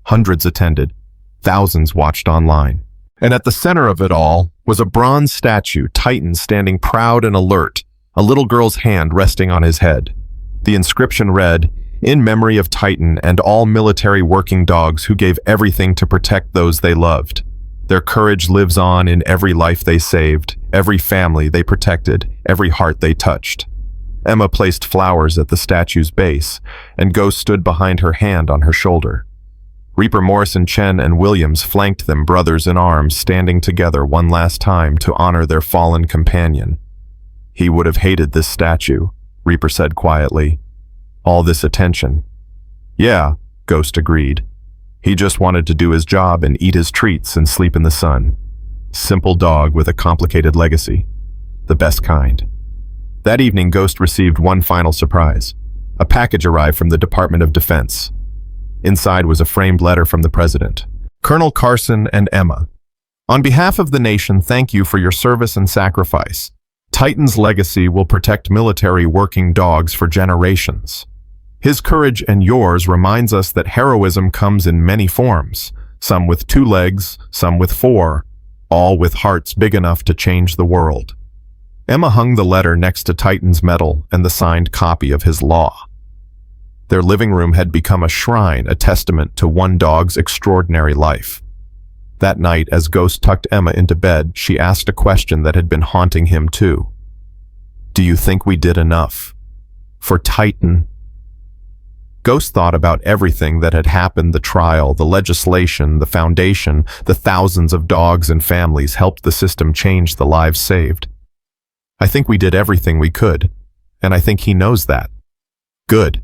Speaker 3: Hundreds attended, thousands watched online. And at the center of it all was a bronze statue, Titan standing proud and alert, a little girl's hand resting on his head. The inscription read, "In memory of Titan and all military working dogs who gave everything to protect those they loved. Their courage lives on in every life they saved, every family they protected, every heart they touched." Emma placed flowers at the statue's base, and Ghost stood behind her, hand on her shoulder. Reaper Morrison, Chen, and Williams flanked them, brothers in arms, standing together one last time to honor their fallen companion. He would have hated this statue, Reaper said quietly. All this attention. Yeah, Ghost agreed. He just wanted to do his job and eat his treats and sleep in the sun. Simple dog with a complicated legacy. The best kind. That evening, Ghost received one final surprise. A package arrived from the Department of Defense. Inside was a framed letter from the President. Colonel Carson and Emma. On behalf of the nation, thank you for your service and sacrifice. Titan's legacy will protect military working dogs for generations. His courage and yours reminds us that heroism comes in many forms, some with 2 legs, some with 4, all with hearts big enough to change the world. Emma hung the letter next to Titan's medal and the signed copy of his law. Their living room had become a shrine, a testament to one dog's extraordinary life. That night, as Ghost tucked Emma into bed, she asked a question that had been haunting him too. Do you think we did enough? For Titan? Ghost thought about everything that had happened, the trial, the legislation, the foundation, the thousands of dogs and families helped the system change the lives saved. I think we did everything we could, and I think he knows that. Good,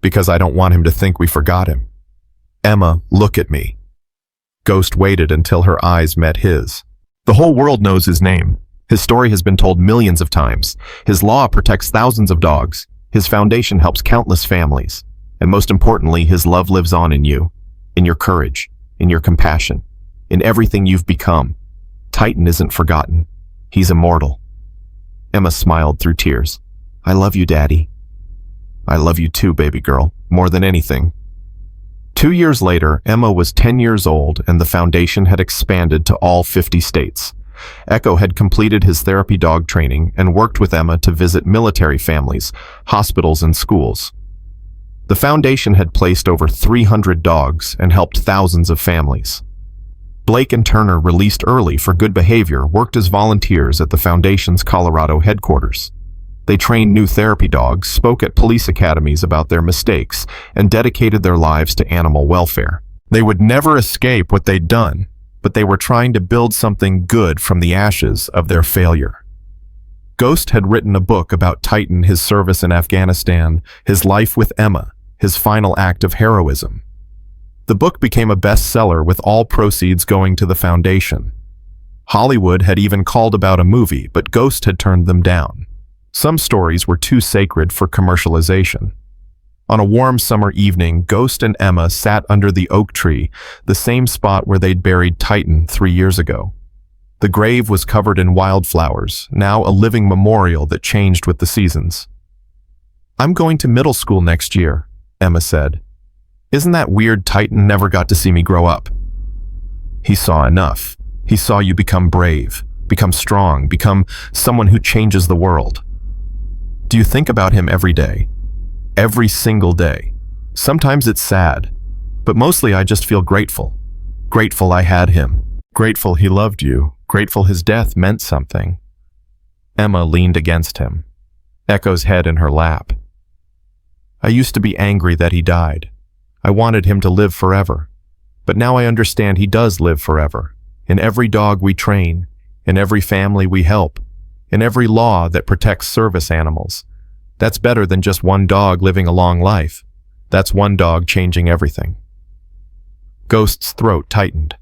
Speaker 3: because I don't want him to think we forgot him. Emma, look at me. Ghost waited until her eyes met his. The whole world knows his name. His story has been told millions of times. His law protects thousands of dogs. His foundation helps countless families. And most importantly, his love lives on in you, in your courage, in your compassion, in everything you've become. Titan isn't forgotten. He's immortal. Emma smiled through tears. I love you, Daddy. I love you too, baby girl, more than anything. 2 years later, Emma was 10 years old and the foundation had expanded to all 50 states. Echo had completed his therapy dog training and worked with Emma to visit military families, hospitals, and schools. The foundation had placed over 300 dogs and helped thousands of families. Blake and Turner, released early for good behavior, worked as volunteers at the foundation's Colorado headquarters. They trained new therapy dogs, spoke at police academies about their mistakes, and dedicated their lives to animal welfare. They would never escape what they'd done, but they were trying to build something good from the ashes of their failure. Ghost had written a book about Titan, his service in Afghanistan, his life with Emma, his final act of heroism. The book became a bestseller, with all proceeds going to the foundation. Hollywood had even called about a movie, but Ghost had turned them down. Some stories were too sacred for commercialization. On a warm summer evening, Ghost and Emma sat under the oak tree, the same spot where they'd buried Titan 3 years ago. The grave was covered in wildflowers, now a living memorial that changed with the seasons. I'm going to middle school next year, Emma said. Isn't that weird? Titan never got to see me grow up. He saw enough. He saw you become brave, become strong, become someone who changes the world. Do you think about him every day? Every single day. Sometimes it's sad, but mostly I just feel grateful. Grateful I had him. Grateful he loved you. Grateful his death meant something. Emma leaned against him, Echo's head in her lap. I used to be angry that he died. I wanted him to live forever. But now I understand he does live forever. In every dog we train, in every family we help, in every law that protects service animals. That's better than just one dog living a long life. That's one dog changing everything. Ghost's throat tightened.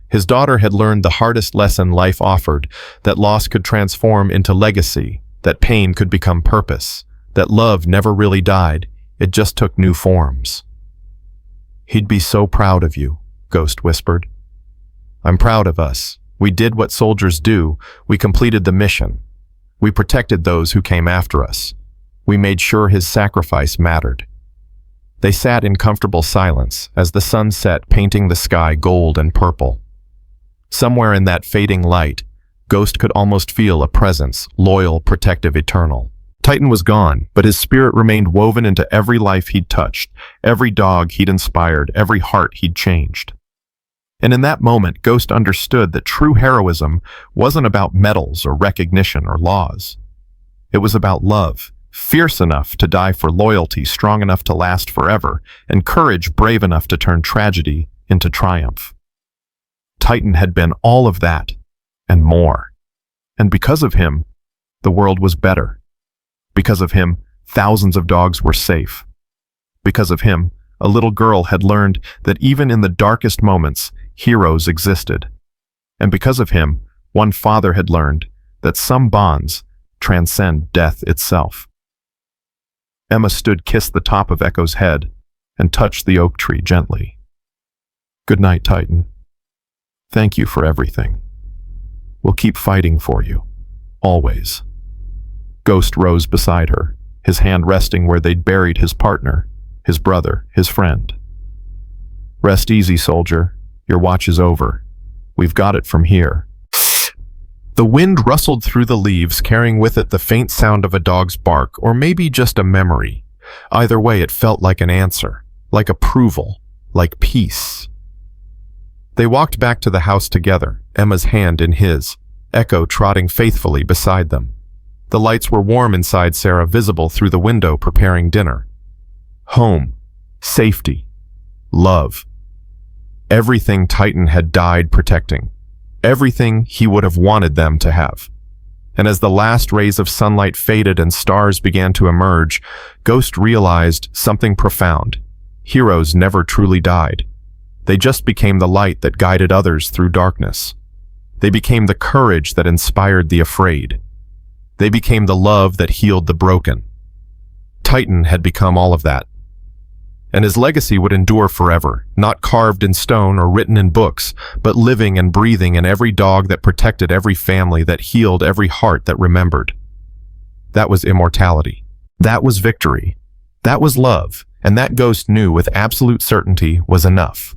Speaker 3: His daughter had learned the hardest lesson life offered, that loss could transform into legacy, that pain could become purpose, that love never really died, it just took new forms. He'd be so proud of you, Ghost whispered. I'm proud of us. We did what soldiers do. We completed the mission. We protected those who came after us. We made sure his sacrifice mattered. They sat in comfortable silence as the sun set, painting the sky gold and purple. Somewhere in that fading light, Ghost could almost feel a presence, loyal, protective, eternal. Titan was gone, but his spirit remained woven into every life he'd touched, every dog he'd inspired, every heart he'd changed. And in that moment, Ghost understood that true heroism wasn't about medals or recognition or laws. It was about love, fierce enough to die for loyalty, strong enough to last forever, and courage brave enough to turn tragedy into triumph. Titan had been all of that, and more. And because of him, the world was better. Because of him, thousands of dogs were safe. Because of him, a little girl had learned that even in the darkest moments, heroes existed. And because of him, one father had learned that some bonds transcend death itself. Emma kissed the top of Echo's head and touched the oak tree gently. Good night, Titan. Thank you for everything. We'll keep fighting for you. Always. Ghost rose beside her, his hand resting where they'd buried his partner, his brother, his friend. Rest easy, soldier. Your watch is over. We've got it from here. The wind rustled through the leaves, carrying with it the faint sound of a dog's bark, or maybe just a memory. Either way, it felt like an answer, like approval, like peace. They walked back to the house together, Emma's hand in his, Echo trotting faithfully beside them. The lights were warm inside Sarah, visible through the window, preparing dinner. Home, safety, love. Everything Titan had died protecting. Everything he would have wanted them to have. And as the last rays of sunlight faded and stars began to emerge, Ghost realized something profound. Heroes never truly died. They just became the light that guided others through darkness. They became the courage that inspired the afraid. They became the love that healed the broken. Titan had become all of that. And his legacy would endure forever, not carved in stone or written in books, but living and breathing in every dog that protected every family, that healed every heart that remembered. That was immortality. That was victory. That was love, and that Ghost knew with absolute certainty was enough.